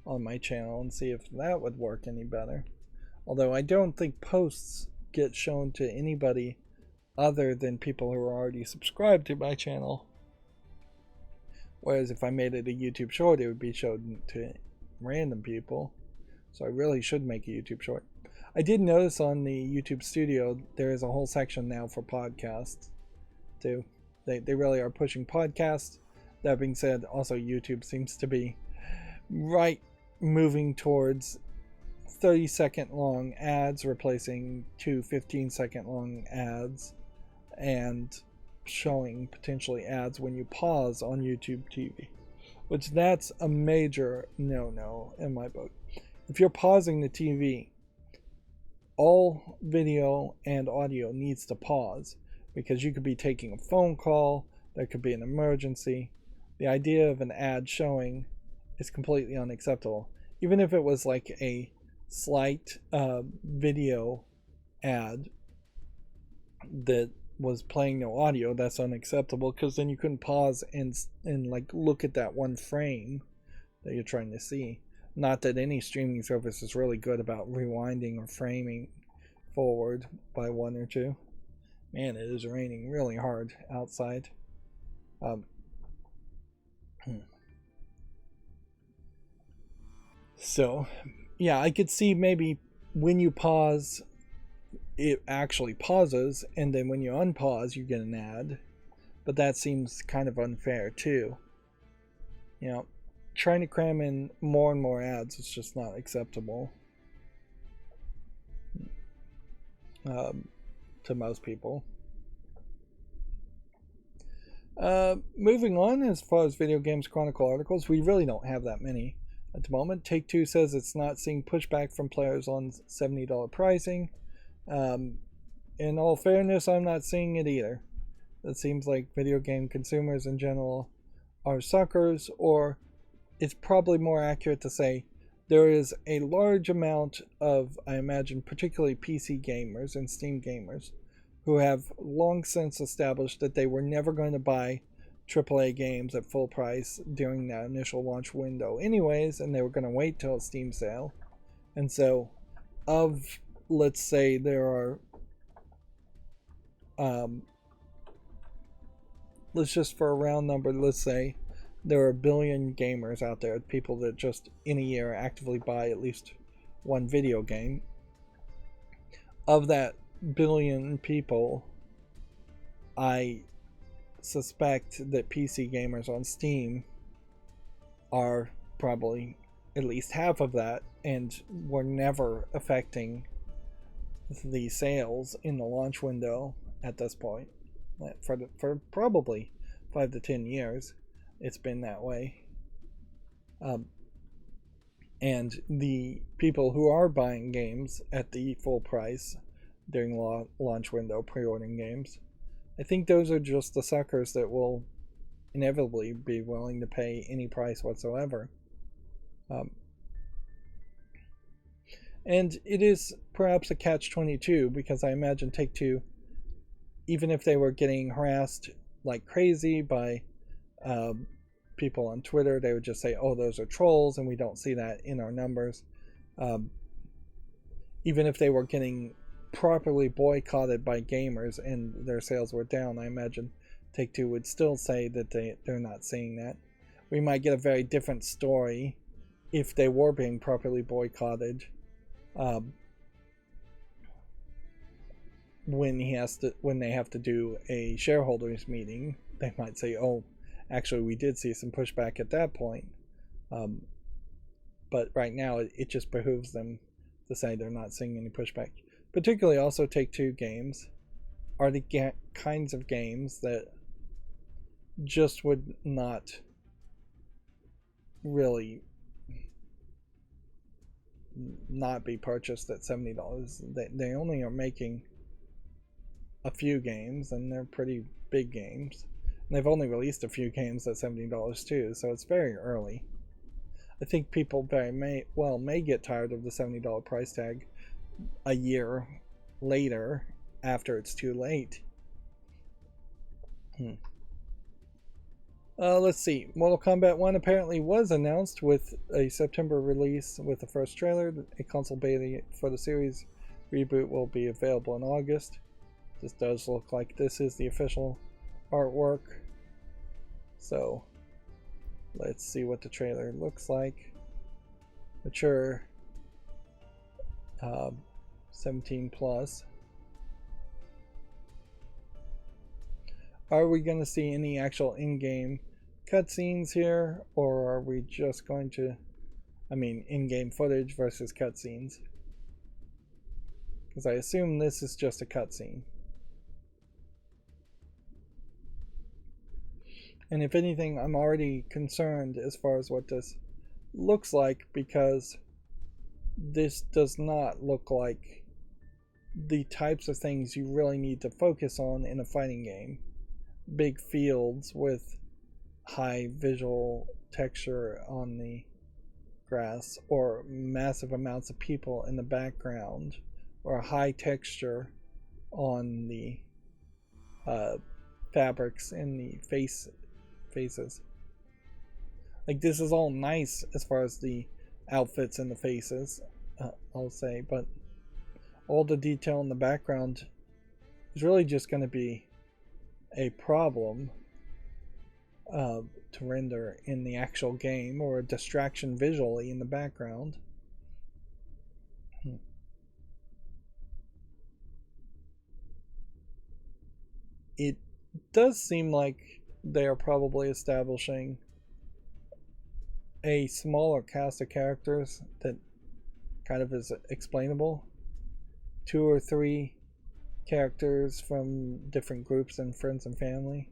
on my channel and see if that would work any better. Although I don't think posts get shown to anybody other than people who are already subscribed to my channel. Whereas if I made it a YouTube short, it would be shown to random people. So I really should make a YouTube short. I did notice on the YouTube Studio there is a whole section now for podcasts too. They really are pushing podcasts. That being said, also YouTube seems to be moving towards 30-second long ads replacing 2 15-second long ads, and showing potentially ads when you pause on YouTube TV, which that's a major no-no in my book. If you're pausing the TV, all video and audio needs to pause, because you could be taking a phone call, there could be an emergency. The idea of an ad showing is completely unacceptable. Even if it was like a slight video ad that was playing no audio, that's unacceptable, because then you couldn't pause and like look at that one frame that you're trying to see. Not that any streaming service is really good about rewinding or framing forward by 1 or 2. Man, it is raining really hard outside. So, yeah, I could see maybe when you pause, it actually pauses, and then when you unpause, you get an ad. But that seems kind of unfair, too. You know, trying to cram in more and more ads is just not acceptable to most people. Moving on, as far as Video Games Chronicle articles, we really don't have that many at the moment. Take-Two says it's not seeing pushback from players on $70 pricing. In all fairness, I'm not seeing it either. It seems like video game consumers in general are suckers, or it's probably more accurate to say there is a large amount of, I imagine, particularly PC gamers and Steam gamers who have long since established that they were never going to buy AAA games at full price during that initial launch window anyways, and they were going to wait till a Steam sale. And so, let's say there are, let's just for a round number, let's say there are a billion gamers out there, people that just in a year actively buy at least one video game. Of that billion people, I suspect that PC gamers on Steam are probably at least half of that, and were never affecting the sales in the launch window at this point. For probably 5 to 10 years, it's been that way. And the people who are buying games at the full price during launch window, pre-ordering games, I think those are just the suckers that will inevitably be willing to pay any price whatsoever. And it is perhaps a catch-22, because I imagine Take-Two, even if they were getting harassed like crazy by people on Twitter, they would just say, oh, those are trolls, and we don't see that in our numbers. Even if they were getting properly boycotted by gamers and their sales were down, I imagine Take-Two would still say that they're not seeing that. We might get a very different story if they were being properly boycotted. When they have to do a shareholders meeting, they might say, oh, actually we did see some pushback at that point. But right now it just behooves them to say they're not seeing any pushback. Particularly also Take-Two games are the kinds of games that just would not really not be purchased at $70. They only are making a few games, and they're pretty big games. And they've only released a few games at $70 too, so it's very early. I think people may get tired of the $70 price tag a year later, after it's too late. Let's see. Mortal Kombat 1 apparently was announced with a September release with the first trailer. A console beta for the series reboot will be available in August. This does look like this is the official artwork. So let's see what the trailer looks like. Mature 17 plus. Are we going to see any actual in-game cutscenes here, or are we just going to, in-game footage versus cutscenes? Because I assume this is just a cutscene. And if anything, I'm already concerned as far as what this looks like, because this does not look like the types of things you really need to focus on in a fighting game. Big fields with high visual texture on the grass, or massive amounts of people in the background, or high texture on the fabrics in the faces. Like, this is all nice as far as the outfits and the faces, I'll say, but all the detail in the background is really just going to be a problem to render in the actual game, or a distraction visually in the background. It does seem like they are probably establishing a smaller cast of characters that kind of is explainable. 2 or 3 characters from different groups and friends and family.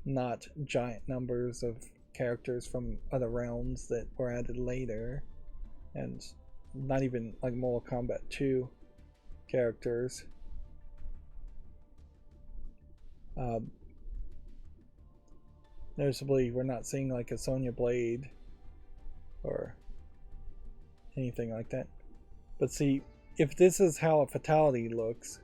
Not giant numbers of characters from other realms that were added later, and not even like Mortal Kombat 2 characters. Noticeably, we're not seeing like a Sonya Blade or anything like that. But see, if this is how a fatality looks,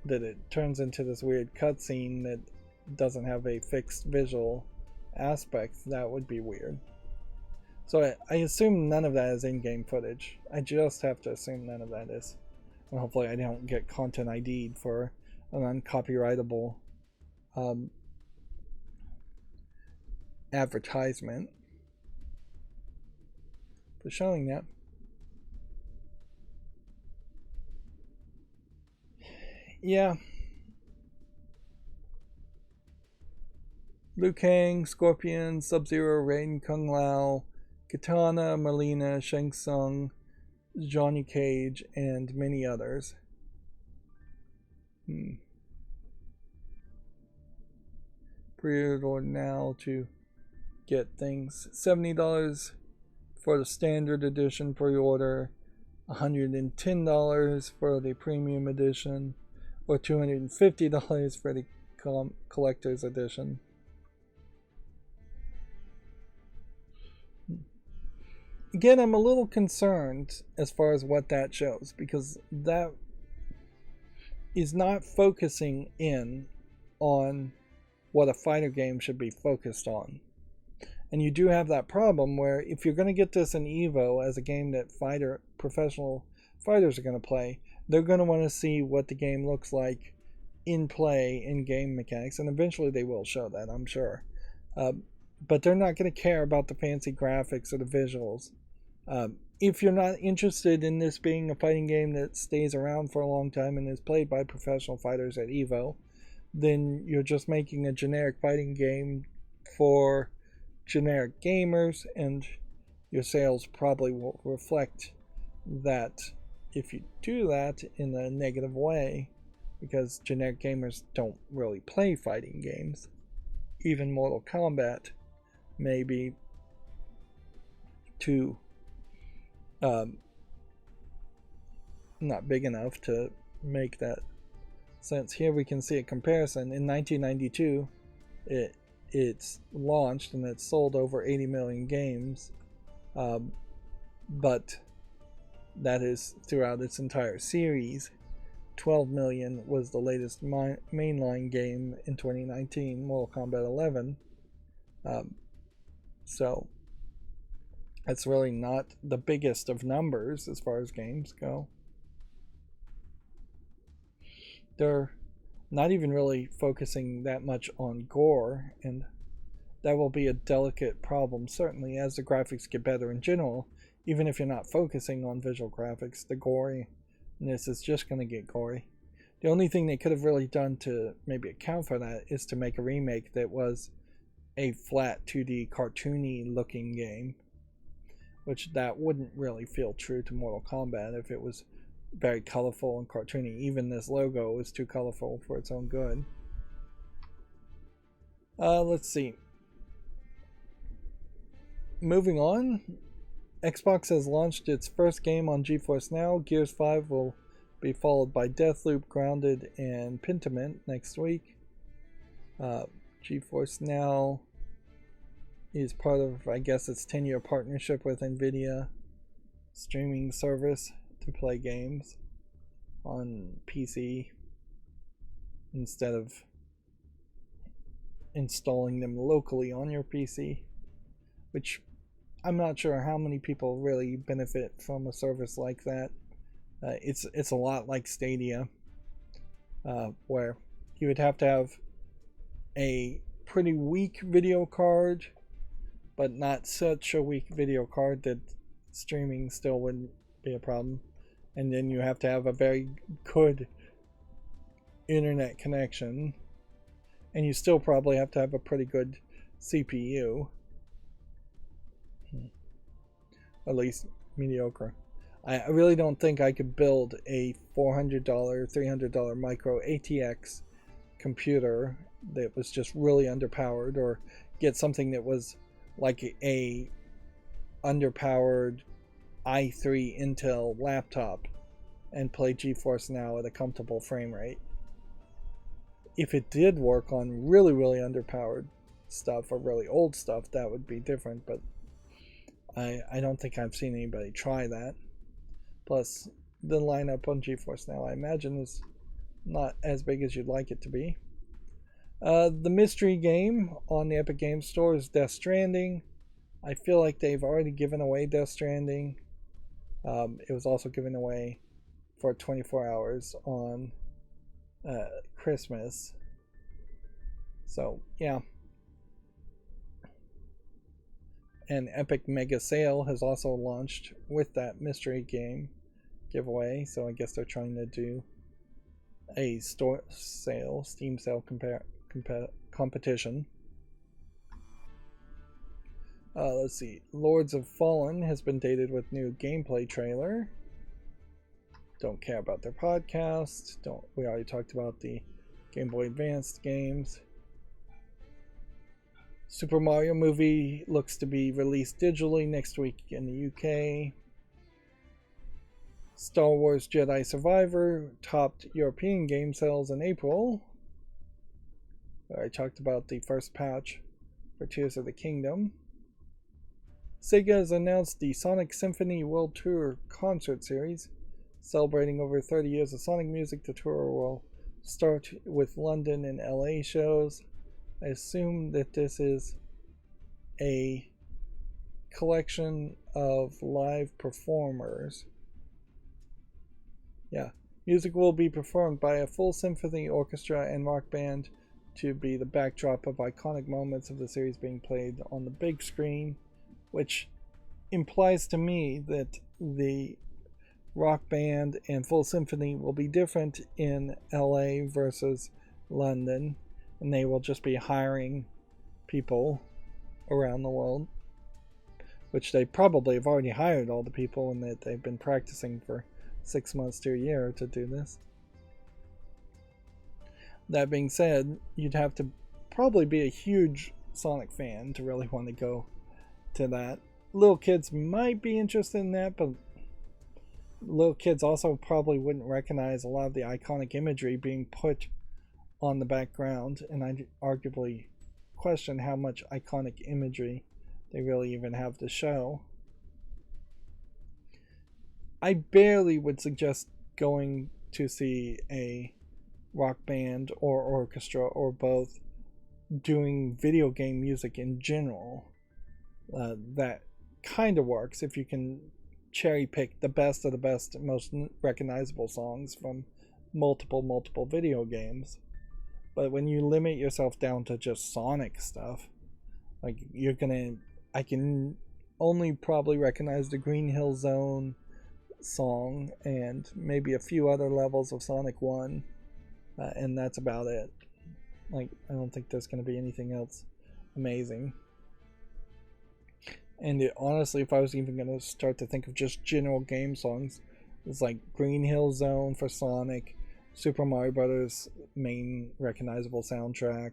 that it turns into this weird cutscene that doesn't have a fixed visual aspect, that would be weird. So I assume none of that is in-game footage. I just have to assume none of that is. And hopefully I don't get content ID'd for an uncopyrightable advertisement for showing that. Yeah. Liu Kang, Scorpion, Sub-Zero, Raiden, Kung Lao, Katana, Melina, Shang Tsung, Johnny Cage, and many others. Pre-order now to get things. $70 for the standard edition pre-order, $110 for the premium edition, or $250 for the collector's edition. Again, I'm a little concerned as far as what that shows, because that is not focusing in on what a fighter game should be focused on. And you do have that problem where if you're going to get this in Evo as a game that professional fighters are going to play, they're going to want to see what the game looks like in play, in game mechanics, and eventually they will show that, I'm sure. But they're not going to care about the fancy graphics or the visuals. If you're not interested in this being a fighting game that stays around for a long time and is played by professional fighters at Evo, then you're just making a generic fighting game for generic gamers, and your sales probably will reflect that if you do that in a negative way, because generic gamers don't really play fighting games. Even Mortal Kombat may be too not big enough to make that sense. Here we can see a comparison. In 1992 it's launched and it's sold over 80 million games, but that is throughout its entire series. 12 million was the latest mainline game in 2019, Mortal Kombat 11. So it's really not the biggest of numbers as far as games go. They're not even really focusing that much on gore, and that will be a delicate problem, certainly, as the graphics get better in general. Even if you're not focusing on visual graphics, the goriness is just going to get gory. The only thing they could have really done to maybe account for that is to make a remake that was a flat 2D cartoony looking game, which that wouldn't really feel true to Mortal Kombat if it was very colorful and cartoony. Even this logo is too colorful for its own good. Let's see. Moving on, Xbox has launched its first game on GeForce Now. Gears 5 will be followed by Deathloop, Grounded, and Pentiment next week. GeForce Now is part of, I guess, its 10-year partnership with NVIDIA streaming service to play games on PC instead of installing them locally on your PC, which I'm not sure how many people really benefit from a service like that. It's a lot like Stadia, where you would have to have a pretty weak video card, but not such a weak video card that streaming still wouldn't be a problem. And then you have to have a very good internet connection, and you still probably have to have a pretty good CPU, at least mediocre. I really don't think I could build a $400, $300 micro ATX computer that was just really underpowered, or get something that was like a underpowered i3 Intel laptop and play GeForce Now at a comfortable frame rate. If it did work on really, really underpowered stuff or really old stuff, that would be different, but I don't think I've seen anybody try that. Plus, the lineup on GeForce Now, I imagine, is not as big as you'd like it to be. The mystery game on the Epic Games Store is Death Stranding. I feel like they've already given away Death Stranding. It was also given away for 24 hours on Christmas. So yeah. An Epic Mega Sale has also launched with that mystery game giveaway, so I guess they're trying to do a store sale, Steam sale competition. Let's see. Lords of Fallen has been dated with new gameplay trailer. Don't care about their podcast. We already talked about the Game Boy Advanced games. Super Mario movie looks to be released digitally next week in the UK. Star Wars Jedi Survivor topped European game sales in April. I talked about the first patch for Tears of the Kingdom. Sega has announced the Sonic Symphony World Tour concert series. Celebrating over 30 years of Sonic music, the tour will start with London and LA shows. I assume that this is a collection of live performers. Yeah. Music will be performed by a full symphony orchestra and rock band to be the backdrop of iconic moments of the series being played on the big screen, which implies to me that the rock band and full symphony will be different in LA versus London, and they will just be hiring people around the world, which they probably have already hired all the people, and that they've been practicing for 6 months to a year to do this. That being said, you'd have to probably be a huge Sonic fan to really want to go to that. Little kids might be interested in that, but little kids also probably wouldn't recognize a lot of the iconic imagery being put on the background, and I'd arguably question how much iconic imagery they really even have to show. I barely would suggest going to see a rock band or orchestra or both doing video game music in general. That kind of works if you can cherry pick the best of the best, most recognizable songs from multiple video games. But when you limit yourself down to just Sonic stuff, like I can only probably recognize the Green Hill Zone song and maybe a few other levels of Sonic 1, and that's about it. Like, I don't think there's going to be anything else amazing. And honestly, if I was even going to start to think of just general game songs, it's like Green Hill Zone for Sonic, Super Mario Brothers main recognizable soundtrack,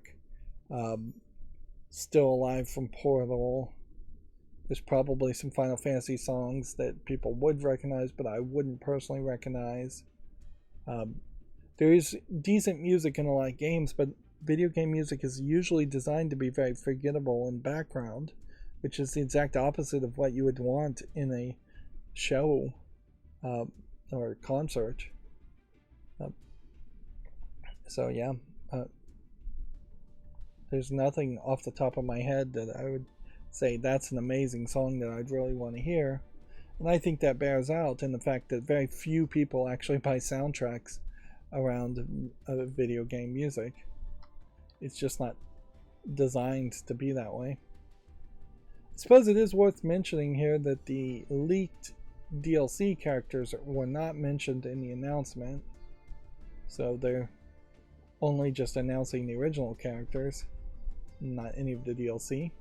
Still Alive from Portal. There's probably some Final Fantasy songs that people would recognize, but I wouldn't personally recognize. There is decent music in a lot of games, but video game music is usually designed to be very forgettable in background, which is the exact opposite of what you would want in a show or concert. So yeah, there's nothing off the top of my head that I would say that's an amazing song that I'd really want to hear. And I think that bears out in the fact that very few people actually buy soundtracks around video game music. It's just not designed to be that way. I suppose it is worth mentioning here that the leaked DLC characters were not mentioned in the announcement. So they're only just announcing the original characters, not any of the DLC.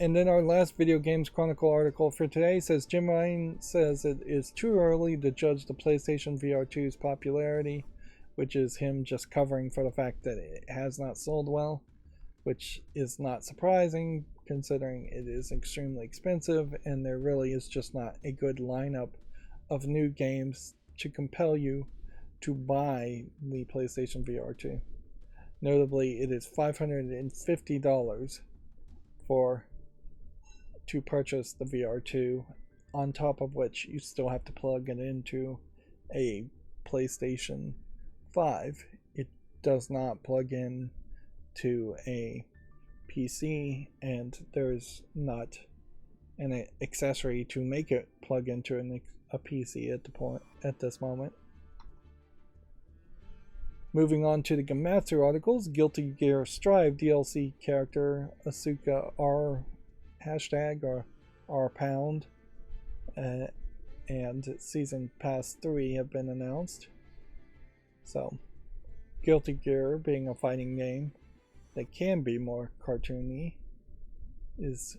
And then our last Video Games Chronicle article for today says Jim Ryan says it is too early to judge the PlayStation VR 2's popularity, which is him just covering for the fact that it has not sold well, which is not surprising considering it is extremely expensive and there really is just not a good lineup of new games to compel you to buy the PlayStation VR 2. Notably, it is $550 to purchase the VR2, on top of which you still have to plug it into a PlayStation 5. It does not plug in to a PC, and there's not an accessory to make it plug into a PC at this moment. Moving on to the Gematsu articles, Guilty Gear Strive DLC character Asuka R hashtag or R pound and Season Pass 3 have been announced. So, Guilty Gear, being a fighting game that can be more cartoony, is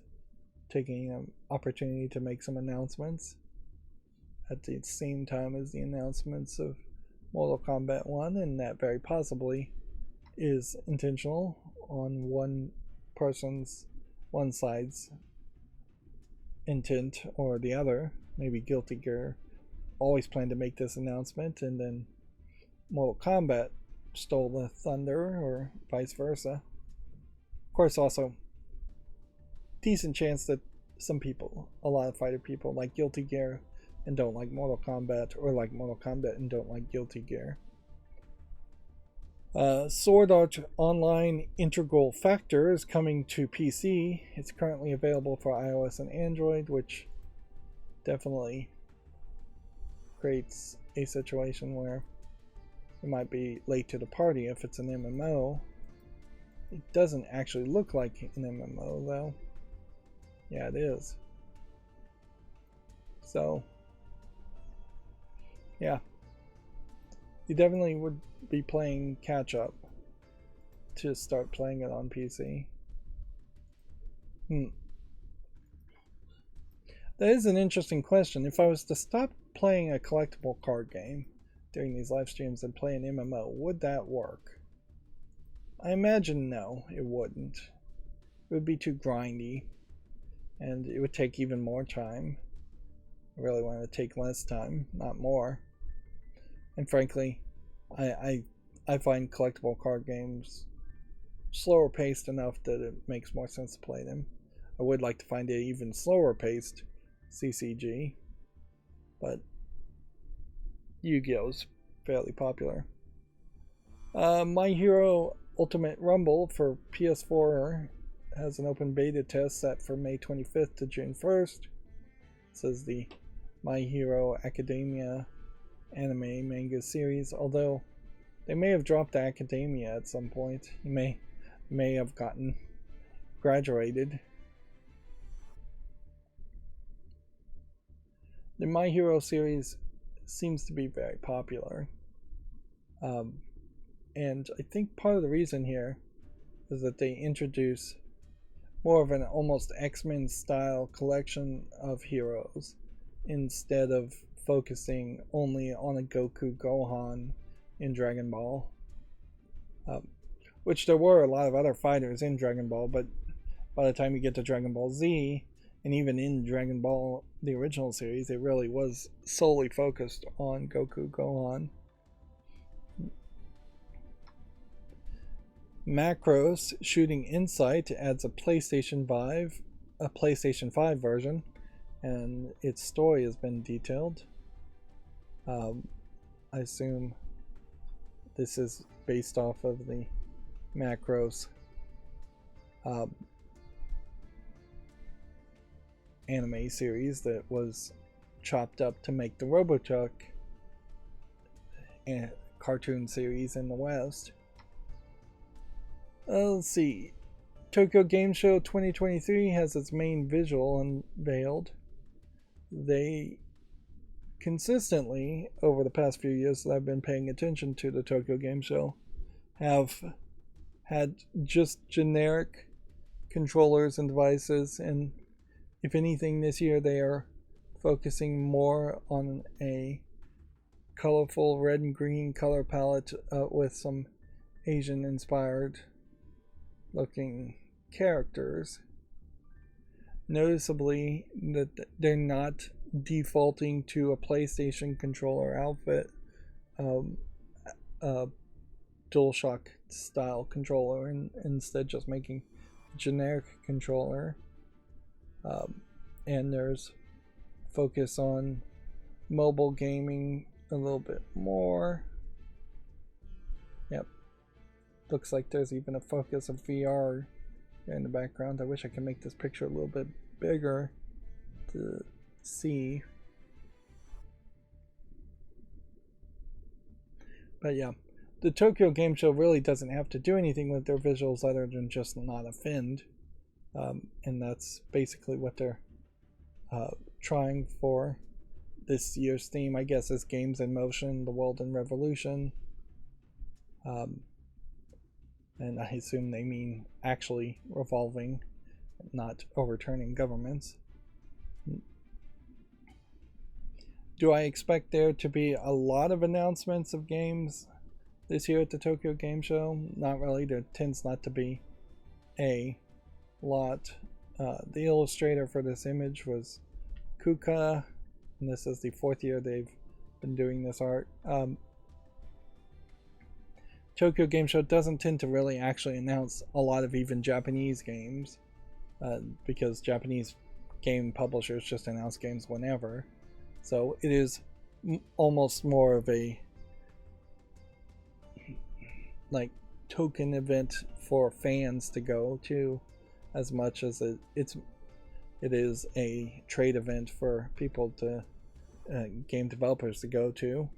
taking an opportunity to make some announcements at the same time as the announcements of Mortal Kombat 1, and that very possibly is intentional on one side's intent or the other. Maybe Guilty Gear always planned to make this announcement and then Mortal Kombat stole the thunder, or vice versa. Of course, also decent chance that some people, a lot of fighter people, like Guilty Gear and don't like Mortal Kombat, or like Mortal Kombat and don't like Guilty Gear. Sword Art Online Integral Factor is coming to PC. It's currently available for iOS and Android, which definitely creates a situation where you might be late to the party if it's an MMO. It doesn't actually look like an MMO though. Yeah, it is. So, yeah. You definitely would be playing catch up to start playing it on PC. That is an interesting question. If I was to stop playing a collectible card game during these live streams and play an MMO, would that work? I imagine no, it wouldn't. It would be too grindy, and it would take even more time. I really want to take less time, not more. And frankly, I find collectible card games slower paced enough that it makes more sense to play them. I would like to find an even slower paced CCG, but Yu-Gi-Oh's fairly popular. My Hero Ultimate Rumble for PS4 has an open beta test set for May 25th to June 1st. It says the My Hero Academia anime manga series, although they may have dropped Academia at some point. You may have gotten graduated. The My Hero series seems to be very popular. And I think part of the reason here is that they introduce more of an almost X-Men style collection of heroes instead of focusing only on a Goku Gohan in Dragon Ball. Which there were a lot of other fighters in Dragon Ball, but by the time you get to Dragon Ball Z, and even in Dragon Ball, the original series, it really was solely focused on Goku Gohan. Macros Shooting Insight adds a PlayStation 5 version, and its story has been detailed. I assume this is based off of the Macros anime series that was chopped up to make the Robotech cartoon series in the West. Let's see. Tokyo Game Show 2023 has its main visual unveiled. They consistently, over the past few years that I've been paying attention to the Tokyo Game Show, have had just generic controllers and devices, and if anything this year they are focusing more on a colorful red and green color palette with some Asian inspired looking characters. Noticeably that they're not defaulting to a PlayStation controller outfit, DualShock style controller, and instead just making a generic controller. And there's focus on mobile gaming a little bit more. Yep. Looks like there's even a focus of VR in the background. I wish I could make this picture a little bit bigger to see. But yeah, the Tokyo Game Show really doesn't have to do anything with their visuals other than just not offend. And that's basically what they're trying for. This year's theme, I guess, is Games in Motion, the World in Revolution. And I assume they mean actually revolving, not overturning governments. Do I expect there to be a lot of announcements of games this year at the Tokyo Game Show? Not really. There tends not to be a lot. The illustrator for this image was Kuka, and this is the 4th year they've been doing this art. Tokyo Game Show doesn't tend to really actually announce a lot of even Japanese games, because Japanese game publishers just announce games whenever. So it is almost more of a like token event for fans to go to, as much as it is a trade event for people to game developers to go to,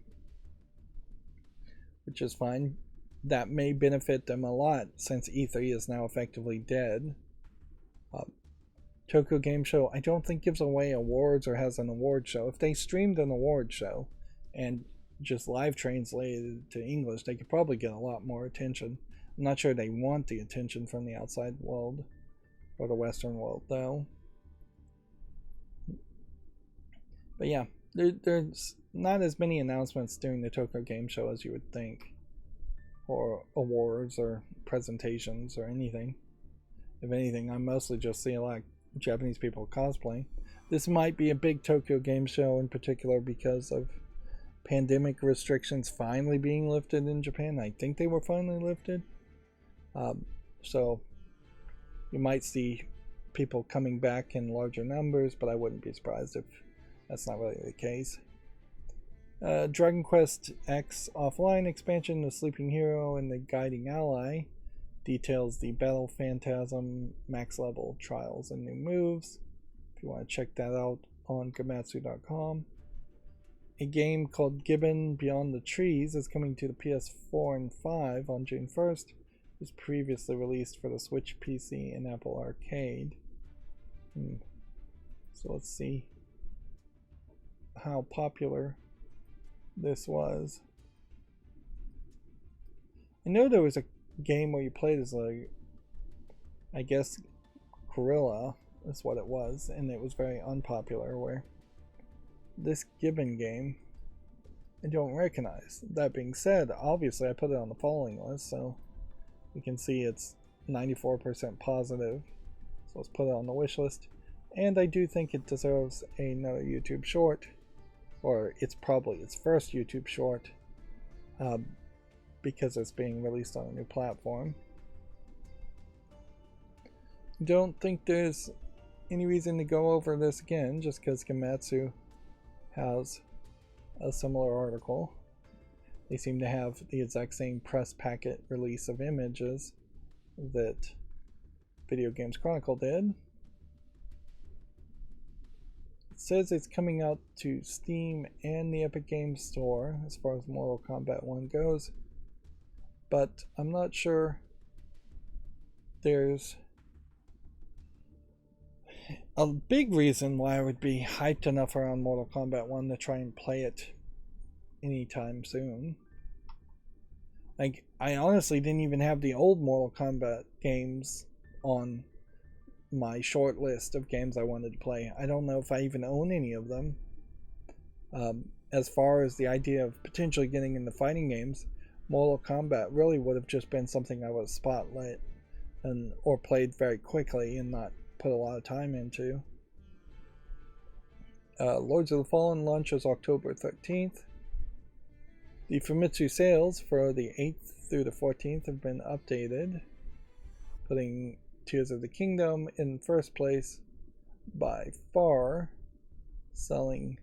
which is fine. That may benefit them a lot since E3 is now effectively dead. Tokyo Game Show, I don't think gives away awards or has an award show. If they streamed an award show and just live translated to English, they could probably get a lot more attention. I'm not sure they want the attention from the outside world or the Western world, though. But yeah, there's not as many announcements during the Tokyo Game Show as you would think, or awards or presentations or anything. If anything, I mostly just see a lot of Japanese people cosplay. This might be a big Tokyo Game Show in particular because of pandemic restrictions finally being lifted in Japan. I think they were finally lifted. So you might see people coming back in larger numbers, but I wouldn't be surprised if that's not really the case. Dragon Quest X Offline expansion, The Sleeping Hero and the Guiding Ally, details the Battle Phantasm max level trials and new moves. If you want to check that out on Gamatsu.com. A game called Gibbon Beyond the Trees is coming to the PS4 and 5 on June 1st. It was previously released for the Switch, PC, and Apple Arcade. So let's see how popular this was. I know there was a game where you played as I guess gorilla is what it was, and it was very unpopular, where this Gibbon game I don't recognize. That being said, obviously I put it on the following list, so you can see it's 94% positive, so let's put it on the wish list. And I do think it deserves another YouTube short, or it's probably its first YouTube short, because it's being released on a new platform. Don't think there's any reason to go over this again, just because Gamatsu has a similar article. They seem to have the exact same press packet release of images that Video Games Chronicle did. It says it's coming out to Steam and the Epic Games Store as far as Mortal Kombat 1 goes, but I'm not sure there's a big reason why I would be hyped enough around Mortal Kombat 1 to try and play it anytime soon. Like, I honestly didn't even have the old Mortal Kombat games on my short list of games I wanted to play. I don't know if I even own any of them. As far as the idea of potentially getting into fighting games, Mortal Kombat really would have just been something I would spotlight or played very quickly and not put a lot of time into. Lords of the Fallen launches October 13th. The Famitsu sales for the 8th through the 14th have been updated, putting Tears of the Kingdom in first place by far, selling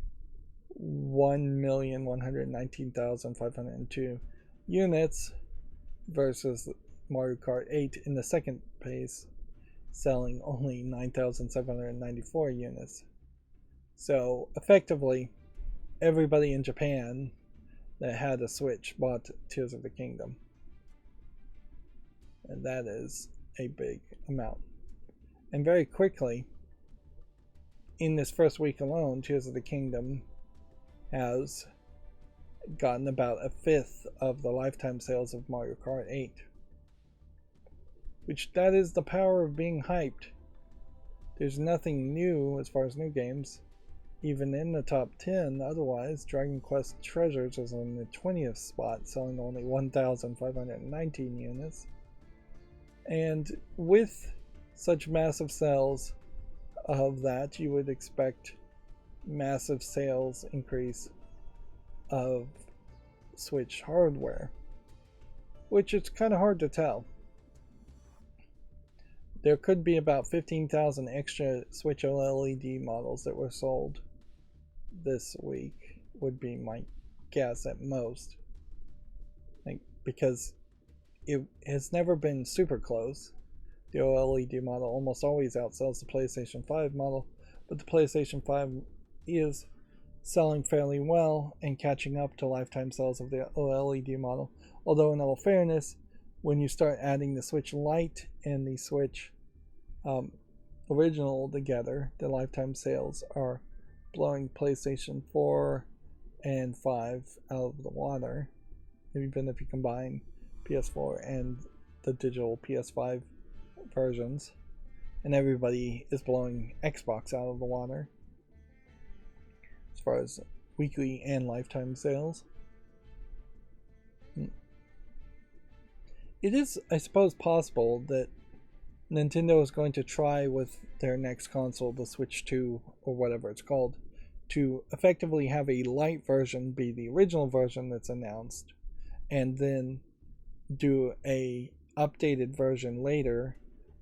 1,119,502 units, versus Mario Kart 8 in the second place, selling only 9,794 units. So effectively, everybody in Japan that had a Switch bought Tears of the Kingdom. And that is a big amount. And very quickly, in this first week alone, Tears of the Kingdom has gotten about a fifth of the lifetime sales of Mario Kart 8. Which, that is the power of being hyped. There's nothing new as far as new games. Even in the top 10, otherwise, Dragon Quest Treasures is on the 20th spot, selling only 1,519 units. And with such massive sales of that, you would expect massive sales increase of Switch hardware, which it's kind of hard to tell. There could be about 15,000 extra Switch OLED models that were sold this week, would be my guess at most. Because it has never been super close. The OLED model almost always outsells the PlayStation 5 model, but the PlayStation 5 is selling fairly well and catching up to lifetime sales of the OLED model. Although in all fairness, when you start adding the Switch Lite and the Switch original together, the lifetime sales are blowing PlayStation 4 and 5 out of the water, even if you combine PS4 and the digital PS5 versions, and everybody is blowing Xbox out of the water as far as weekly and lifetime sales. It is, I suppose, possible that Nintendo is going to try with their next console, the Switch 2 or whatever it's called, to effectively have a light version be the original version that's announced, and then do a updated version later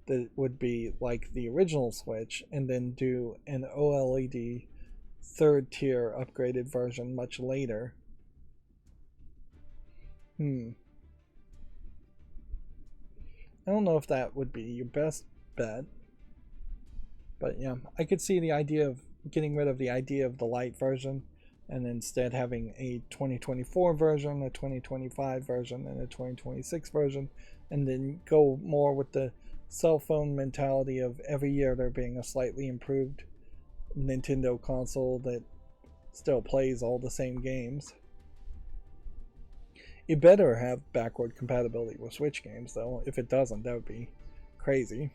that would be like the original Switch, and then do an OLED third tier upgraded version much later. I don't know if that would be your best bet, but yeah, I could see the idea of getting rid of the idea of the light version and instead having a 2024 version, a 2025 version, and a 2026 version, and then go more with the cell phone mentality of every year there being a slightly improved Nintendo console that still plays all the same games. It better have backward compatibility with Switch games, though. If it doesn't, that would be crazy.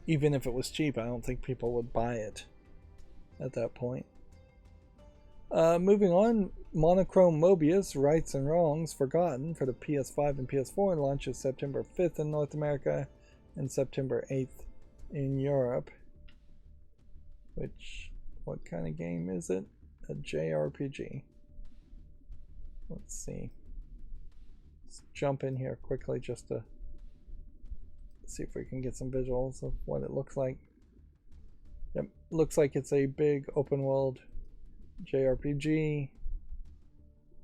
Even if it was cheap, I don't think people would buy it at that point. Moving on, Monochrome Mobius, Rights and Wrongs Forgotten for the PS5 and PS4 launches September 5th in North America and September 8th in Europe. Which, what kind of game is it? A JRPG. Let's see. Let's jump in here quickly just to see if we can get some visuals of what it looks like. Yep, looks like it's a big open world JRPG,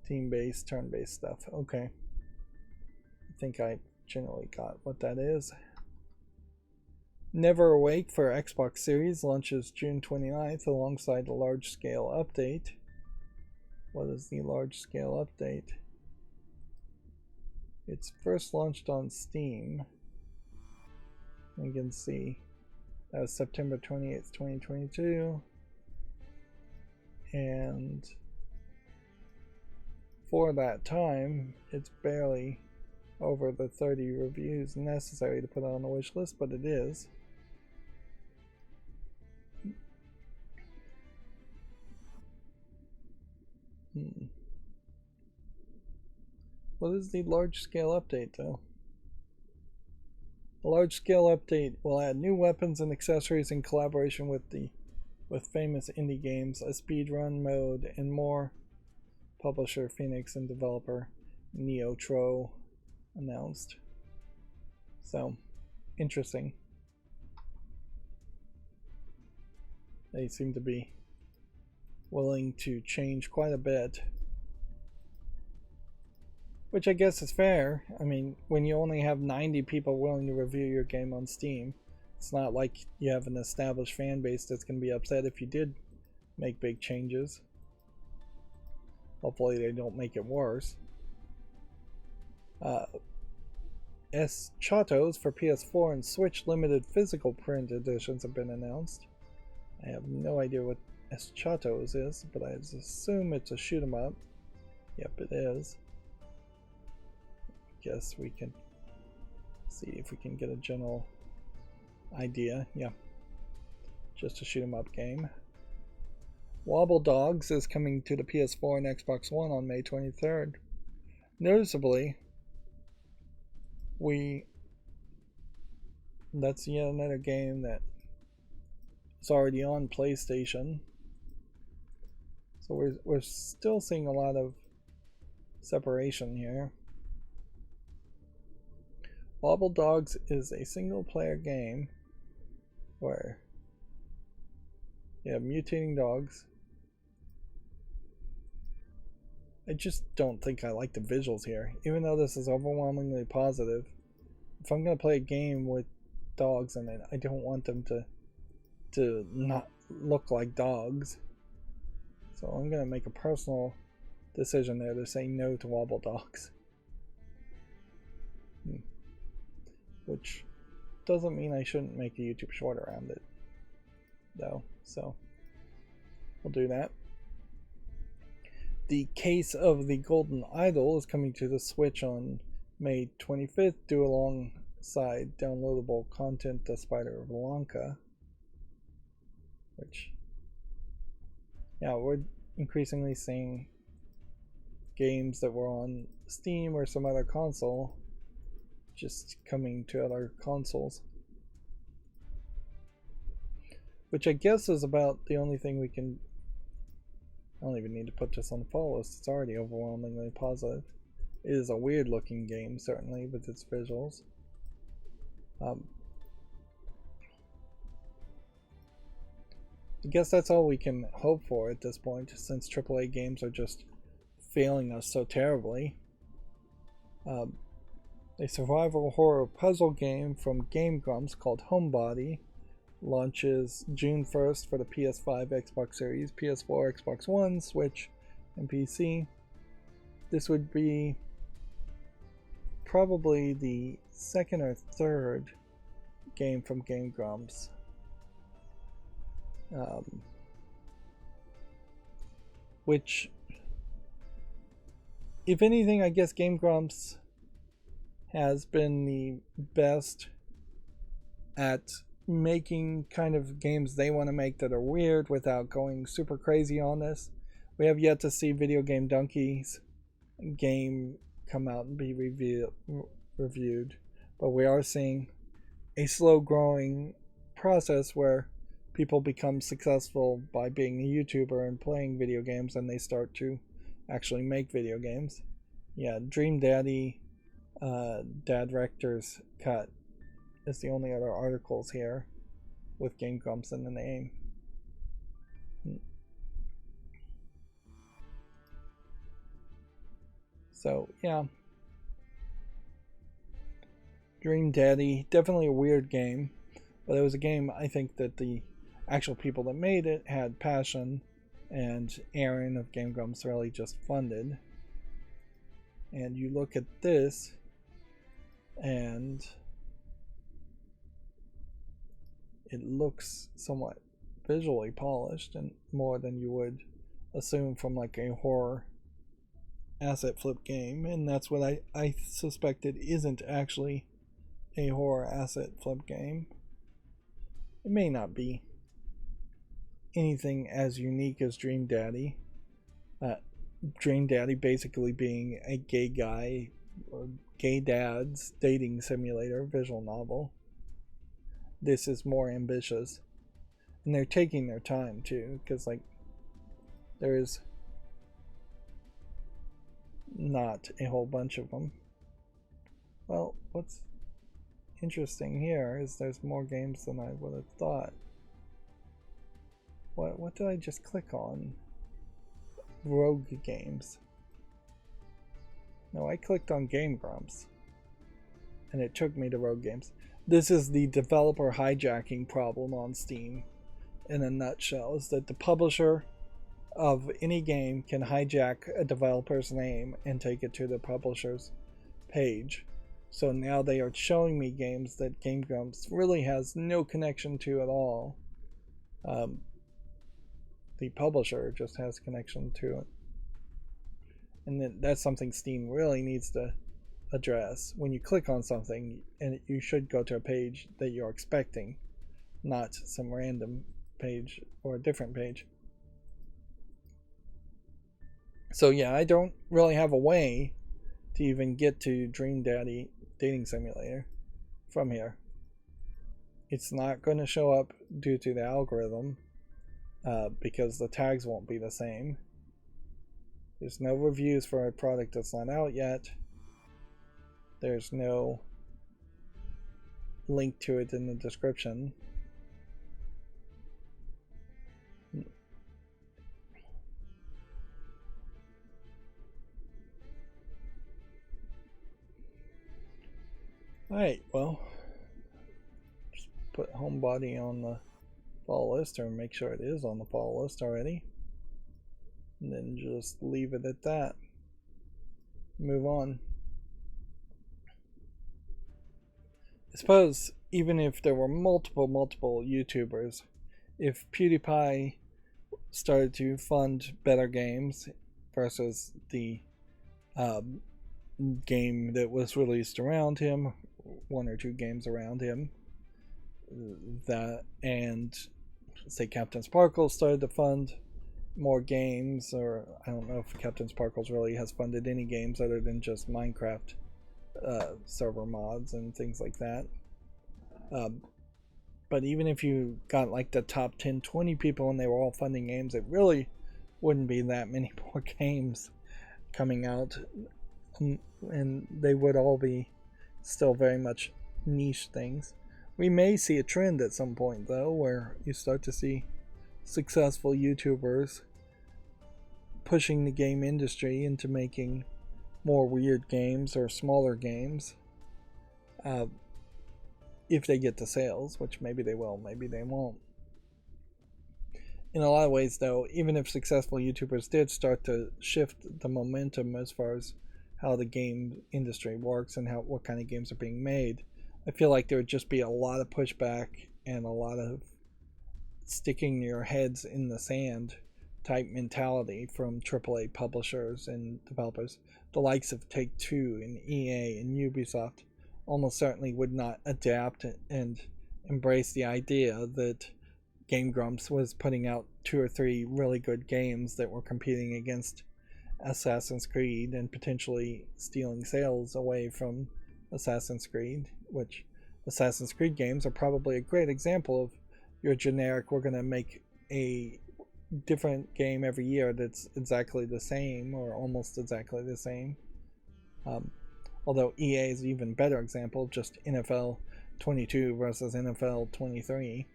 team-based, turn-based stuff. Okay. I think I generally got what that is. Never Awake for Xbox Series launches June 29th alongside a large-scale update. What is the large-scale update? It's first launched on Steam. You can see that was September 28th, 2022. And for that time, it's barely over the 30 reviews necessary to put it on the wish list, but it is. What is the large-scale update, though? A large-scale update will add new weapons and accessories in collaboration with famous indie games, a speedrun mode, and more. Publisher Phoenix and developer Neotro announced. So, interesting. They seem to be willing to change quite a bit, which I guess is fair. I mean, when you only have 90 people willing to review your game on Steam, it's not like you have an established fan base that's going to be upset if you did make big changes. Hopefully they don't make it worse. Chatos for PS4 and Switch limited physical print editions have been announced. I have no idea what Chatos is, but I assume it's a shoot 'em up. Yep, it is. Guess we can see if we can get a general idea. Yeah, just a shoot 'em up game. Wobble Dogs is coming to the PS4 and Xbox One on May 23rd. Noticeably, that's yet another game that is already on PlayStation. So we're still seeing a lot of separation here. Wobble Dogs is a single player game where you have mutating dogs. I just don't think I like the visuals here, even though this is overwhelmingly positive. If I'm going to play a game with dogs in it, I don't want them to not look like dogs. So I'm going to make a personal decision there to say no to Wobble Dogs. Which doesn't mean I shouldn't make a YouTube short around it, though. So we'll do that. The Case of the Golden Idol is coming to the Switch on May 25th, due alongside downloadable content The Spider of Lanka. Which, yeah, we're increasingly seeing games that were on Steam or some other console just coming to other consoles. Which I guess is about the only thing we can... I don't even need to put this on the follow list, it's already overwhelmingly positive. It is a weird looking game, certainly, with its visuals. I guess that's all we can hope for at this point, since AAA games are just failing us so terribly. A survival horror puzzle game from Game Grumps called Homebody launches June 1st for the PS5, Xbox Series, PS4, Xbox One, Switch, and PC. This would be probably the second or third game from Game Grumps. Which, if anything, I guess Game Grumps has been the best at making kind of games they want to make that are weird without going super crazy on this. We have yet to see Video Game Donkey's game come out and be reviewed, but we are seeing a slow growing process where people become successful by being a YouTuber and playing video games, and they start to actually make video games. Yeah, Dream Daddy, Dad Rector's Cut is the only other articles here with Game Grumps in the name. So, yeah. Dream Daddy, definitely a weird game, but it was a game I think that the actual people that made it had passion, and Aaron of Game Grumps really just funded. And you look at this, and it looks somewhat visually polished, and more than you would assume from like a horror asset flip game, and that's what I suspect it isn't actually a horror asset flip game. It may not be anything as unique as Dream Daddy. Dream Daddy basically being a gay guy, or gay dad's dating simulator visual novel. This is more ambitious, and they're taking their time too, because like there's not a whole bunch of them. Well, what's interesting here is there's more games than I would have thought. What did I just click on? Rogue Games. No, I clicked on Game Grumps and it took me to Rogue Games. This is the developer hijacking problem on Steam in a nutshell, is that the publisher of any game can hijack a developer's name and take it to the publisher's page. So now they are showing me games that Game Grumps really has no connection to at all. The publisher just has connection to it. And that's something Steam really needs to address. When you click on something, and you should go to a page that you're expecting, not some random page or a different page. So yeah, I don't really have a way to even get to Dream Daddy Dating Simulator from here. It's not going to show up due to the algorithm because the tags won't be the same. There's no reviews for a product that's not out yet. There's no link to it in the description. Alright, well, just put Homebody on the follow list, or make sure it is on the follow list already. And then just leave it at that. Move on. I suppose even if there were multiple YouTubers, if PewDiePie started to fund better games versus the game that was released around him, one or two games around him, that, and say Captain Sparkles started to fund more games, or I don't know if Captain Sparkles really has funded any games other than just Minecraft server mods and things like that. But even if you got like the top 10, 20 people and they were all funding games, it really wouldn't be that many more games coming out, and they would all be still very much niche things. We may see a trend at some point though, where you start to see successful YouTubers pushing the game industry into making more weird games or smaller games, if they get the sales, which maybe they will, maybe they won't. In a lot of ways though, even if successful YouTubers did start to shift the momentum as far as how the game industry works and what kind of games are being made, I feel like there would just be a lot of pushback and a lot of sticking your heads in the sand type mentality from AAA publishers and developers. The likes of Take-Two and EA and Ubisoft almost certainly would not adapt and embrace the idea that Game Grumps was putting out 2 or 3 really good games that were competing against Assassin's Creed and potentially stealing sales away from Assassin's Creed, which Assassin's Creed games are probably a great example of your generic, we're going to make a different game every year that's exactly the same or almost exactly the same. Although EA is an even better example, just NFL 22 versus NFL 23.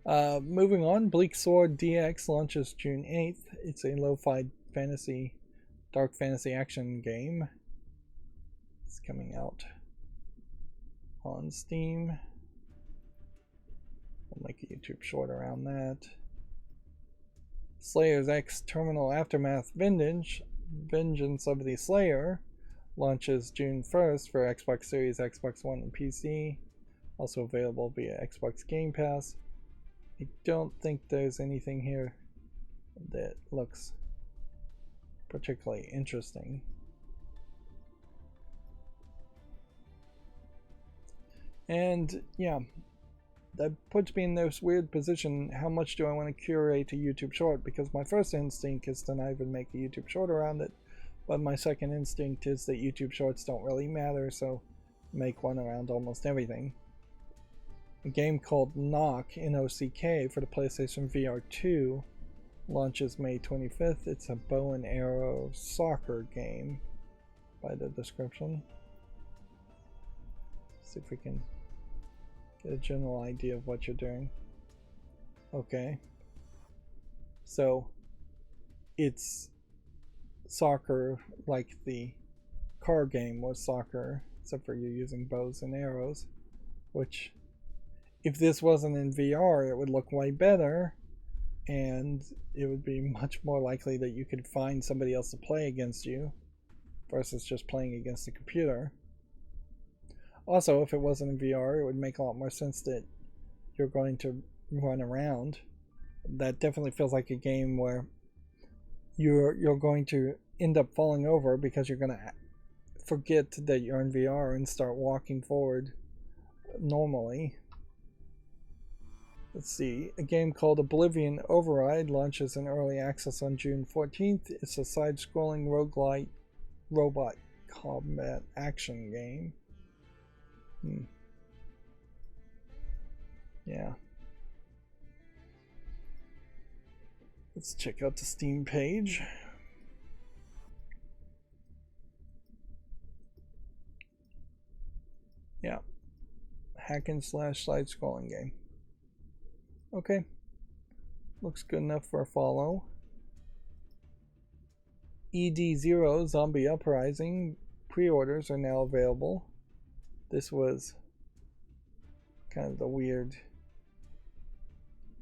Moving on, Bleak Sword DX launches June 8th. It's a lo-fi fantasy, dark fantasy action game. It's coming out on Steam. I'll make a YouTube short around that. Slayer's X Terminal Aftermath Vengeance of the Slayer launches June 1st for Xbox Series, Xbox One, and PC. Also available via Xbox Game Pass. I don't think there's anything here that looks particularly interesting. And yeah, that puts me in this weird position. How much do I want to curate a YouTube short? Because my first instinct is to not even make a YouTube short around it, but my second instinct is that YouTube shorts don't really matter, so make one around almost everything. A game called Knock, N-O-C-K, for the PlayStation VR 2 launches May 25th. It's a bow and arrow soccer game by the description. See if we can get a general idea of what you're doing. Okay. So it's soccer like the car game was soccer, except for you're using bows and arrows, which if this wasn't in VR it would look way better, and it would be much more likely that you could find somebody else to play against you versus just playing against the computer. Also, if it wasn't in VR, it would make a lot more sense that you're going to run around. That definitely feels like a game where you're going to end up falling over because you're going to forget that you're in VR and start walking forward normally. Let's see. A game called Oblivion Override launches in early access on June 14th. It's a side-scrolling roguelite robot combat action game. Yeah. Let's check out the Steam page. Yeah. Hack and slash side-scrolling game. Okay. Looks good enough for a follow. ED0 Zombie Uprising pre-orders are now available. This was kind of the weird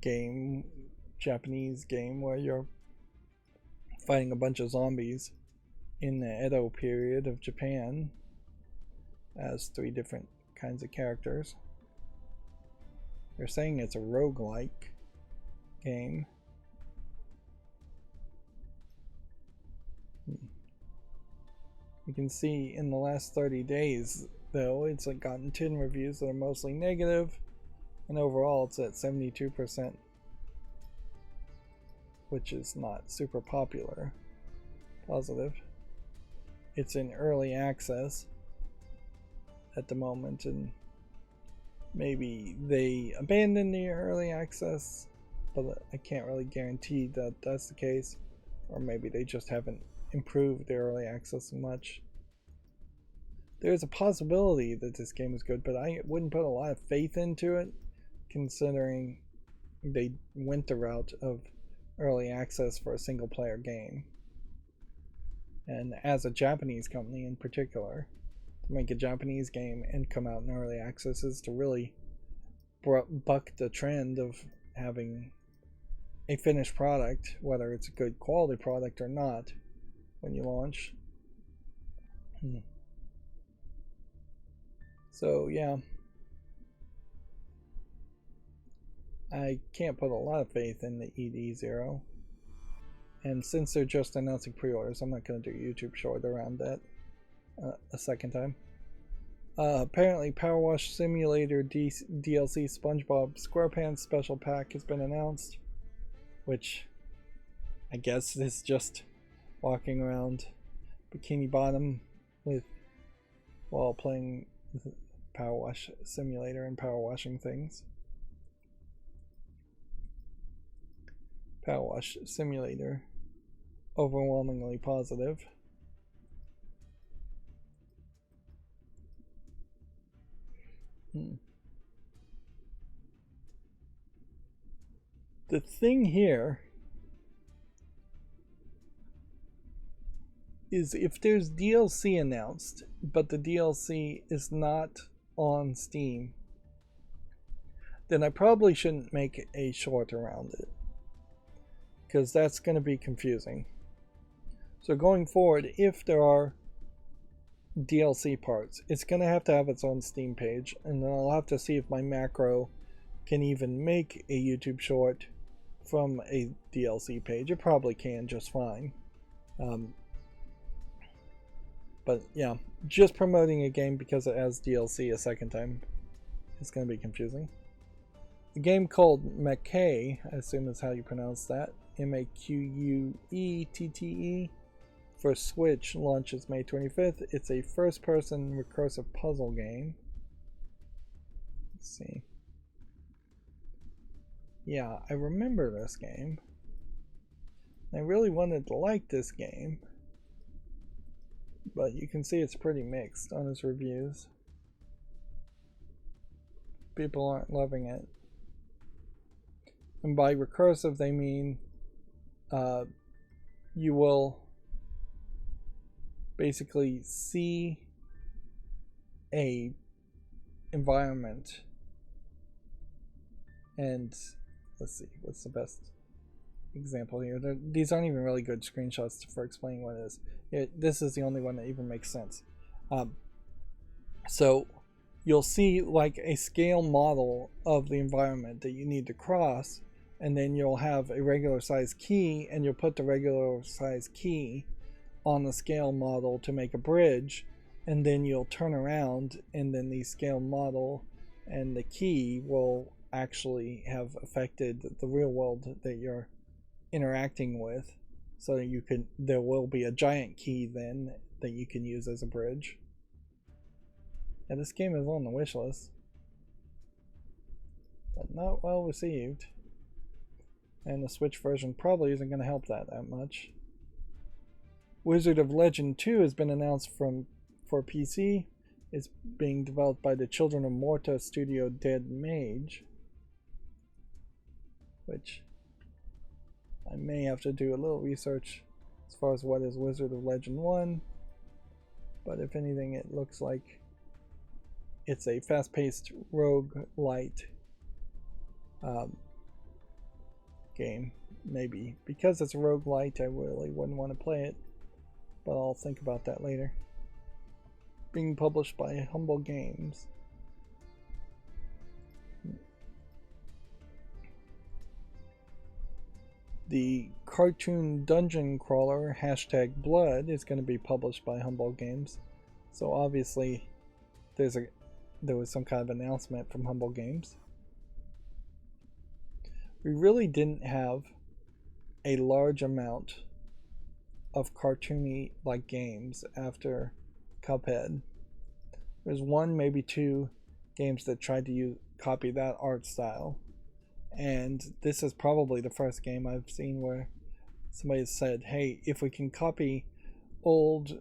game, Japanese game, where you're fighting a bunch of zombies in the Edo period of Japan as 3 different kinds of characters. They're saying it's a roguelike game. You can see in the last 30 days, though, it's like gotten 10 reviews that are mostly negative, and overall it's at 72%, which is not super positive. It's in early access at the moment, and maybe they abandoned the early access, but I can't really guarantee that that's the case, or maybe they just haven't improved their early access much. There's a possibility that this game is good, but I wouldn't put a lot of faith into it, considering they went the route of early access for a single player game. And as a Japanese company in particular, to make a Japanese game and come out in early access is to really buck the trend of having a finished product, whether it's a good quality product or not, when you launch. So yeah, I can't put a lot of faith in the ED0, and since they're just announcing pre-orders, I'm not going to do a YouTube short around that a second time. Apparently Power Wash Simulator DLC SpongeBob SquarePants Special Pack has been announced, which I guess is just walking around Bikini Bottom while playing Power Wash Simulator and power washing things. Power Wash Simulator, overwhelmingly positive. The thing here is if there's DLC announced, but the DLC is not on Steam, then I probably shouldn't make a short around it, because that's going to be confusing. So going forward, if there are DLC parts, it's going to have its own Steam page, and then I'll have to see if my macro can even make a YouTube short from a DLC page. It probably can just fine. But yeah, just promoting a game because it has DLC a second time is going to be confusing. A game called Maquette, I assume is how you pronounce that, Maquette, for Switch, launches May 25th. It's a first-person recursive puzzle game. Let's see. Yeah, I remember this game. I really wanted to like this game, but you can see it's pretty mixed on its reviews. People aren't loving it. And by recursive, they mean you will basically see a environment, and let's see, what's the best example here. These aren't even really good screenshots for explaining what it is. This is the only one that even makes sense. So you'll see like a scale model of the environment that you need to cross, and then you'll have a regular size key, and you'll put the regular size key on the scale model to make a bridge, and then you'll turn around, and then the scale model and the key will actually have affected the real world that you're interacting with, so that there will be a giant key then that you can use as a bridge. And this game is on the wish list, but not well received, and the Switch version probably isn't going to help that much. Wizard of Legend 2 has been announced for PC. It's being developed by the Children of Morta studio Dead Mage, which I may have to do a little research as far as what is Wizard of Legend 1, but if anything, it looks like it's a fast-paced roguelite game. Maybe. Because it's a roguelite, I really wouldn't want to play it, but I'll think about that later. Being published by Humble Games. The cartoon dungeon crawler #Blood is going to be published by Humble Games, so obviously there was some kind of announcement from Humble Games. We really didn't have a large amount of cartoony like games after Cuphead. There's one, maybe two games that tried to copy that art style, and this is probably the first game I've seen where somebody said, hey, if we can copy old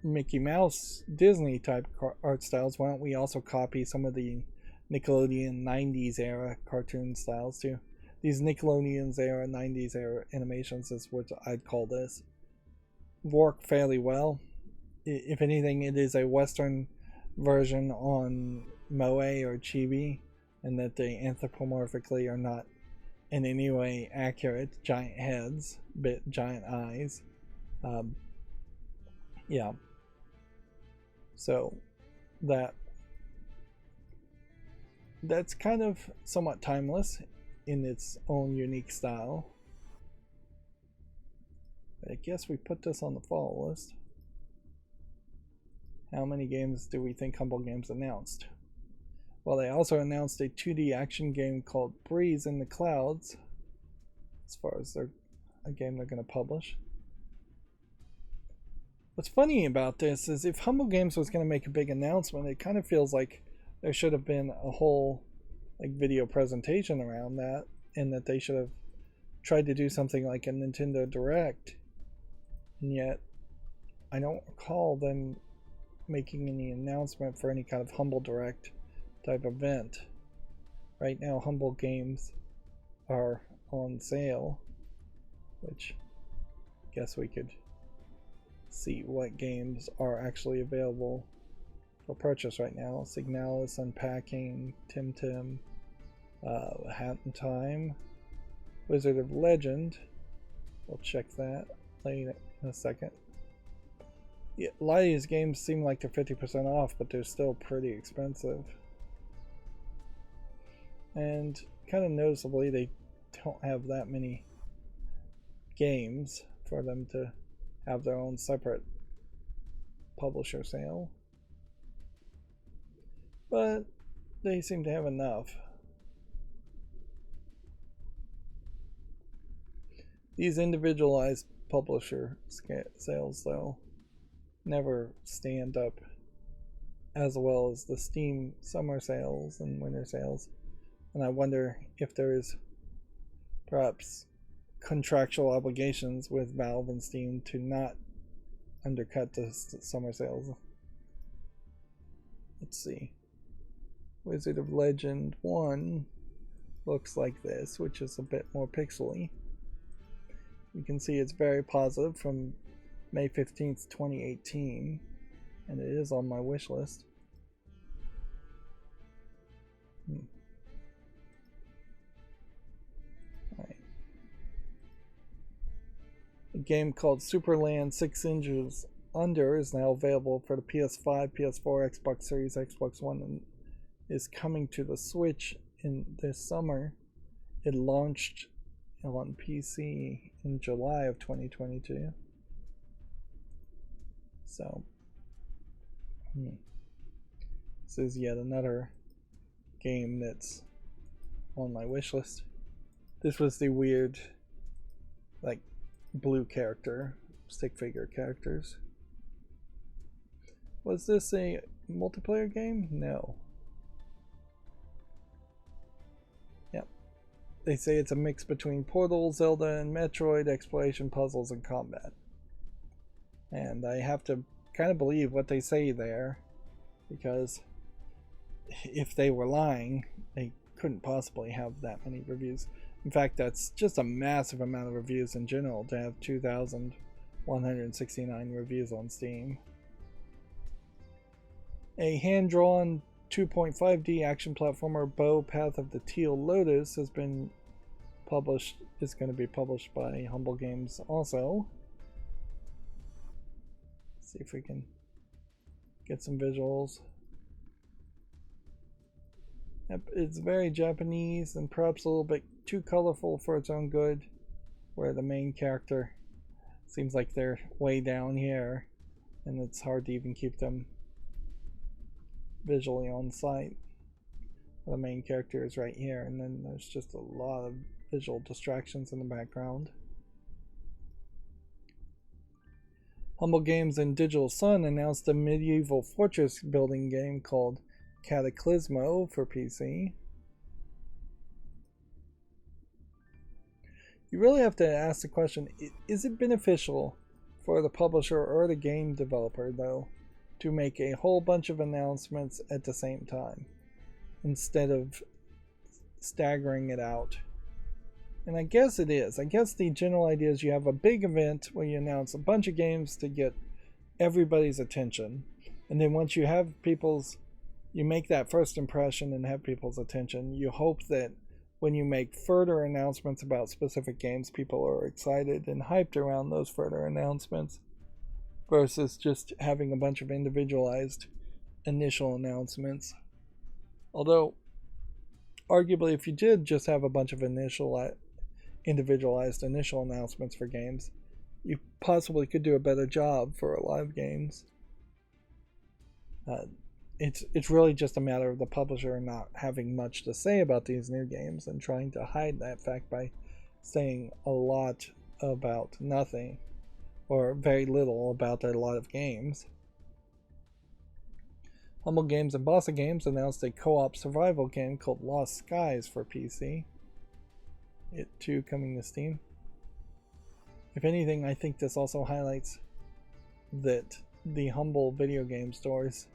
Mickey Mouse Disney type art styles, why don't we also copy some of the Nickelodeon 90s era cartoon styles too. These Nickelodeon's era 90s era animations is what I'd call this. Work fairly well. If anything, it is a Western version on Moe or Chibi, and that they anthropomorphically are not in any way accurate. Giant heads, giant eyes. Yeah. So that's kind of somewhat timeless in its own unique style. I guess we put this on the fall list. How many games do we think Humble Games announced? Well, they also announced a 2D action game called Breeze in the Clouds, as far as a game they're going to publish. What's funny about this is if Humble Games was going to make a big announcement, it kind of feels like there should have been a whole video presentation around that, and that they should have tried to do something like a Nintendo Direct. And yet, I don't recall them making any announcement for any kind of Humble Direct type event. Right now, Humble Games are on sale, which I guess we could see what games are actually available for purchase right now. Signalis, Unpacking, Tim, Hat in Time, Wizard of Legend. We'll check that later in a second. Yeah, a lot of these games seem like they're 50% off, but they're still pretty expensive. And kind of noticeably, they don't have that many games for them to have their own separate publisher sale. But they seem to have enough. These individualized publisher sales, though, never stand up as well as the Steam summer sales and winter sales. And I wonder if there's perhaps contractual obligations with Valve and Steam to not undercut the summer sales. Let's see. Wizard of Legend 1 looks like this, which is a bit more pixely. You can see it's very positive from May 15th, 2018, and it is on my wish list. Right. A game called Superland 6 Inches Under is now available for the PS5, PS4, Xbox Series, Xbox One, and is coming to the Switch in this summer. It launched on PC in July of 2022. So, this is yet another game that's on my wish list. This was the weird, like, blue character, stick figure characters. Was this a multiplayer game? No. Yep. They say it's a mix between Portal, Zelda, and Metroid, exploration, puzzles, and combat. And I have to kind of believe what they say there, because if they were lying, they couldn't possibly have that many reviews. In fact, that's just a massive amount of reviews in general to have 2,169 reviews on Steam. A hand-drawn 2.5D action platformer, Bow Path of the Teal Lotus, has been published. Is going to be published by Humble Games also. Let's see if we can get some visuals. Yep, it's very Japanese and perhaps a little bit too colorful for its own good, where the main character seems like they're way down here and it's hard to even keep them visually on sight. The main character is right here, and then there's just a lot of visual distractions in the background. Humble Games and Digital Sun announced a medieval fortress building game called Cataclysmo for PC. You really have to ask the question, is it beneficial for the publisher or the game developer, though, to make a whole bunch of announcements at the same time instead of staggering it out? And I guess it is. I guess the general idea is you have a big event where you announce a bunch of games to get everybody's attention, and then once you have you make that first impression and have people's attention, you hope that when you make further announcements about specific games, people are excited and hyped around those further announcements, versus just having a bunch of individualized initial announcements. Although, arguably, if you did just have a bunch of individualized initial announcements for games, you possibly could do a better job for a lot of games. It's really just a matter of the publisher not having much to say about these new games and trying to hide that fact by saying a lot about nothing, or very little about a lot of games. Humble Games and Bossa Games announced a co-op survival game called Lost Skies for PC. It too coming to Steam. If anything, I think this also highlights that the Humble video game stores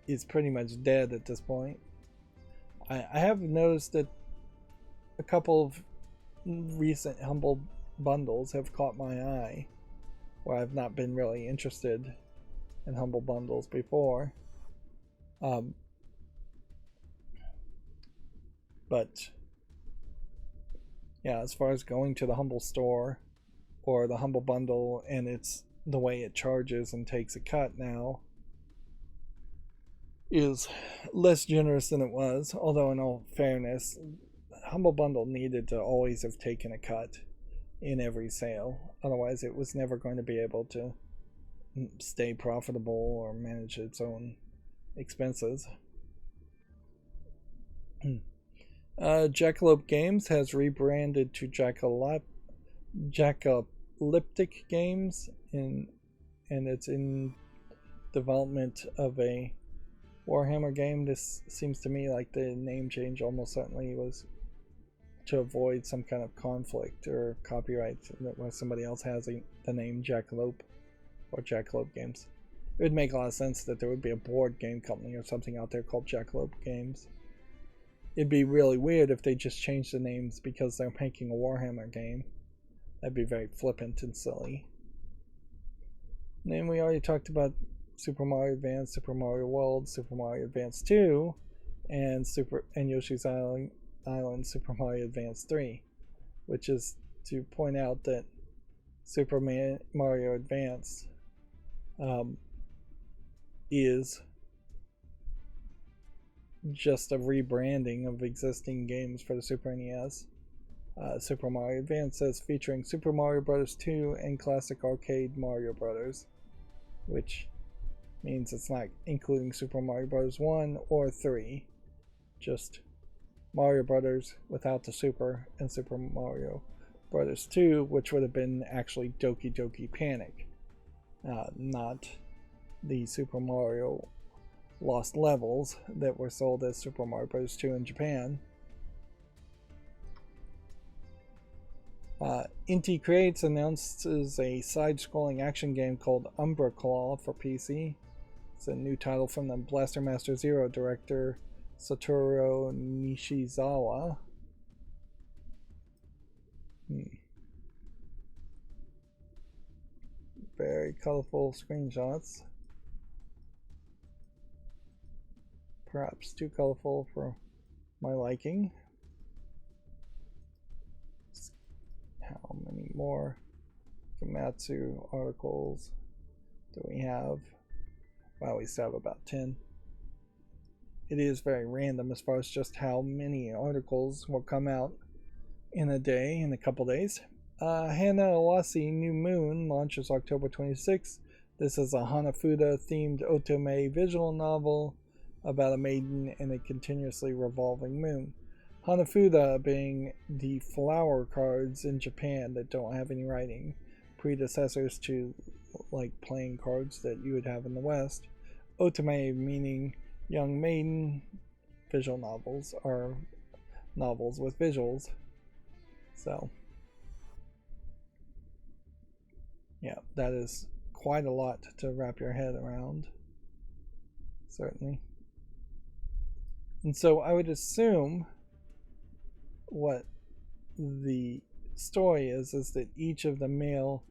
is pretty much dead at this point. I have noticed that a couple of recent Humble bundles have caught my eye, where I've not been really interested in Humble bundles before. But yeah, as far as going to the Humble store or the Humble bundle, and it's the way it charges and takes a cut now, is less generous than it was. Although in all fairness, Humble Bundle needed to always have taken a cut in every sale, otherwise it was never going to be able to stay profitable or manage its own expenses. Jackalope Games has rebranded to Jackalyptic Games, and it's in development of a Warhammer game. This seems to me like the name change almost certainly was to avoid some kind of conflict or copyright where somebody else has the name Jackalope or Jackalope Games. It would make a lot of sense that there would be a board game company or something out there called Jackalope Games. It'd be really weird if they just changed the names because they're making a Warhammer game. That'd be very flippant and silly. And then we already talked about Super Mario Advance, Super Mario World, Super Mario Advance 2, and Yoshi's Island Super Mario Advance 3, which is to point out that Super Mario Advance is just a rebranding of existing games for the Super NES. Super Mario Advance says featuring Super Mario Bros. 2 and classic arcade Mario Bros., which means it's not including Super Mario Bros. 1 or 3, just Mario Bros. Without the Super, and Super Mario Bros. 2, which would have been actually Doki Doki Panic, not the Super Mario Lost Levels that were sold as Super Mario Bros. 2 in Japan. Inti Creates announces a side-scrolling action game called Umbra Claw for PC. It's a new title from the Blaster Master Zero director Satoru Nishizawa. Very colorful screenshots. Perhaps too colorful for my liking. How many more Famitsu articles do we have? Well, we still have about 10. It is very random as far as just how many articles will come out in a day, in a couple days. Hana Awase New Moon launches October 26th. This is a Hanafuda-themed otome visual novel about a maiden and a continuously revolving moon. Hanafuda being the flower cards in Japan that don't have any writing, predecessors to like playing cards that you would have in the West. Otome meaning young maiden. Visual novels are novels with visuals. So, yeah, that is quite a lot to wrap your head around. Certainly. And so I would assume what the story is that each of the male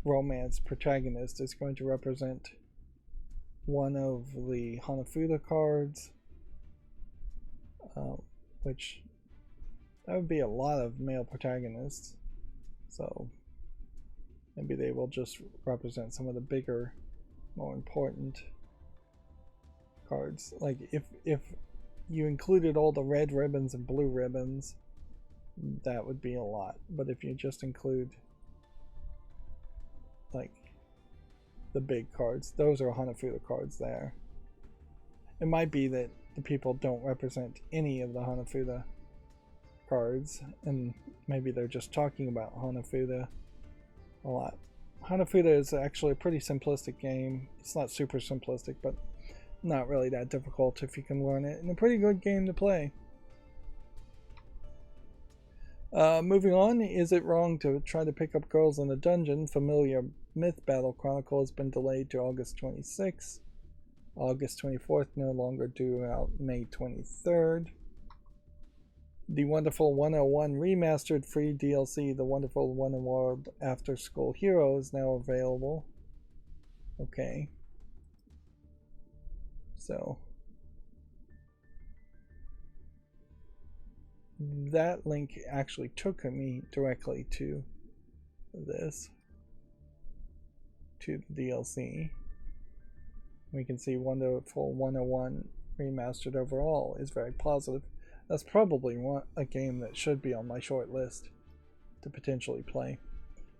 romance protagonists is going to represent one of the Hanafuda cards, which that would be a lot of male protagonists. So maybe they will just represent some of the bigger, more important cards. Like if you included all the red ribbons and blue ribbons, that would be a lot. But if you just include like the big cards, those are Hanafuda cards there. It might be that the people don't represent any of the Hanafuda cards, and maybe they're just talking about Hanafuda a lot. Hanafuda is actually a pretty simplistic game. It's not super simplistic, but not really that difficult if you can learn it, and a pretty good game to play. Moving on, is it wrong to try to pick up girls in a dungeon? Familiar Myth Battle Chronicle has been delayed to August 26th. August 24th, no longer due out May 23rd. The Wonderful 101 Remastered free DLC, The Wonderful 101 After School Hero, is now available. Okay. So that link actually took me directly to this, to the DLC. We can see Wonderful 101 Remastered overall is very positive. That's probably a game that should be on my short list to potentially play.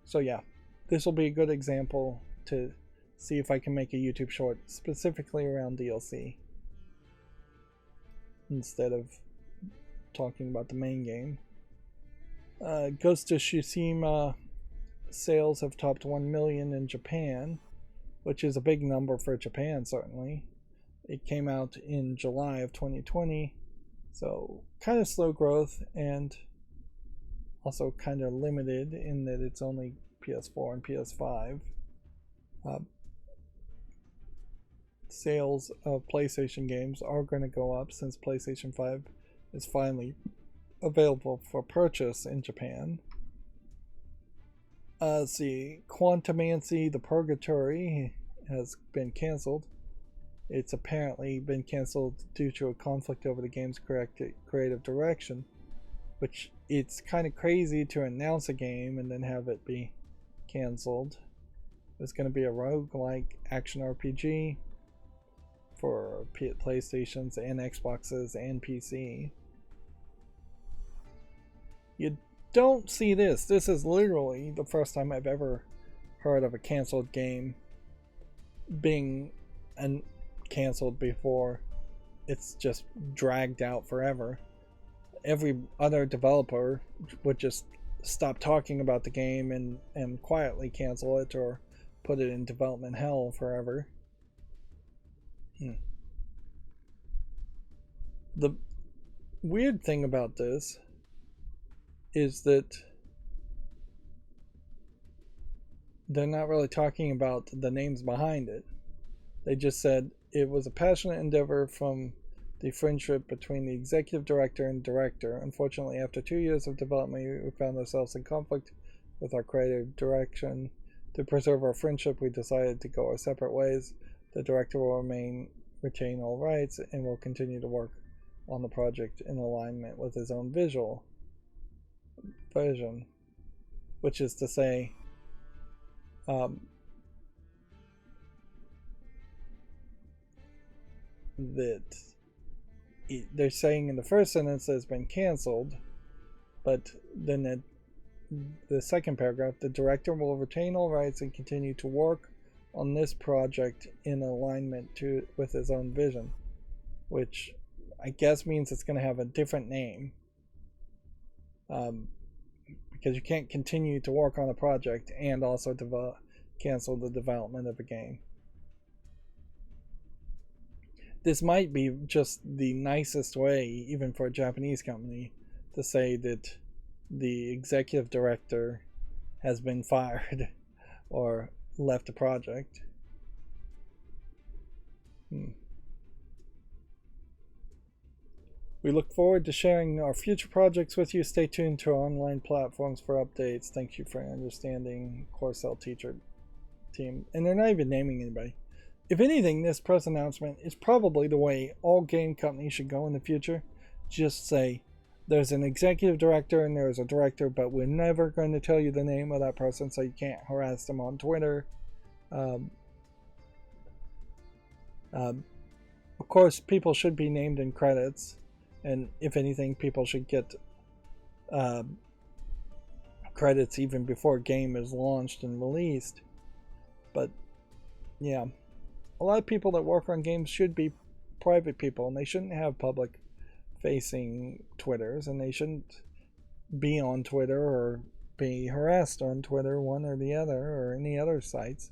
So yeah, this will be a good example to see if I can make a YouTube short specifically around DLC instead of talking about the main game. Ghost of Tsushima sales have topped 1 million in Japan, which is a big number for Japan, certainly. It came out in July of 2020, so kind of slow growth and also kind of limited in that it's only PS4 and PS5. Sales of PlayStation games are going to go up since PlayStation 5 is finally available for purchase in Japan. Let's see, Quantumancy The Purgatory has been cancelled. It's apparently been cancelled due to a conflict over the game's creative direction, which it's kind of crazy to announce a game and then have it be canceled. It was going to be a roguelike action RPG for PlayStations and Xboxes and PC. You don't see this. This is literally the first time I've ever heard of a canceled game being canceled before it's just dragged out forever. Every other developer would just stop talking about the game and quietly cancel it or put it in development hell forever. The weird thing about this is that they're not really talking about the names behind it. They just said it was a passionate endeavor from the friendship between the executive director and director. Unfortunately, after 2 years of development, we found ourselves in conflict with our creative direction. To preserve our friendship, we decided to go our separate ways. The director will retain all rights and will continue to work on the project in alignment with his own vision, which is to say, that they're saying in the first sentence that it's been canceled, but then the second paragraph, the director will retain all rights and continue to work on this project in alignment with his own vision, which I guess means it's going to have a different name, because you can't continue to work on a project and also cancel the development of a game. This might be just the nicest way, even for a Japanese company, to say that the executive director has been fired or left a project. We look forward to sharing our future projects with you. Stay tuned to our online platforms for updates. Thank you for understanding, Corcel teacher team. And they're not even naming anybody. If anything, this press announcement is probably the way all game companies should go in the future. Just say, there's an executive director and there's a director, but we're never going to tell you the name of that person so you can't harass them on Twitter. Of course, people should be named in credits. And if anything, people should get credits even before a game is launched and released. But, yeah. A lot of people that work on games should be private people, and they shouldn't have public-facing Twitters, and they shouldn't be on Twitter or be harassed on Twitter, one or the other, or any other sites.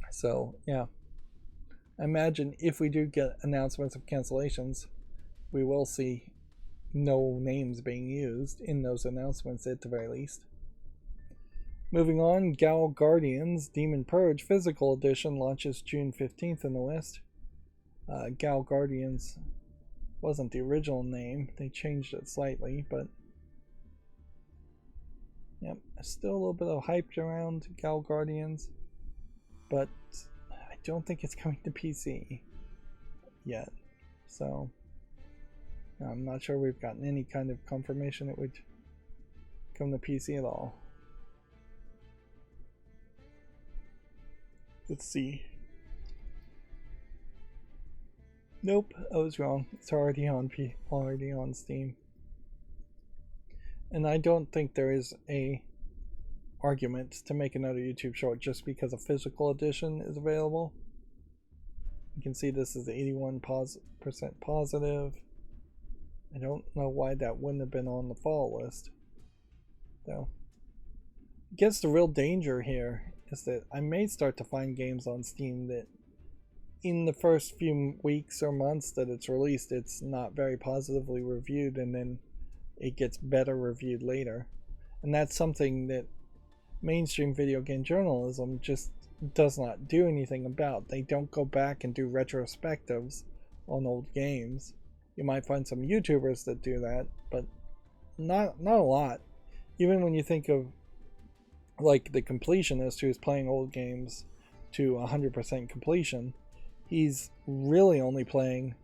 So, yeah. I imagine if we do get announcements of cancellations, we will see no names being used in those announcements at the very least. Moving on, Gal Guardians Demon Purge Physical Edition launches June 15th in the West. Gal Guardians wasn't the original name. They changed it slightly, but yep, still a little bit of hype around Gal Guardians, but I don't think it's coming to PC yet. So I'm not sure we've gotten any kind of confirmation it would come to PC at all. Let's see. Nope, I was wrong. It's already on Steam. And I don't think there is a argument to make another YouTube short just because a physical edition is available. You can see this is 81% positive. I don't know why that wouldn't have been on the fall list, though. I guess the real danger here is that I may start to find games on Steam that in the first few weeks or months that it's released, it's not very positively reviewed, and then it gets better reviewed later. And that's something that mainstream video game journalism just does not do anything about. They don't go back and do retrospectives on old games. You might find some YouTubers that do that, but not a lot. Even when you think of like the completionist who's playing old games to 100% completion, he's really only playing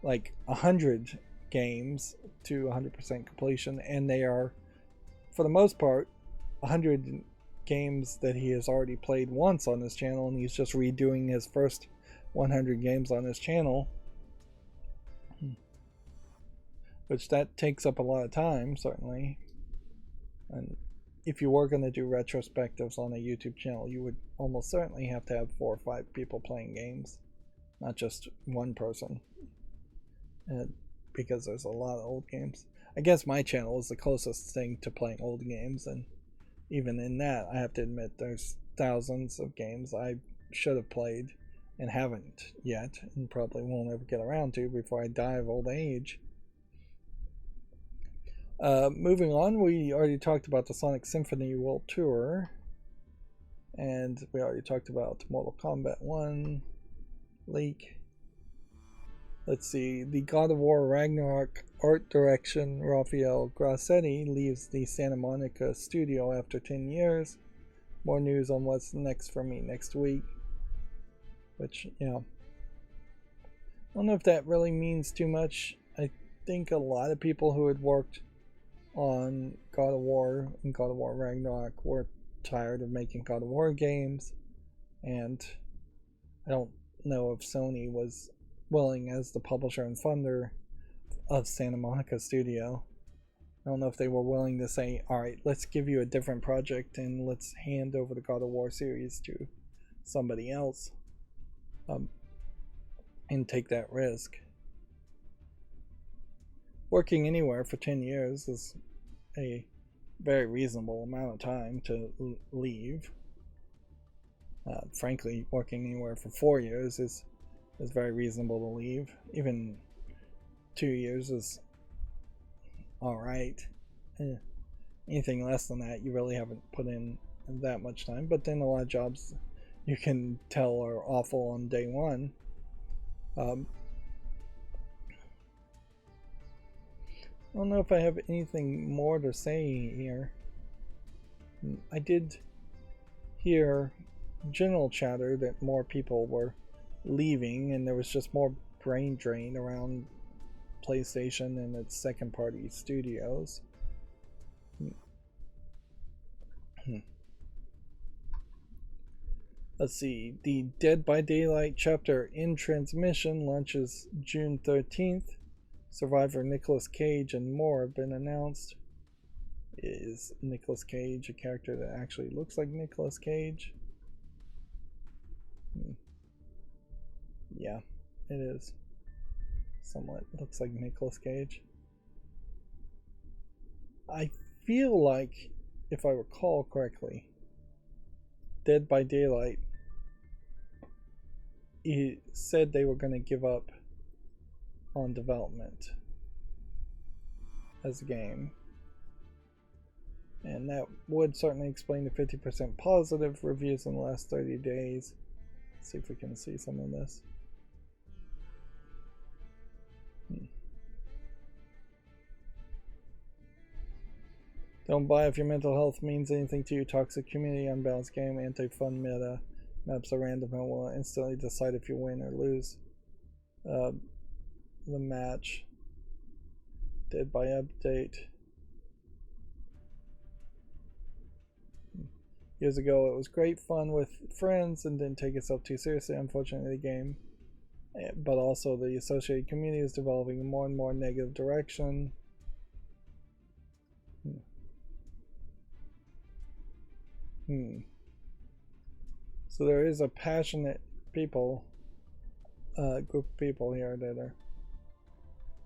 like 100 games to 100% completion, and they are, for the most part, 100 games that he has already played once on his channel, and he's just redoing his first 100 games on his channel, which that takes up a lot of time, certainly. And if you were going to do retrospectives on a YouTube channel, you would almost certainly have to have 4 or 5 people playing games, not just one person, because there's a lot of old games. I guess my channel is the closest thing to playing old games, and even in that, I have to admit there's thousands of games I should have played and haven't yet, and probably won't ever get around to before I die of old age. Moving on, we already talked about the Sonic Symphony World Tour, and we already talked about Mortal Kombat 1 leak. Let's see, the God of War Ragnarok art direction Rafael Grassetti leaves the Santa Monica studio after 10 years. More news on what's next for me next week. Which, you know, I don't know if that really means too much. I think a lot of people who had worked on God of War and God of War Ragnarok were tired of making God of War games, and I don't know if Sony was willing, as the publisher and funder of Santa Monica Studio, I don't know if they were willing to say, alright, let's give you a different project and let's hand over the God of War series to somebody else, and take that risk. Working anywhere for 10 years is a very reasonable amount of time to leave. Frankly, working anywhere for 4 years is very reasonable to leave. Even 2 years is alright. Anything less than that, you really haven't put in that much time. But then a lot of jobs you can tell are awful on day one. I don't know if I have anything more to say here. I did hear general chatter that more people were leaving, and there was just more brain drain around PlayStation and its second party studios. Let's see, the Dead by Daylight chapter in transmission launches June 13th. Survivor Nicolas Cage and more have been announced. Is Nicolas Cage a character that actually looks like Nicolas Cage? Yeah, it is. Somewhat looks like Nicolas Cage. I feel like, if I recall correctly, Dead by Daylight, he said they were going to give up on development as a game, and that would certainly explain the 50% positive reviews in the last 30 days. Let's see if we can see some of this. Don't buy if your mental health means anything to you. Toxic community, unbalanced game, anti-fun meta, maps are random and will instantly decide if you win or lose the match. Dead by update. Years ago, it was great fun with friends and didn't take itself too seriously. Unfortunately, the game, but also the associated community, is developing a more and more negative direction. So there is a passionate people, group of people here that are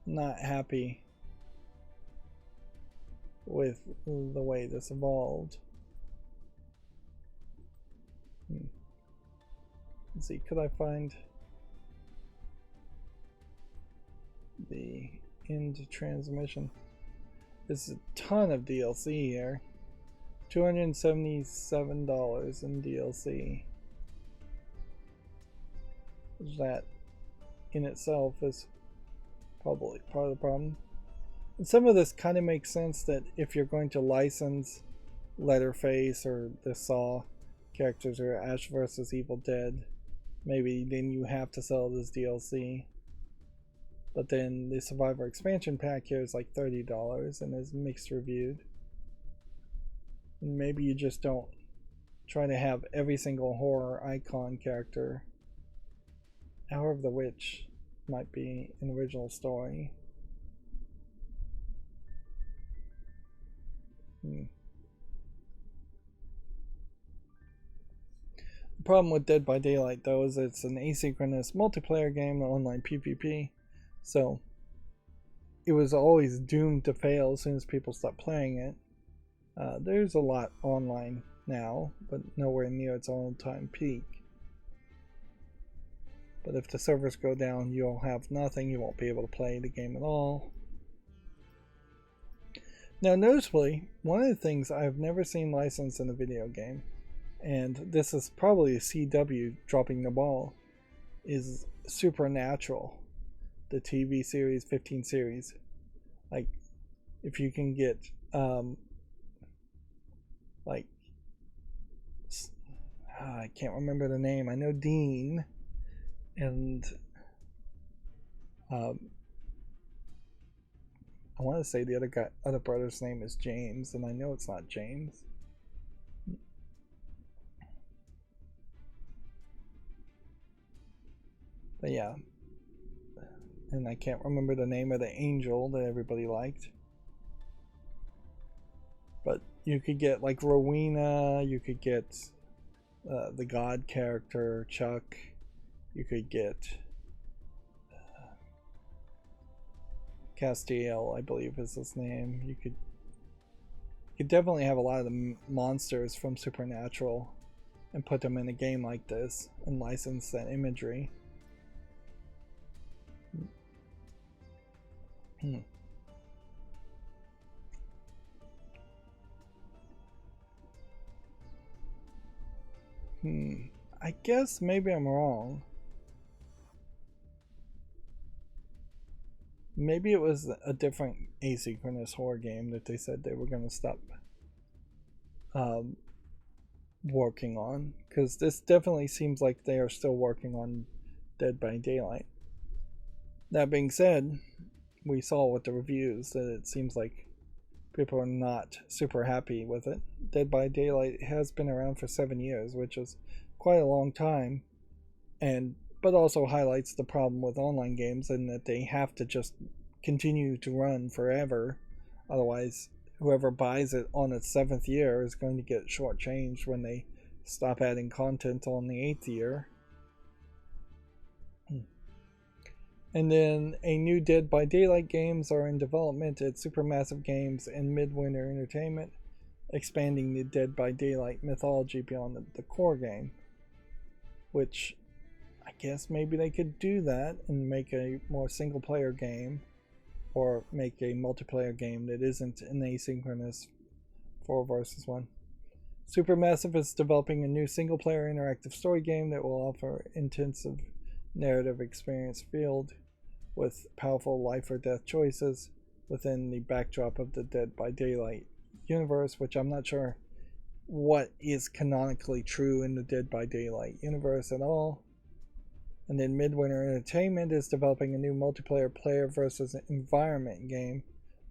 not happy with the way this evolved. Let's see, could I find the end transmission? There's a ton of DLC here. $277 in DLC. That in itself is probably part of the problem. And some of this kind of makes sense, that if you're going to license Leatherface or the Saw characters or Ash vs. Evil Dead, maybe then you have to sell this DLC. But then the Survivor expansion pack here is like $30 and is mixed reviewed. And maybe you just don't try to have every single horror icon character. Hour of the Witch might be an original story. The problem with Dead by Daylight, though, is it's an asynchronous multiplayer game, online PvP, so it was always doomed to fail as soon as people stopped playing it. There's a lot online now, but nowhere near its all-time peak. But if the servers go down, you'll have nothing. You won't be able to play the game at all. Now, notably, one of the things I've never seen licensed in a video game, and this is probably a CW dropping the ball, is Supernatural, the TV series, 15 series. Like, if you can get, I can't remember the name. I know Dean, and I want to say the other brother's name is James, and I know it's not James. But yeah, and I can't remember the name of the angel that everybody liked. But you could get like Rowena, you could get the God character, Chuck, you could get Castiel, I believe is his name. You could definitely have a lot of the monsters from Supernatural and put them in a game like this and license that imagery. I guess maybe I'm wrong. Maybe it was a different asynchronous horror game that they said they were going to stop working on, because this definitely seems like they are still working on Dead by Daylight. That being said, we saw with the reviews that it seems like people are not super happy with it. Dead by Daylight has been around for 7 years, which is quite a long time, but also highlights the problem with online games in that they have to just continue to run forever. Otherwise, whoever buys it on its 7th year is going to get shortchanged when they stop adding content on the 8th year. And then a new Dead by Daylight games are in development at Supermassive Games and Midwinter Entertainment, expanding the Dead by Daylight mythology beyond the core game. Which, I guess maybe they could do that and make a more single player game, or make a multiplayer game that isn't an asynchronous 4 versus 1. Supermassive is developing a new single player interactive story game that will offer intensive narrative experience filled with powerful life or death choices within the backdrop of the Dead by Daylight universe, which I'm not sure what is canonically true in the Dead by Daylight universe at all. And then Midwinter Entertainment is developing a new multiplayer player versus environment game,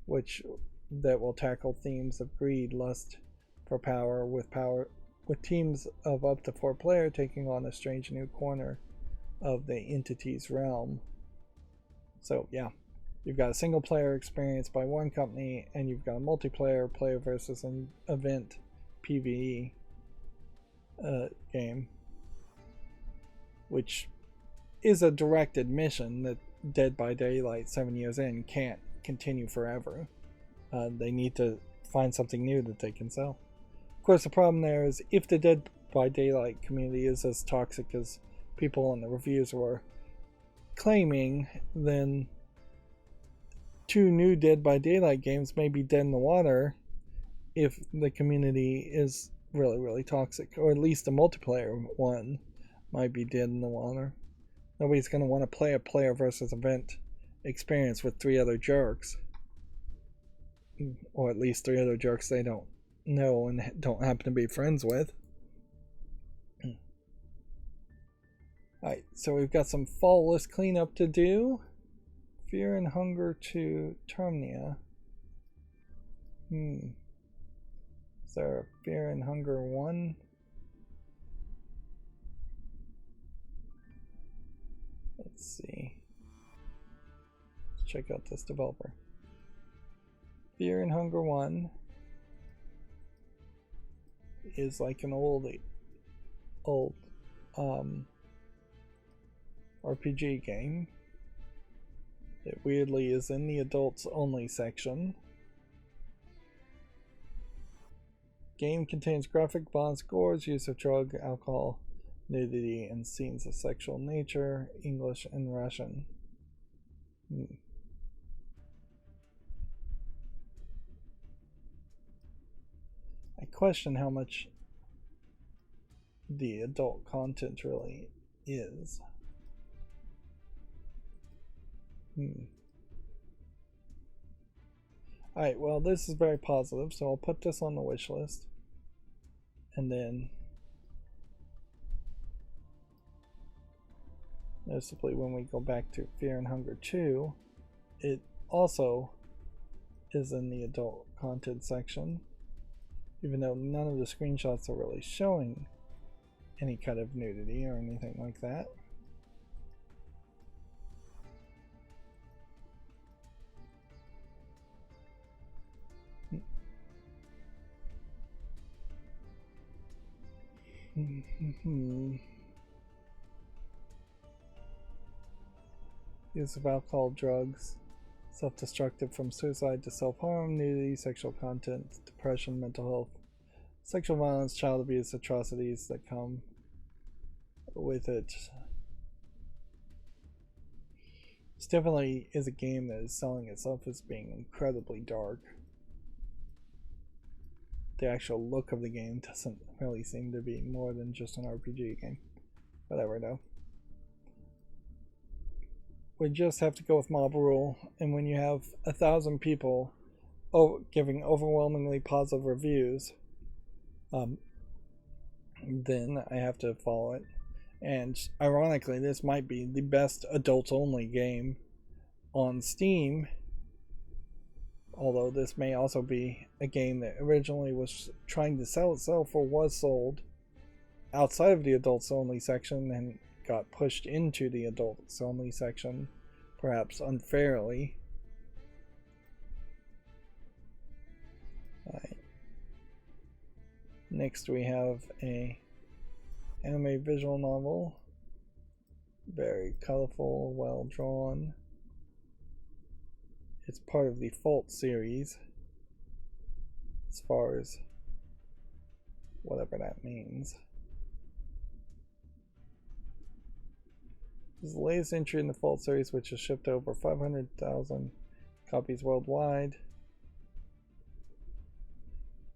that will tackle themes of greed, lust for power, with teams of up to 4 players taking on a strange new corner of the entity's realm. So yeah, you've got a single player experience by one company, and you've got a multiplayer player versus an event PvE game, which is a direct admission that Dead by Daylight 7 years in can't continue forever. They need to find something new that they can sell. Of course, the problem there is if the Dead by Daylight community is as toxic as people in the reviews were claiming, then 2 new Dead by Daylight games may be dead in the water if the community is really, really toxic. Or at least the multiplayer one might be dead in the water. Nobody's going to want to play a player versus event experience with 3 other jerks. Or at least 3 other jerks they don't know and don't happen to be friends with. Alright, so we've got some fall list cleanup to do. Fear and Hunger to Termnia. Is there a Fear and Hunger 1? Let's see. Let's check out this developer. Fear and Hunger 1 is like an old RPG game. It weirdly is in the adults only section. Game contains graphic violence, gores, use of drug, alcohol, nudity, and scenes of sexual nature, English and Russian. I question how much the adult content really is. Alright, well, this is very positive, so I'll put this on the wish list. And then, noticeably, when we go back to Fear and Hunger 2, it also is in the adult content section, even though none of the screenshots are really showing any kind of nudity or anything like that. Use of alcohol, drugs, self-destructive from suicide to self-harm, nudity, sexual content, depression, mental health, sexual violence, child abuse, atrocities that come with it. This definitely is a game that is selling itself as being incredibly dark. The actual look of the game doesn't really seem to be more than just an RPG game. Whatever though. We just have to go with mob rule, and when you have 1,000 people giving overwhelmingly positive reviews, then I have to follow it. And ironically, this might be the best adults only game on Steam, although this may also be a game that originally was trying to sell itself or was sold outside of the adults only section and got pushed into the adults only section, perhaps unfairly. Right. Next we have a anime visual novel, very colorful, well drawn. It's part of the Fault series, as far as whatever that means. This is the latest entry in the Fault series, which has shipped over 500,000 copies worldwide.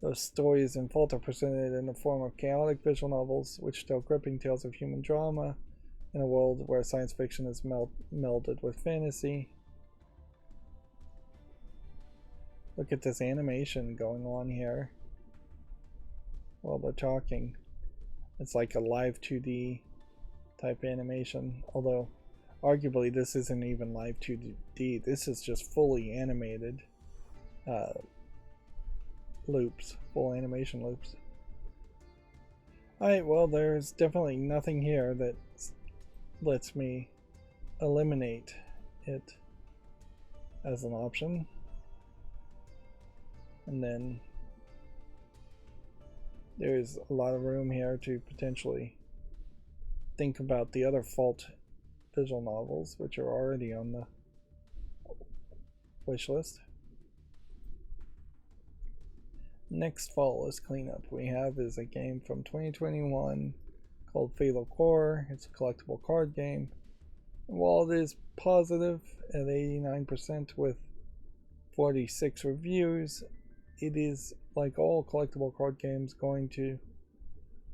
Those stories in Fault are presented in the form of chaotic visual novels, which tell gripping tales of human drama in a world where science fiction is melded with fantasy. Look at this animation going on here while they're talking. It's like a live 2D type animation, although arguably this isn't even live 2D. This is just fully animated loops, full animation loops. Alright, well, there's definitely nothing here that lets me eliminate it as an option. And then there's a lot of room here to potentially think about the other Fault visual novels, which are already on the wish list. Next fall list cleanup we have is a game from 2021 called Fatal Core. It's a collectible card game. And while it is positive at 89% with 46 reviews, it is, like all collectible card games, going to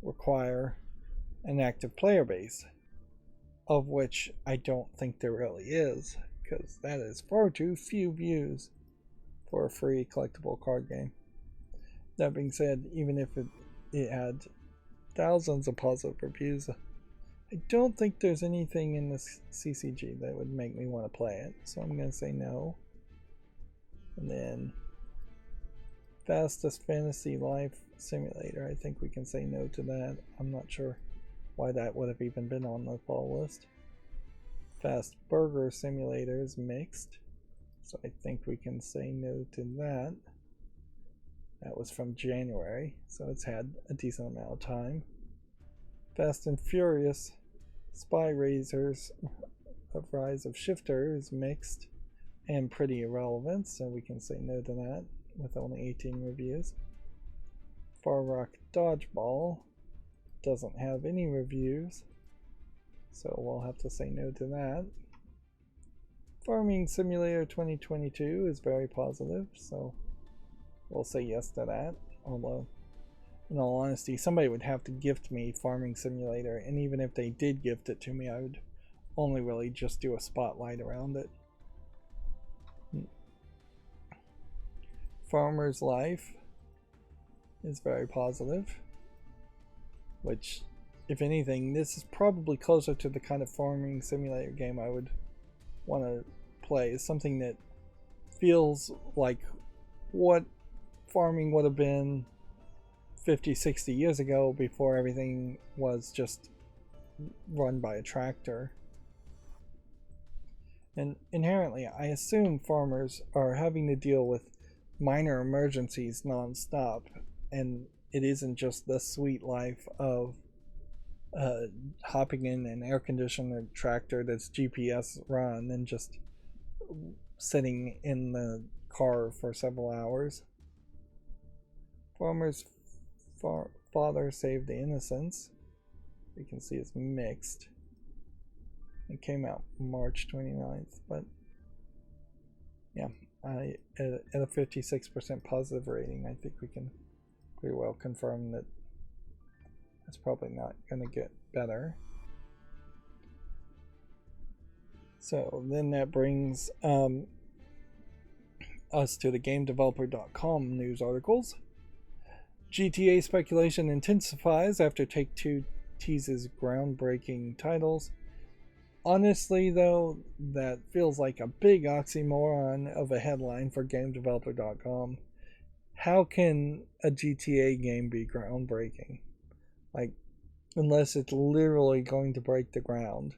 require an active player base, of which I don't think there really is, because that is far too few views for a free collectible card game. That being said, even if it had thousands of positive reviews, I don't think there's anything in this CCG that would make me want to play it, so I'm going to say no. And then Fastest Fantasy Life Simulator. I think we can say no to that. I'm not sure why that would have even been on the fall list. Fast Burger Simulator is mixed, so I think we can say no to that. That was from January, so it's had a decent amount of time. Fast and Furious Spy Razors Rise of Shifter is mixed and pretty irrelevant, so we can say no to that with only 18 reviews. Far Rock Dodgeball doesn't have any reviews, so we'll have to say no to that. Farming Simulator 2022 is very positive, so we'll say yes to that. Although, in all honesty, somebody would have to gift me Farming Simulator, and even if they did gift it to me, I would only really just do a spotlight around it. Farmer's Life is very positive, which, if anything, this is probably closer to the kind of farming simulator game I would want to play. It's something that feels like what farming would have been 50, 60 years ago, before everything was just run by a tractor. And inherently, I assume farmers are having to deal with minor emergencies non-stop, and it isn't just the sweet life of hopping in an air-conditioned tractor that's GPS run and just sitting in the car for several hours. Farmer's Father Saved the Innocents, you can see it's mixed. It came out March 29th, but yeah, at a 56% positive rating, I think we can pretty well confirm that it's probably not going to get better. So then that brings us to the GameDeveloper.com news articles. GTA speculation intensifies after Take-Two teases groundbreaking titles. Honestly, though, that feels like a big oxymoron of a headline for GameDeveloper.com. How can a GTA game be groundbreaking? Like, unless it's literally going to break the ground.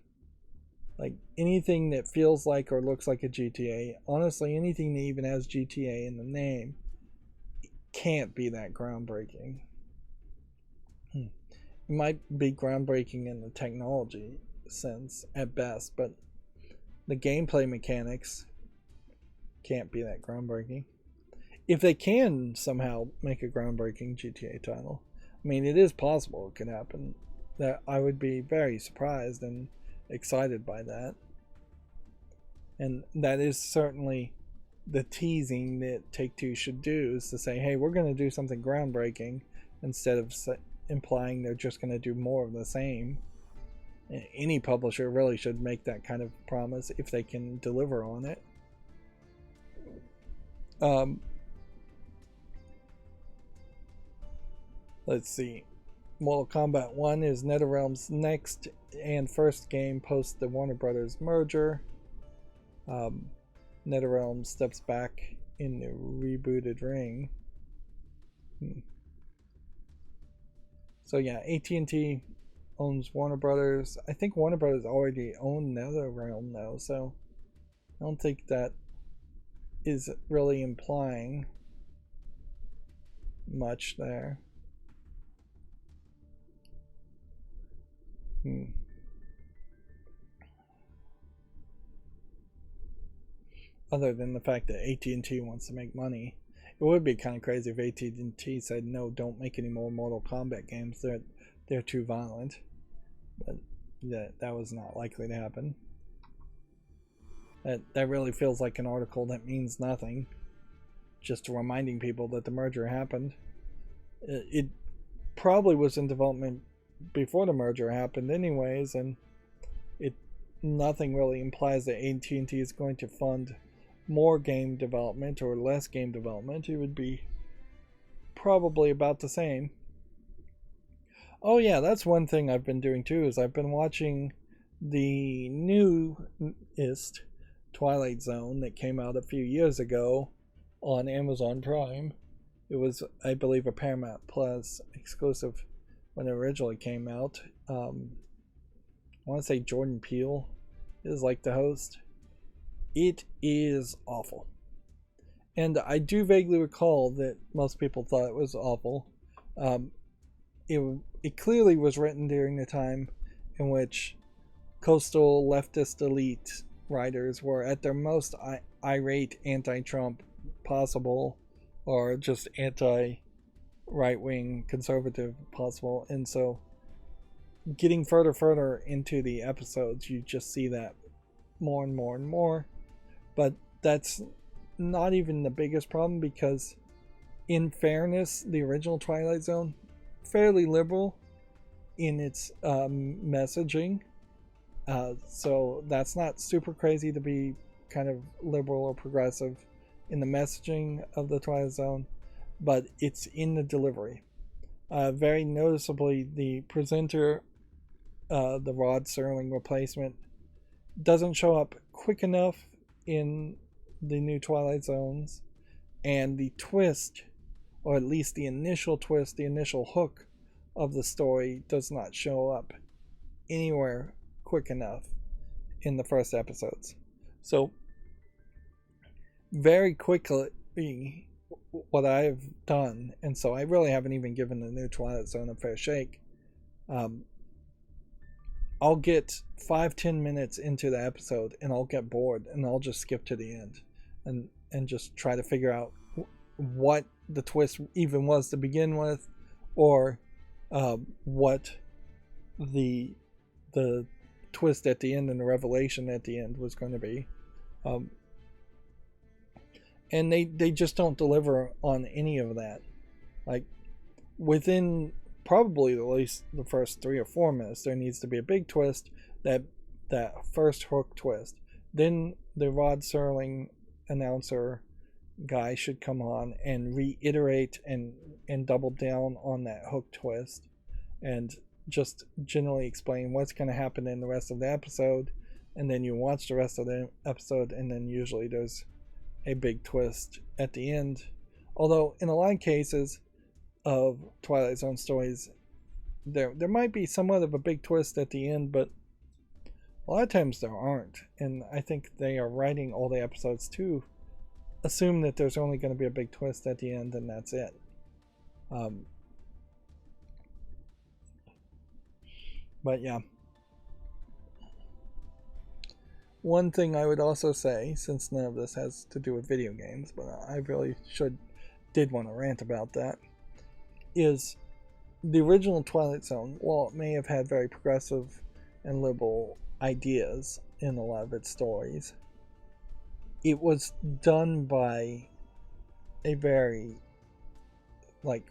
Like, anything that feels like or looks like a GTA, honestly, anything that even has GTA in the name, can't be that groundbreaking. It might be groundbreaking in the technology sense at best, but the gameplay mechanics can't be that groundbreaking. If they can somehow make a groundbreaking GTA title, I mean, it is possible it could happen. That I would be very surprised and excited by that. And that is certainly the teasing that Take-Two should do, is to say, hey, we're going to do something groundbreaking, instead of implying they're just going to do more of the same. Any publisher really should make that kind of promise if they can deliver on it. Let's see. Mortal Kombat 1 is NetherRealm's next and first game post the Warner Brothers merger. NetherRealm steps back in the rebooted ring. So yeah, AT&T owns Warner Brothers. I think Warner Brothers already owned NetherRealm though, so I don't think that is really implying much there. Other than the fact that AT&T wants to make money. It would be kind of crazy if AT&T said, no, don't make any more Mortal Kombat games. They're too violent. But that was not likely to happen. That really feels like an article that means nothing. Just reminding people that the merger happened. It probably was in development before the merger happened anyways, and nothing really implies that AT&T is going to fund more game development or less game development. It would be probably about the same. Oh yeah, that's one thing I've been doing too, is I've been watching the newest Twilight Zone that came out a few years ago on Amazon Prime. It was, I believe, a Paramount Plus exclusive when it originally came out. I want to say Jordan Peele is like the host. It is awful. And I do vaguely recall that most people thought it was awful. It clearly was written during the time in which coastal leftist elite writers were at their most irate anti-Trump possible, or just anti-right-wing conservative possible. And so getting further into the episodes, you just see that more and more and more. But that's not even the biggest problem, because in fairness, the original Twilight Zone, fairly liberal in its messaging. So that's not super crazy to be kind of liberal or progressive in the messaging of the Twilight Zone, but it's in the delivery. Very noticeably, the presenter, the Rod Serling replacement, doesn't show up quick enough in the new Twilight Zones, and the twist, or at least the initial twist, the initial hook of the story, does not show up anywhere quick enough in the first episodes. So very quickly, what I've done, and so I really haven't even given the new Twilight Zone a fair shake, I'll get 5-10 minutes into the episode and I'll get bored and I'll just skip to the end and just try to figure out what the twist even was to begin with, or what the twist at the end and the revelation at the end was going to be. And they just don't deliver on any of that. Like, within probably at least the first 3 or 4 minutes, there needs to be a big twist, that first hook twist. Then the Rod Serling announcer guy should come on and reiterate and double down on that hook twist, and just generally explain what's going to happen in the rest of the episode. And then you watch the rest of the episode, and then usually there's a big twist at the end. Although in a lot of cases of Twilight Zone stories, there might be somewhat of a big twist at the end, but a lot of times there aren't. And I think they are writing all the episodes to assume that there's only going to be a big twist at the end, and that's it. But yeah. One thing I would also say, since none of this has to do with video games, but I really did want to rant about that, is the original Twilight Zone, while it may have had very progressive and liberal ideas in a lot of its stories, it was done by a very, like,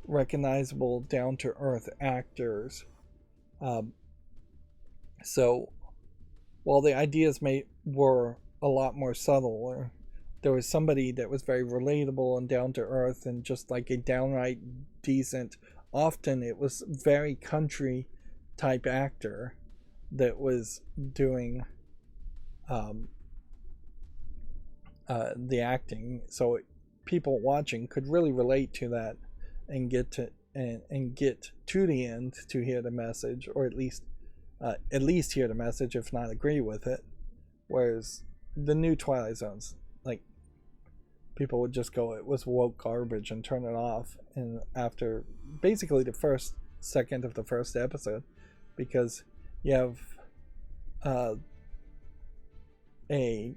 recognizable, down-to-earth actors. So while the ideas were a lot more subtle, or there was somebody that was very relatable and down to earth and just like a downright decent, often it was very country type actor that was doing the acting, so people watching could really relate to that and get to the end to hear the message, or at least hear the message, if not agree with it. Whereas the new Twilight Zones, like, people would just go, it was woke garbage, and turn it off, and after basically the first second of the first episode, because you have a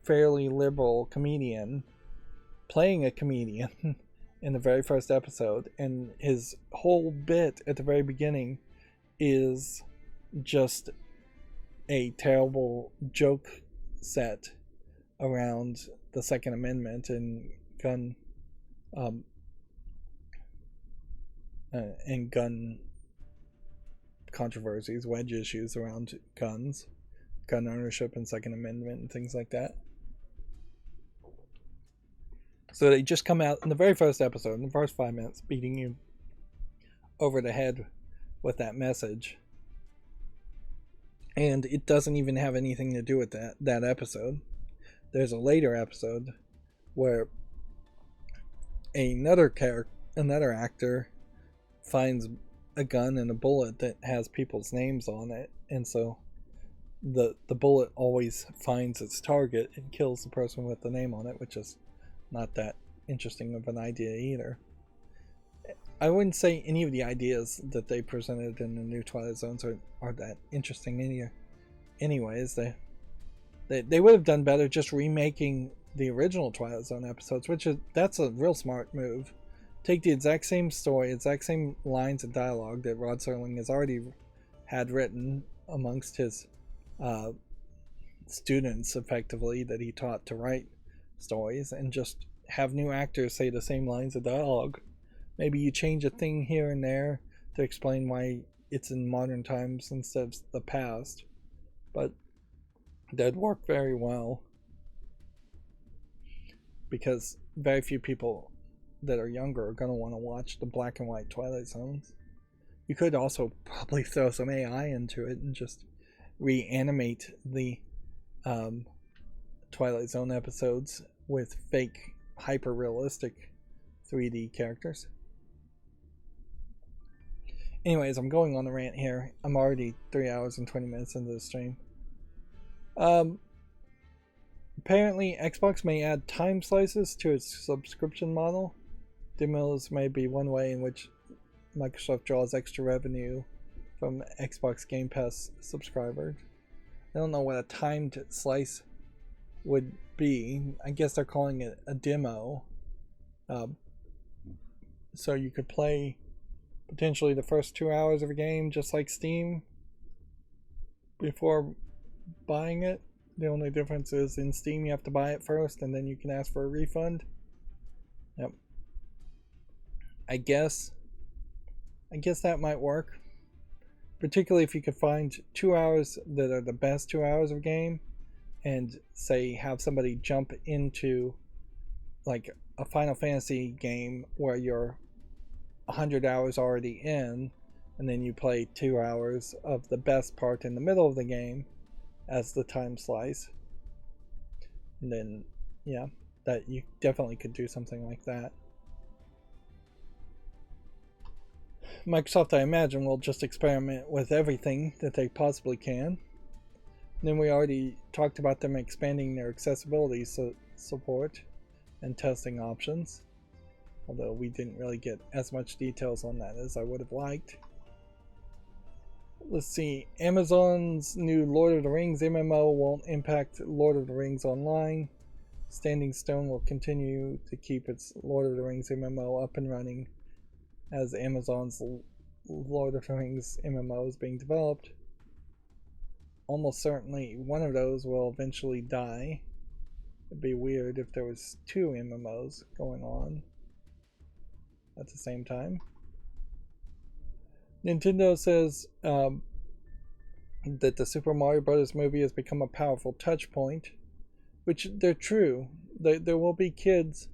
fairly liberal comedian playing a comedian in the very first episode, and his whole bit at the very beginning is just a terrible joke set around the Second Amendment and gun controversies, wedge issues around guns, gun ownership and Second Amendment and things like that. So they just come out in the very first episode, in the first 5 minutes, beating you over the head with that message. And it doesn't even have anything to do with that episode. There's a later episode where another actor finds a gun and a bullet that has people's names on it, and so the bullet always finds its target and kills the person with the name on it, which is not that interesting of an idea either. I wouldn't say any of the ideas that they presented in the new Twilight Zones are that interesting anyways. They would have done better just remaking the original Twilight Zone episodes, that's a real smart move. Take the exact same story, exact same lines of dialogue that Rod Serling has already had written amongst his students, effectively, that he taught to write stories, and just have new actors say the same lines of dialogue. Maybe you change a thing here and there to explain why it's in modern times instead of the past, but that'd work very well, because very few people that are younger are going to want to watch the black and white Twilight Zones. You could also probably throw some AI into it and just reanimate the Twilight Zone episodes with fake, hyper-realistic 3D characters. Anyways, I'm going on a rant here. I'm already 3 hours and 20 minutes into the stream. Apparently, Xbox may add time slices to its subscription model. Duels may be one way in which Microsoft draws extra revenue from Xbox Game Pass subscribers. I don't know what a timed slice would be. I guess they're calling it a demo. So you could play potentially the first 2 hours of a game just like Steam before buying it. The only difference is in Steam you have to buy it first and then you can ask for a refund. Yep. I guess that might work. Particularly if you could find 2 hours that are the best 2 hours of a game, and say have somebody jump into like a Final Fantasy game where you're 100 hours already in, and then you play 2 hours of the best part in the middle of the game as the time slice. And then, yeah, that you definitely could do something like that. Microsoft, I imagine, will just experiment with everything that they possibly can. Then we already talked about them expanding their accessibility support and testing options, although we didn't really get as much details on that as I would have liked. Let's see, Amazon's new Lord of the Rings MMO won't impact Lord of the Rings Online. Standing Stone will continue to keep its Lord of the Rings MMO up and running as Amazon's Lord of the Rings MMO is being developed. Almost certainly one of those will eventually die. It'd be weird if there was 2 MMOs going on at the same time. Nintendo says that the Super Mario Bros. Movie has become a powerful touch point, which they're true. There will be kids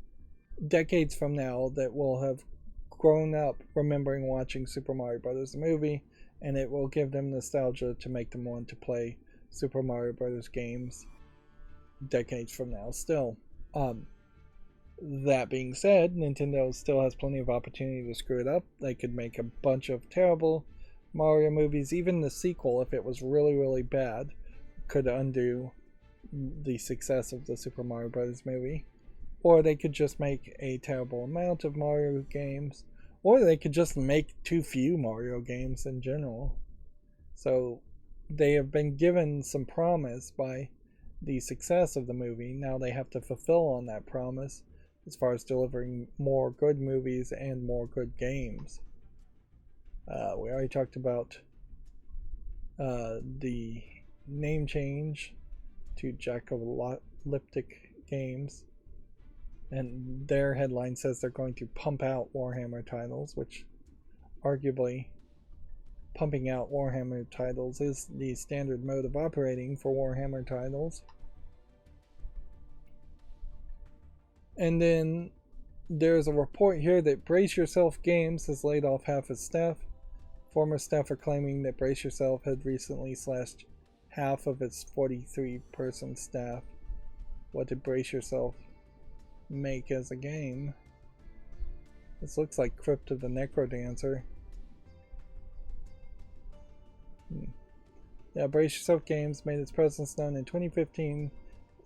decades from now that will have grown up remembering watching Super Mario Bros. The movie, and it will give them nostalgia to make them want to play Super Mario Bros. Games decades from now still. That being said, Nintendo still has plenty of opportunity to screw it up. They could make a bunch of terrible Mario movies. Even the sequel, if it was really, really bad, could undo the success of the Super Mario Bros. Movie. Or they could just make a terrible amount of Mario games. Or they could just make too few Mario games in general. So they have been given some promise by the success of the movie. Now they have to fulfill on that promise as far as delivering more good movies and more good games. We already talked about the name change to Jackalyptic Games, and their headline says they're going to pump out Warhammer titles, which arguably pumping out Warhammer titles is the standard mode of operating for Warhammer titles. And then there's a report here that Brace Yourself Games has laid off half its staff. Former staff are claiming that Brace Yourself had recently slashed half of its 43-person staff. What did Brace Yourself make as a game? This looks like Crypt of the Necrodancer. Yeah, Brace Yourself Games made its presence known in 2015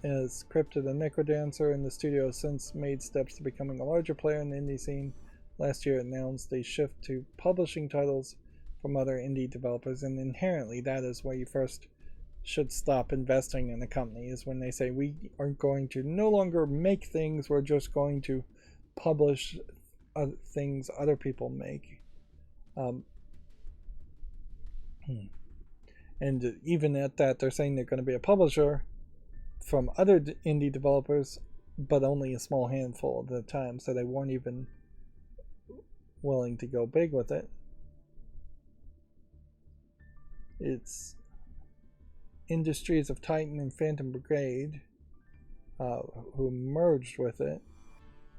as Crypt of the Necrodancer, and the studio has since made steps to becoming a larger player in the indie scene. Last year it announced a shift to publishing titles from other indie developers, and inherently that is where you first should stop investing in a company, is when they say we are going to no longer make things, we're just going to publish things other people make. And even at that, they're saying they're going to be a publisher from other indie developers, but only a small handful at a time, so they weren't even willing to go big with it. It's Industries of Titan and Phantom Brigade, who merged with it,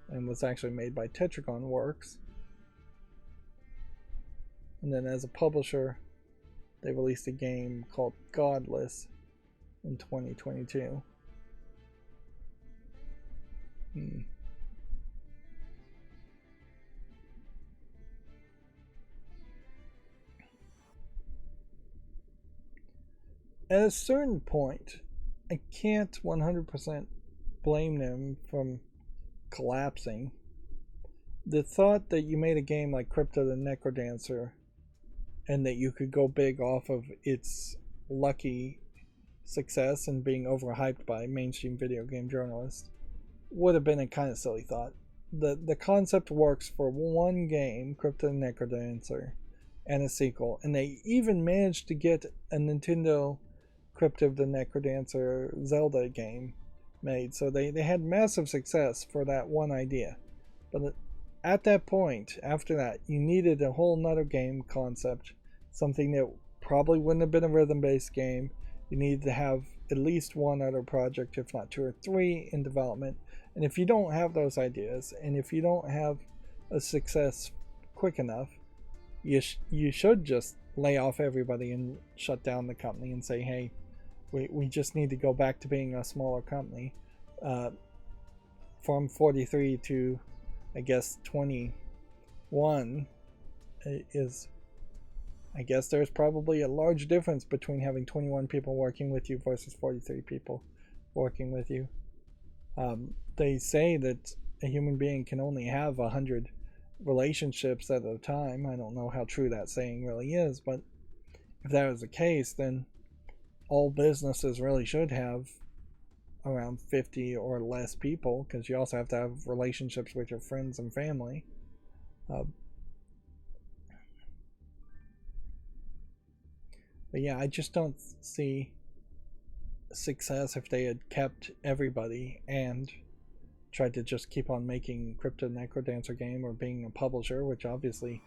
and was actually made by Tetragon Works. And then as a publisher, they released a game called Godless in 2022. At a certain point, I can't 100% blame them from collapsing. The thought that you made a game like Crypt of the Necrodancer and that you could go big off of its lucky success and being overhyped by mainstream video game journalists would have been a kind of silly thought. The concept works for one game, Crypt of the Necrodancer, and a sequel, and they even managed to get a Nintendo Crypt of the Necrodancer Zelda game made, so they had massive success for that one idea. But at that point, after that, you needed a whole nother game concept, something that probably wouldn't have been a rhythm-based game. You needed to have at least one other project, if not 2 or 3, in development. And if you don't have those ideas, and if you don't have a success quick enough, you should just lay off everybody and shut down the company and say, hey, we just need to go back to being a smaller company. From 43 to, I guess, 21 is, I guess there's probably a large difference between having 21 people working with you versus 43 people working with you. They say that a human being can only have 100 relationships at a time. I don't know how true that saying really is, but if that was the case, then all businesses really should have around 50 or less people, because you also have to have relationships with your friends and family. But yeah, I just don't see success if they had kept everybody and tried to just keep on making Crypt of the Necrodancer game or being a publisher, which obviously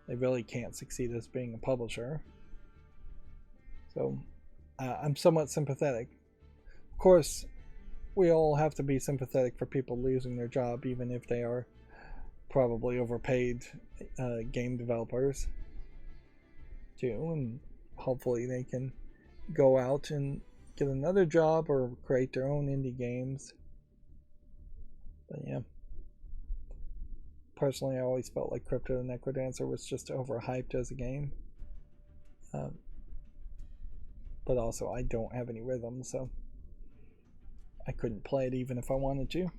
they really can't succeed as being a publisher. So I'm somewhat sympathetic. Of course, we all have to be sympathetic for people losing their job, even if they are probably overpaid game developers too, and hopefully they can go out and get another job or create their own indie games. But yeah, personally, I always felt like Crypt of the Necrodancer was just overhyped as a game. But also, I don't have any rhythm, so I couldn't play it even if I wanted to.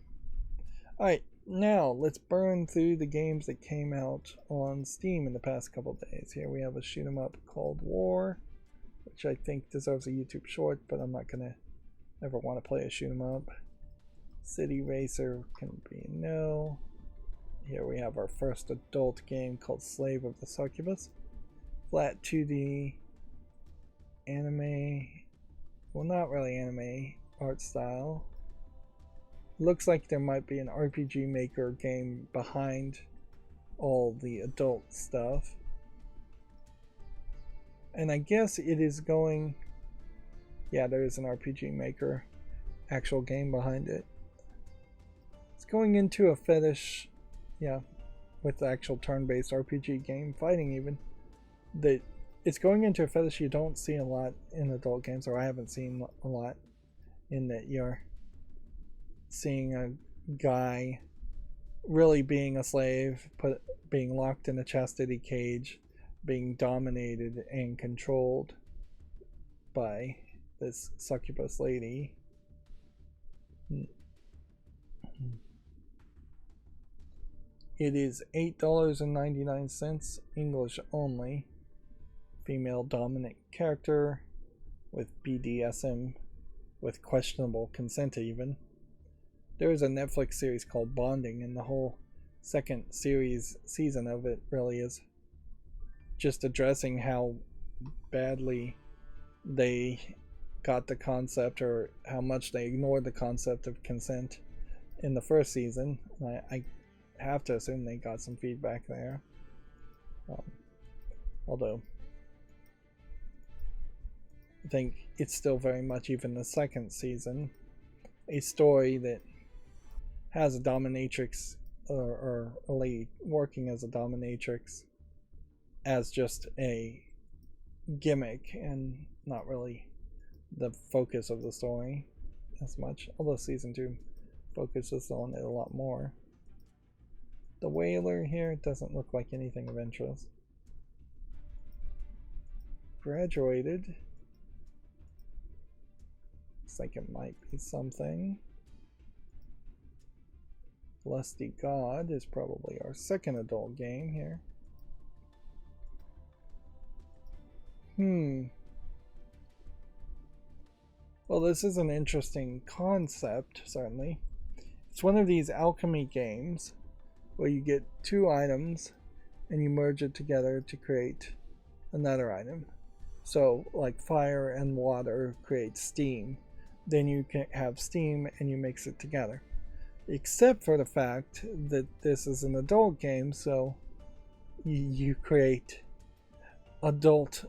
Alright, now let's burn through the games that came out on Steam in the past couple days. Here we have a shoot 'em up called War, which I think deserves a YouTube short, but I'm not gonna ever want to play a shoot 'em up. City Racer can be no. Here we have our first adult game called Slave of the Succubus. Flat 2D anime, well, not really anime art style. Looks like there might be an RPG Maker game behind all the adult stuff. And I guess it is going, yeah, there is an RPG Maker actual game behind it. It's going into a fetish, yeah, with the actual turn-based RPG game, fighting even, that it's going into a fetish you don't see a lot in adult games, or I haven't seen a lot, in that you're seeing a guy really being a slave, being locked in a chastity cage, being dominated and controlled by this succubus lady. It is $8.99, English only. Female dominant character with BDSM, with questionable consent even. There is a Netflix series called Bonding, and the whole second season of it really is just addressing how badly they got the concept, or how much they ignored the concept of consent in the first season. I have to assume they got some feedback there. Although I think it's still very much, even the second season, a story that has a dominatrix, or a lady working as a dominatrix, as just a gimmick and not really the focus of the story as much, although season 2 focuses on it a lot more. The whaler here doesn't look like anything of interest. Graduated. Looks like it might be something. Lusty God is probably our second adult game here. Well, this is an interesting concept, certainly. It's one of these alchemy games where you get two items and you merge it together to create another item. So, like fire and water create steam. Then you can have steam and you mix it together. Except for the fact that this is an adult game, so you create adult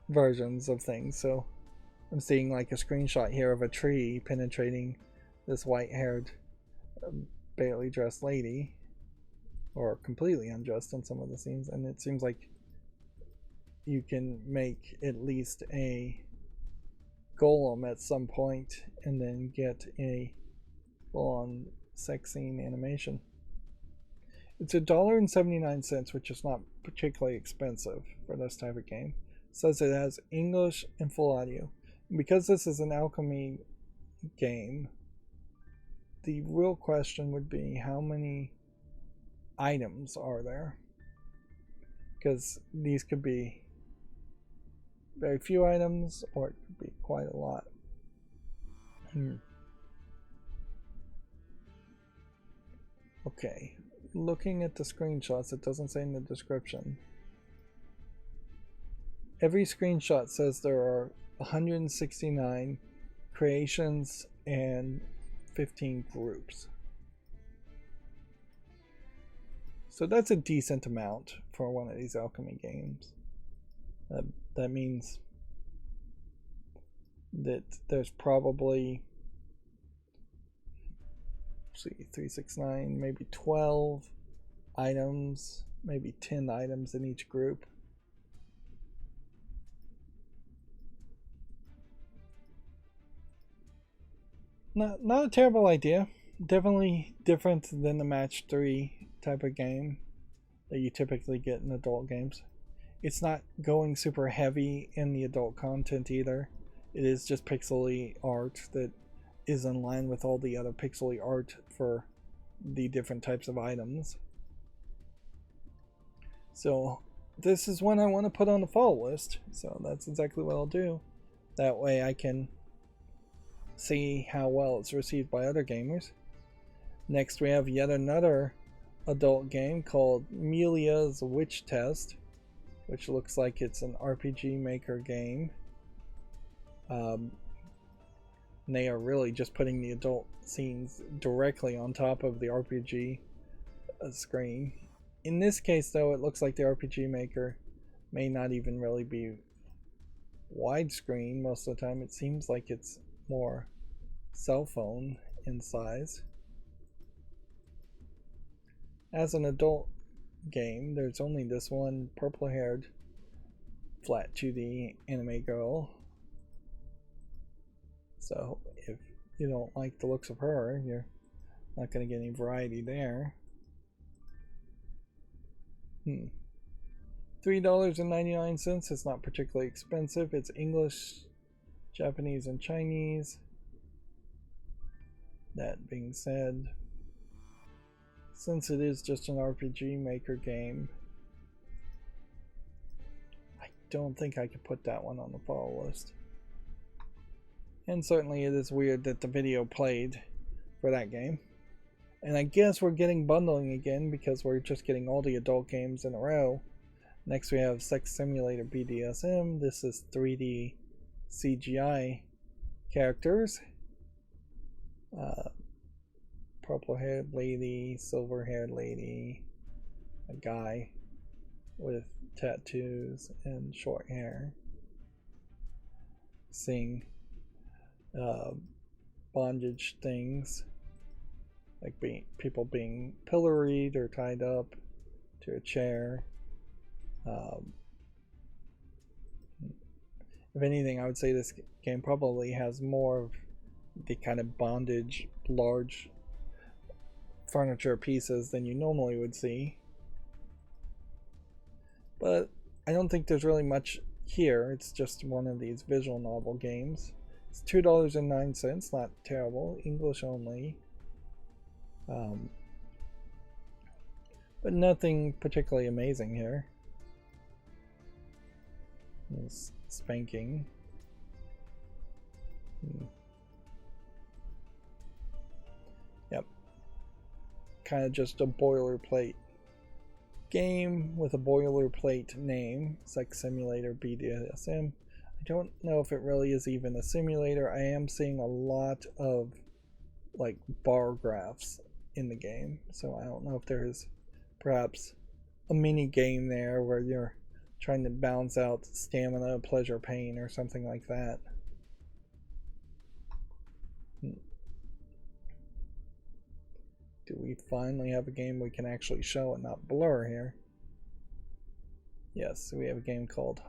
versions of things. So I'm seeing like a screenshot here of a tree penetrating this white-haired, barely dressed lady, or completely undressed in some of the scenes, and it seems like you can make at least a golem at some point and then get a full-on sex scene animation. It's $1.79, which is not particularly expensive for this type of game. It says it has English and full audio. And because this is an alchemy game, the real question would be how many items are there? Because these could be very few items, or it could be quite a lot. Okay, looking at the screenshots, it doesn't say in the description. Every screenshot says there are 169 creations and 15 groups. So that's a decent amount for one of these alchemy games. That means that there's probably, let's see, 369, maybe 12 items, maybe 10 items in each group. Not a terrible idea. Definitely different than the match 3 type of game that you typically get in adult games. It's not going super heavy in the adult content either. It is just pixely art that is in line with all the other pixely art for the different types of items. So this is one I want to put on the follow list. So that's exactly what I'll do. That way I can see how well it's received by other gamers. Next we have yet another adult game called Melia's Witch Test, which looks like it's an RPG Maker game. They are really just putting the adult scenes directly on top of the RPG screen. In this case though, it looks like the RPG Maker may not even really be widescreen most of the time. It seems like it's more cell phone in size. As an adult game, there's only this one purple-haired flat 2D anime girl. So if you don't like the looks of her, you're not going to get any variety there. $3.99. It's not particularly expensive. It's English, Japanese, and Chinese. That being said, since it is just an RPG Maker game, I don't think I could put that one on the follow list. And certainly it is weird that the video played for that game. And I guess we're getting bundling again because we're just getting all the adult games in a row. Next we have Sex Simulator BDSM. This is 3D CGI characters. Purple haired lady, silver haired lady, a guy with tattoos and short hair. Seeing bondage things, like people being pilloried or tied up to a chair. If anything, I would say this game probably has more of the kind of bondage, large furniture pieces than you normally would see. But I don't think there's really much here. It's just one of these visual novel games. It's $2.09, not terrible. English only. But nothing particularly amazing here. It's spanking. Yep. Kind of just a boilerplate game with a boilerplate name. Sex Simulator BDSM. I don't know if it really is even a simulator. I am seeing a lot of like bar graphs in the game, so I don't know if there's perhaps a mini game there where you're trying to balance out stamina, pleasure, pain, or something like that. Do we finally have a game we can actually show and not blur here? Yes, we have a game called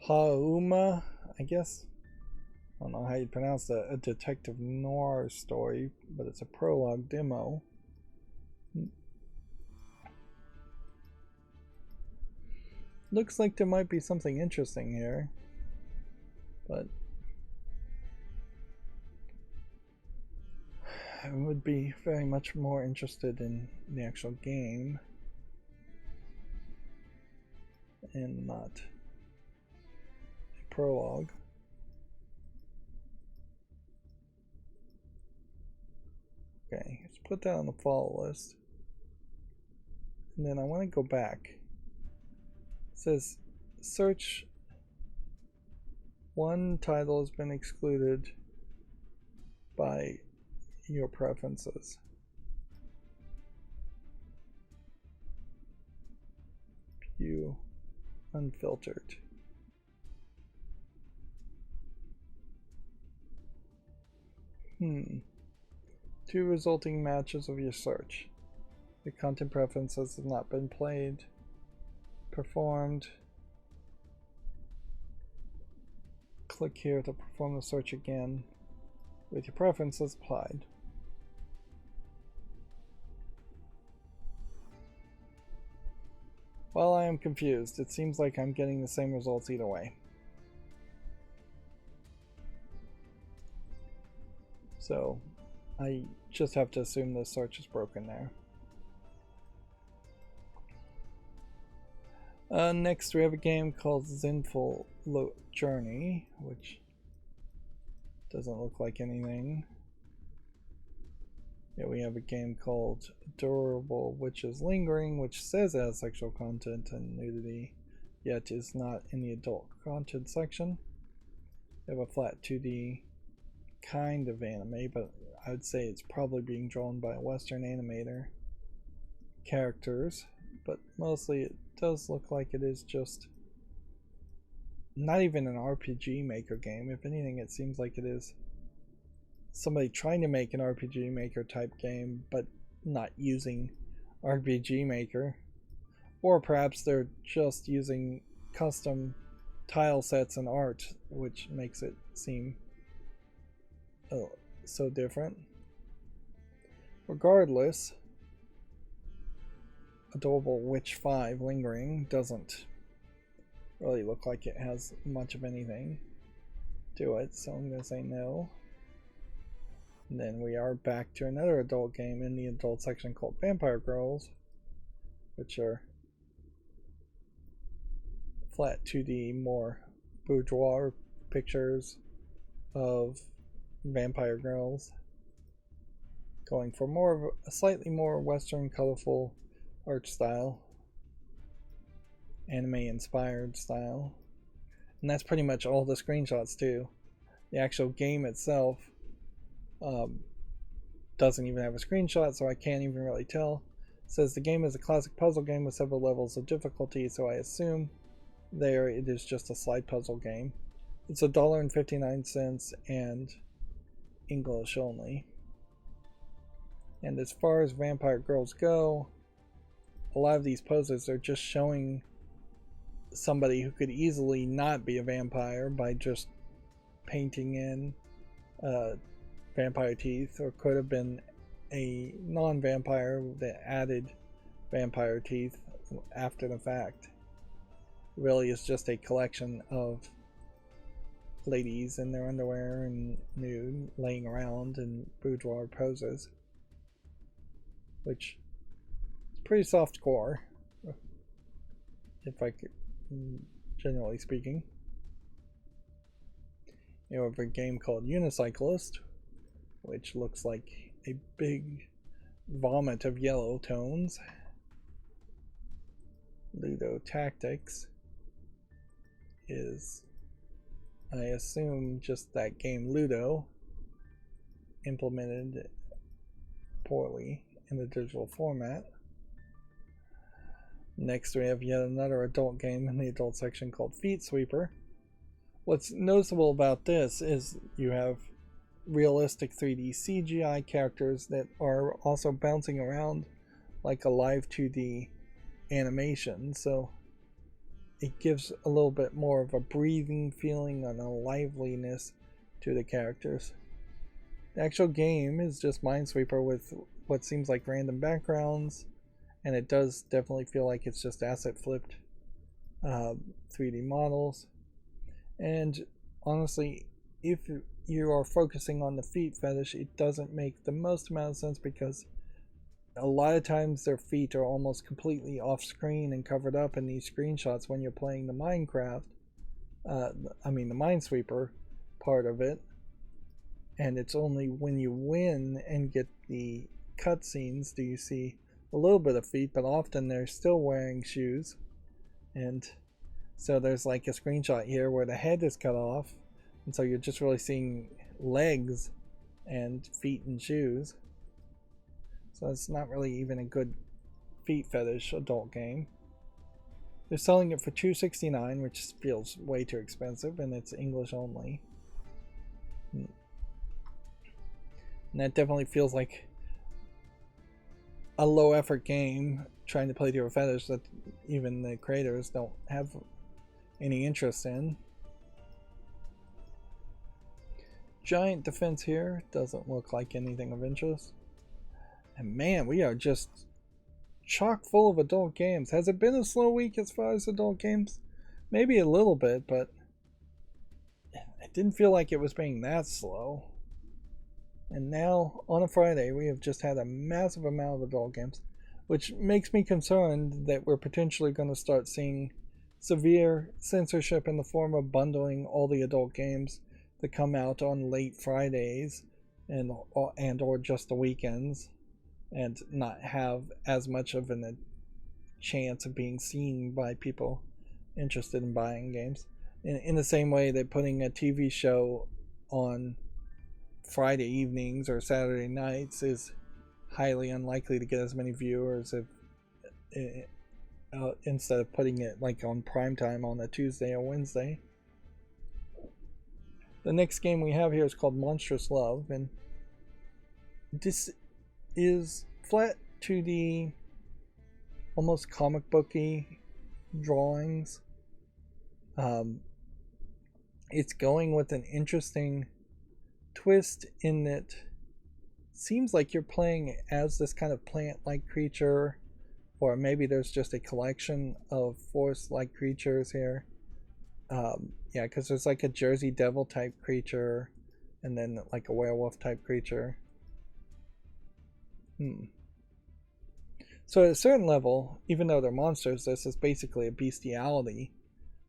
Hauma, I guess. I don't know how you pronounce that. A detective noir story, but it's a prologue demo. Looks like there might be something interesting here, but I would be very much more interested in the actual game and not a prologue. Okay, let's put that on the follow list. And then I want to go back. It says search. One title has been excluded by your preferences. View unfiltered. Two resulting matches of your search. Your content preferences have not been played, performed. Click here to perform the search again with your preferences applied. Well, I am confused. It seems like I'm getting the same results either way. So I just have to assume the search is broken there. Next we have a game called Zinful Journey, which doesn't look like anything. Yeah, we have a game called Durable, which is Lingering, which says it has sexual content and nudity, yet is not in the adult content section. We have a flat 2D kind of anime, but I would say it's probably being drawn by a Western animator. Characters, but mostly it does look like it is just not even an RPG Maker game. If anything, it seems like it is somebody trying to make an RPG Maker type game, but not using RPG Maker. Or perhaps they're just using custom tile sets and art, which makes it seem so different. Regardless, Adorable Witch 5 lingering. Doesn't really look like it has much of anything to it, so I'm going to say no. And then we are back to another adult game in the adult section called Vampire Girls, which are flat 2D, more bourgeois pictures of vampire girls, going for more of a slightly more Western colorful art style, anime inspired style. And that's pretty much all the screenshots too. The actual game itself doesn't even have a screenshot, so I can't even really tell. It says the game is a classic puzzle game with several levels of difficulty, so I assume there it is just a slide puzzle game. It's $1.59 and English only. And as far as Vampire Girls go, a lot of these poses are just showing somebody who could easily not be a vampire by just painting in vampire teeth, or could have been a non-vampire that added vampire teeth after the fact. It really is just a collection of ladies in their underwear and nude laying around in boudoir poses, which is pretty soft core, if I could, generally speaking. You have a game called Unicyclist, which looks like a big vomit of yellow tones. Ludo Tactics is, I assume, just that game Ludo implemented poorly in the digital format. Next we have yet another adult game in the adult section called Feet Sweeper. What's noticeable about this is you have realistic 3D CGI characters that are also bouncing around like a live 2D animation, so it gives a little bit more of a breathing feeling and a liveliness to the characters. The actual game is just Minesweeper with what seems like random backgrounds, and it does definitely feel like it's just asset flipped 3D models. And honestly, if you are focusing on the feet fetish, it doesn't make the most amount of sense, because a lot of times their feet are almost completely off screen and covered up in these screenshots when you're playing the Minecraft, the Minesweeper part of it. And it's only when you win and get the cutscenes do you see a little bit of feet, but often they're still wearing shoes. And so there's like a screenshot here where the head is cut off, and so you're just really seeing legs and feet and shoes. So it's not really even a good feet fetish adult game. They're selling it for $2.69, which feels way too expensive, and it's English only. And that definitely feels like a low effort game trying to play to a fetish that even the creators don't have any interest in. Giant Defense here doesn't look like anything of interest. And man, we are just chock full of adult games. Has it been a slow week as far as adult games? Maybe a little bit, but it didn't feel like it was being that slow. And now, on a Friday, we have just had a massive amount of adult games, which makes me concerned that we're potentially going to start seeing severe censorship in the form of bundling all the adult games that come out on late Fridays and or just the weekends, and not have as much of a chance of being seen by people interested in buying games. In the same way that putting a TV show on Friday evenings or Saturday nights is highly unlikely to get as many viewers if instead of putting it like on primetime on a Tuesday or Wednesday. The next game we have here is called Monstrous Love, and this is flat 2D, almost comic booky drawings. It's going with an interesting twist in that it seems like you're playing as this kind of plant-like creature or maybe there's just a collection of forest-like creatures here. Yeah, because there's like a Jersey Devil type creature, and then like a werewolf type creature. So at a certain level, even though they're monsters, this is basically a bestiality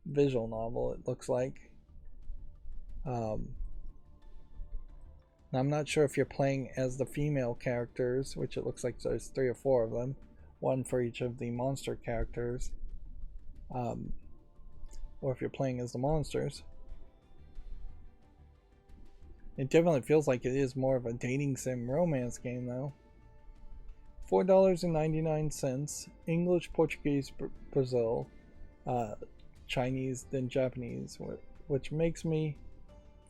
visual novel, it looks like. I'm not sure if you're playing as the female characters, which it looks like there's 3 or 4 of them, one for each of the monster characters, or if you're playing as the monsters. It definitely feels like it is more of a dating sim romance game, though. $4.99, English, Portuguese, Brazil, Chinese, then Japanese, which makes me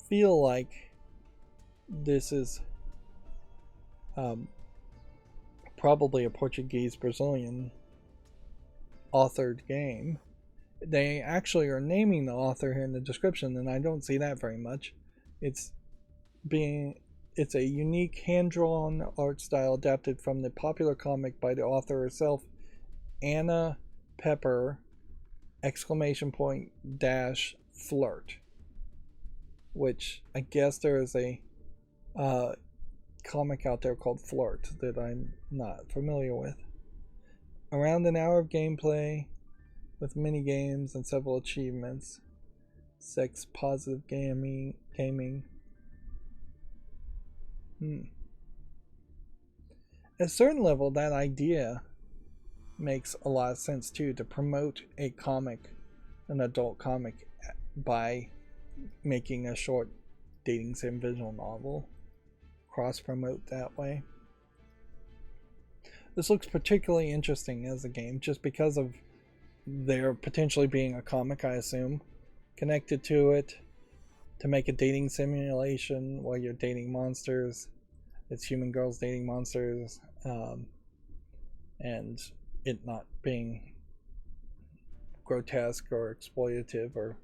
feel like this is probably a Portuguese Brazilian authored game. They actually are naming the author here in the description, and I don't see that very much. It's a unique hand-drawn art style adapted from the popular comic by the author herself, Anna Pepper !flirt, which I guess there is a comic out there called Flirt that I'm not familiar with. Around an hour of gameplay with mini games and several achievements. Sex positive gaming. At a certain level, that idea makes a lot of sense too, to promote a comic, an adult comic, by making a short dating sim visual novel. Cross promote that way. This looks particularly interesting as a game just because of there potentially being a comic, I assume, connected to it, to make a dating simulation while you're dating monsters. It's human girls dating monsters, and it not being grotesque or exploitative, or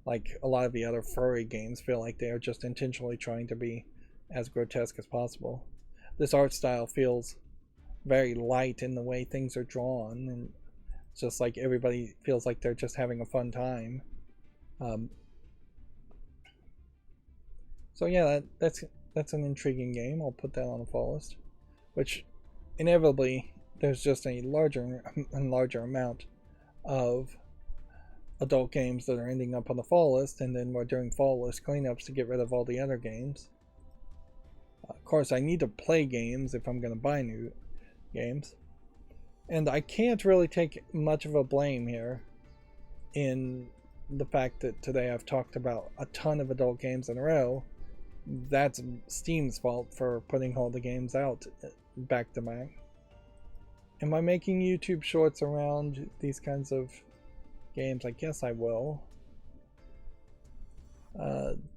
like a lot of the other furry games feel like they are just intentionally trying to be as grotesque as possible. This art style feels very light in the way things are drawn, and just like everybody feels like they're just having a fun time. So yeah, that's an intriguing game. I'll put that on the fall list. Which inevitably there's just a larger and larger amount of adult games that are ending up on the fall list, and then we're doing fall list cleanups to get rid of all the other games. Of course, I need to play games if I'm going to buy new games, and I can't really take much of a blame here in the fact that today I've talked about a ton of adult games in a row. That's Steam's fault for putting all the games out back to back. Am I making YouTube shorts around these kinds of games? I guess I will.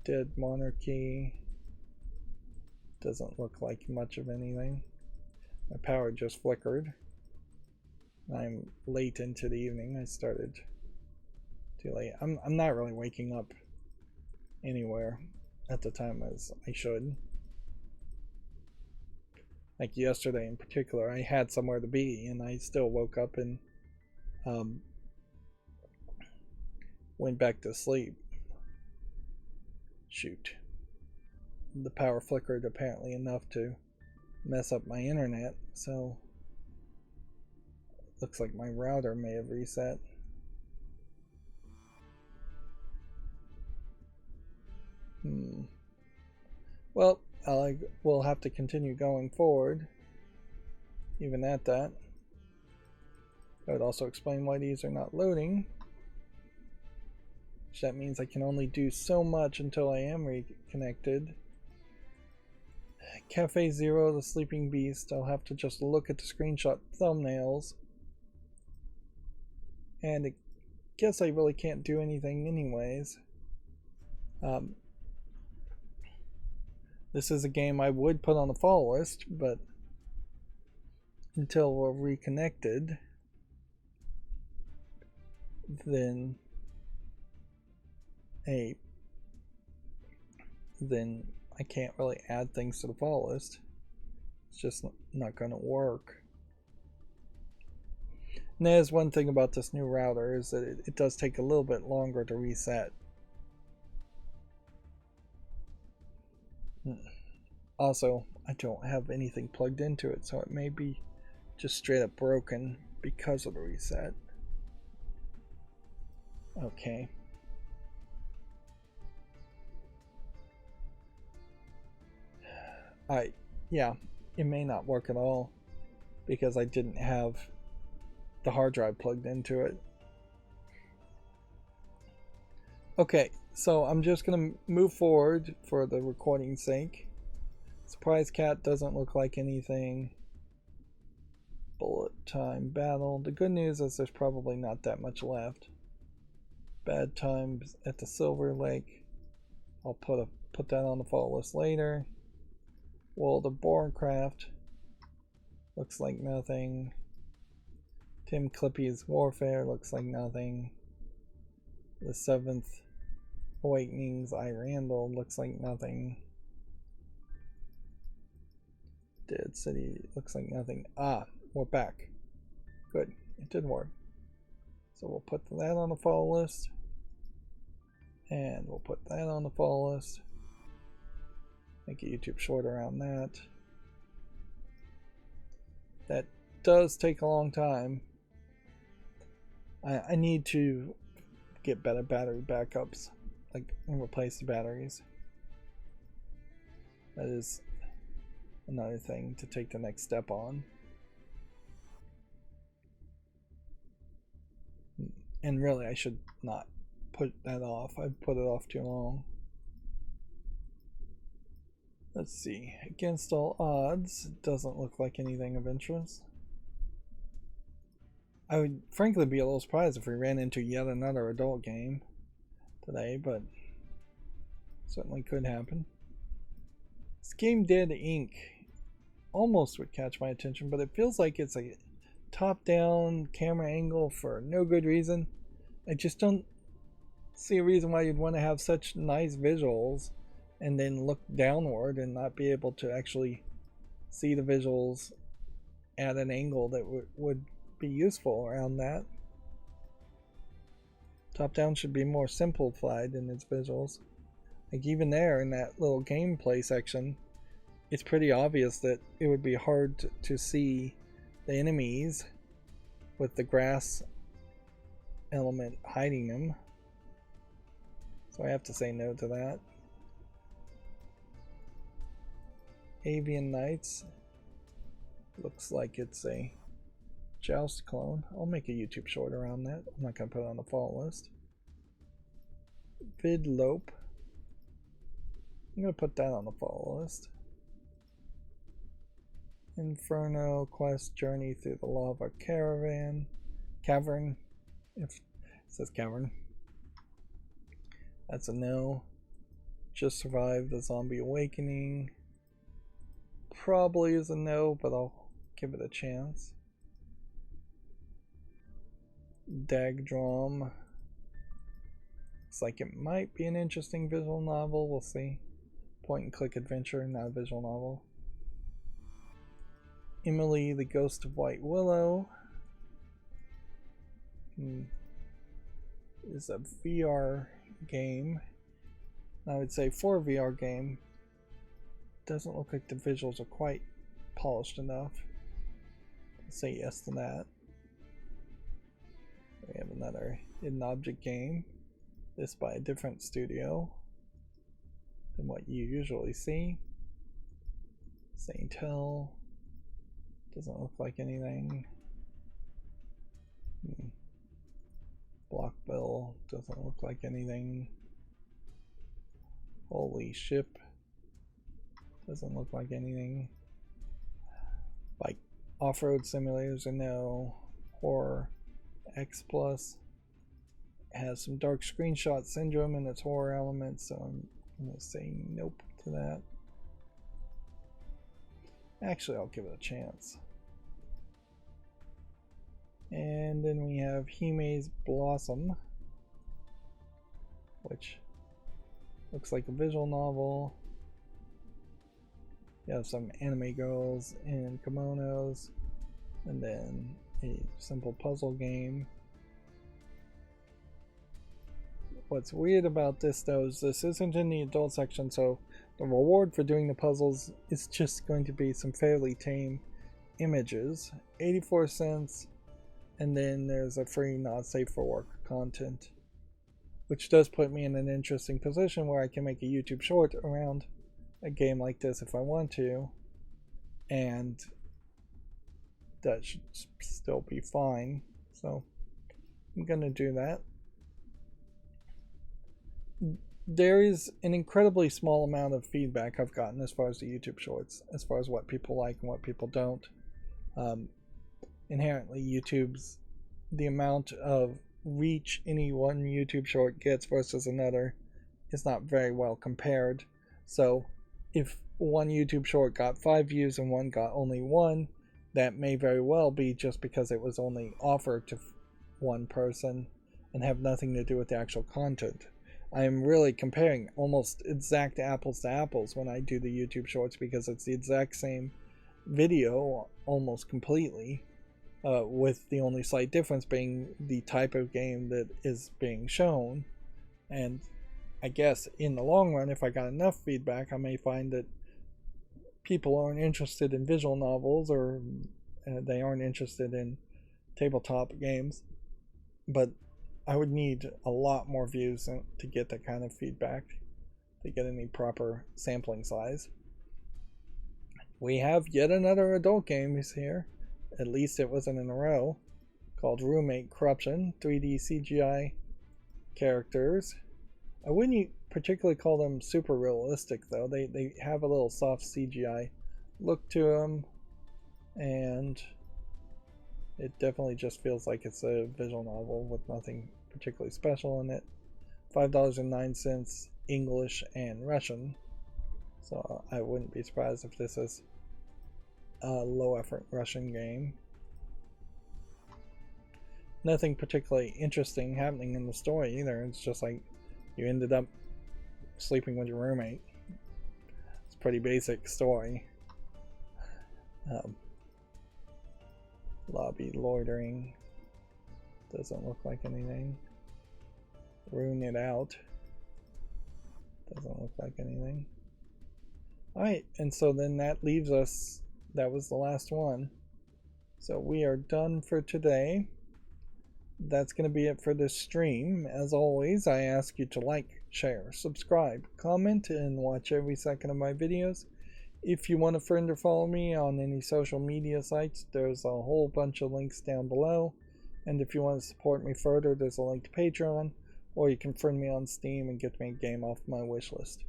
Dead Monarchy doesn't look like much of anything. My power just flickered. I'm late into the evening. I started too late. I'm not really waking up anywhere at the time as I should. Like yesterday in particular, I had somewhere to be, and I still woke up and went back to sleep. Shoot. The power flickered apparently enough to mess up my internet, so looks like my router may have reset. Well, we'll have to continue going forward, even at that. That would also explain why these are not loading. Which that means I can only do so much until I am reconnected. Cafe Zero, the Sleeping Beast, I'll have to just look at the screenshot thumbnails. And I guess I really can't do anything anyways. This is a game I would put on the fall list, but until we're reconnected, then I can't really add things to the fall list. It's just not going to work. And there's one thing about this new router is that it does take a little bit longer to reset. Also, I don't have anything plugged into it, so it may be just straight up broken because of the reset. Okay. Yeah, it may not work at all because I didn't have the hard drive plugged into it. Okay, so I'm just gonna move forward for the recording's sake. Surprise cat doesn't look like anything. Bullet time battle. The good news is there's probably not that much left. Bad times at the Silver Lake. I'll put that on the follow list later. World of Borecraft. Looks like nothing. Tim Clippy's Warfare looks like nothing. The Seventh Awakenings I Randall looks like nothing. Dead City looks like nothing. Ah, we're back. Good, it did work. So we'll put that on the follow list. And we'll put that on the follow list. Make a YouTube short around that. That does take a long time. I need to get better battery backups, like and replace the batteries. That is another thing to take the next step on. And really, I should not put that off. I've put it off too long. Let's see. Against all odds, it doesn't look like anything of interest. I would frankly be a little surprised if we ran into yet another adult game today, but certainly could happen. This game Dead Inc. almost would catch my attention, but it feels like it's a top-down camera angle for no good reason. I just don't see a reason why you'd want to have such nice visuals and then look downward and not be able to actually see the visuals at an angle that would be useful around that. Top-down should be more simplified in its visuals. Like even there in that little gameplay section, it's pretty obvious that it would be hard to see the enemies with the grass element hiding them. So I have to say no to that. Avian Knights. Looks like it's a Joust clone. I'll make a YouTube short around that. I'm not going to put it on the follow list. Vidlope. I'm going to put that on the follow list. Inferno Quest Journey Through the Lava Cavern. If it says cavern. That's a no. Just Survive the Zombie Awakening. Probably is a no, but I'll give it a chance. Dagdrom. Looks like it might be an interesting visual novel. We'll see. Point and click adventure, not a visual novel. Emily the Ghost of White Willow. Is a VR game. I would say for a VR game, doesn't look like the visuals are quite polished enough. I'll say yes to that. We have another hidden object game. This by a different studio than what you usually see. Saint Hill. Doesn't look like anything. Blockbill doesn't look like anything. Holy Ship doesn't look like anything. Like off-road simulators, and no. Horror X Plus has some dark screenshot syndrome in its horror elements, so I'm gonna say nope to that. Actually, I'll give it a chance. And then we have Hime's Blossom, which looks like a visual novel. You have some anime girls in kimonos, and then a simple puzzle game. What's weird about this though is this isn't in the adult section, so the reward for doing the puzzles is just going to be some fairly tame images, 84 cents, and then there's a free not safe for work content, which does put me in an interesting position where I can make a YouTube short around a game like this if I want to, and that should still be fine. So I'm gonna do that. There is an incredibly small amount of feedback I've gotten as far as the YouTube shorts, as far as what people like and what people don't. Inherently, YouTube's the amount of reach any one YouTube short gets versus another is not very well compared. So if one YouTube short got 5 views and one got only 1, that may very well be just because it was only offered to one person and have nothing to do with the actual content. I am really comparing almost exact apples to apples when I do the YouTube shorts because it's the exact same video almost completely, with the only slight difference being the type of game that is being shown. And I guess in the long run, if I got enough feedback, I may find that people aren't interested in visual novels, or they aren't interested in tabletop games. But I would need a lot more views to get that kind of feedback, to get any proper sampling size. We have yet another adult game here. At least it wasn't in a row. Called Roommate Corruption. 3D CGI characters. I wouldn't particularly call them super realistic though. They have a little soft CGI look to them, and it definitely just feels like it's a visual novel with nothing particularly special in it. $5.09 English and Russian. So I wouldn't be surprised if this is a low effort Russian game. Nothing particularly interesting happening in the story either. It's just like you ended up sleeping with your roommate. It's a pretty basic story. Lobby loitering. Doesn't look like anything. Rune it out. Doesn't look like anything. Alright, and so then that leaves us, that was the last one. So we are done for today. That's going to be it for this stream. As always, I ask you to like, share, subscribe, comment, and watch every second of my videos. If you want to friend or follow me on any social media sites, there's a whole bunch of links down below. And if you want to support me further, there's a link to Patreon, or you can friend me on Steam and get me a game off my wish list.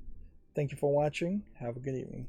Thank you for watching. Have a good evening.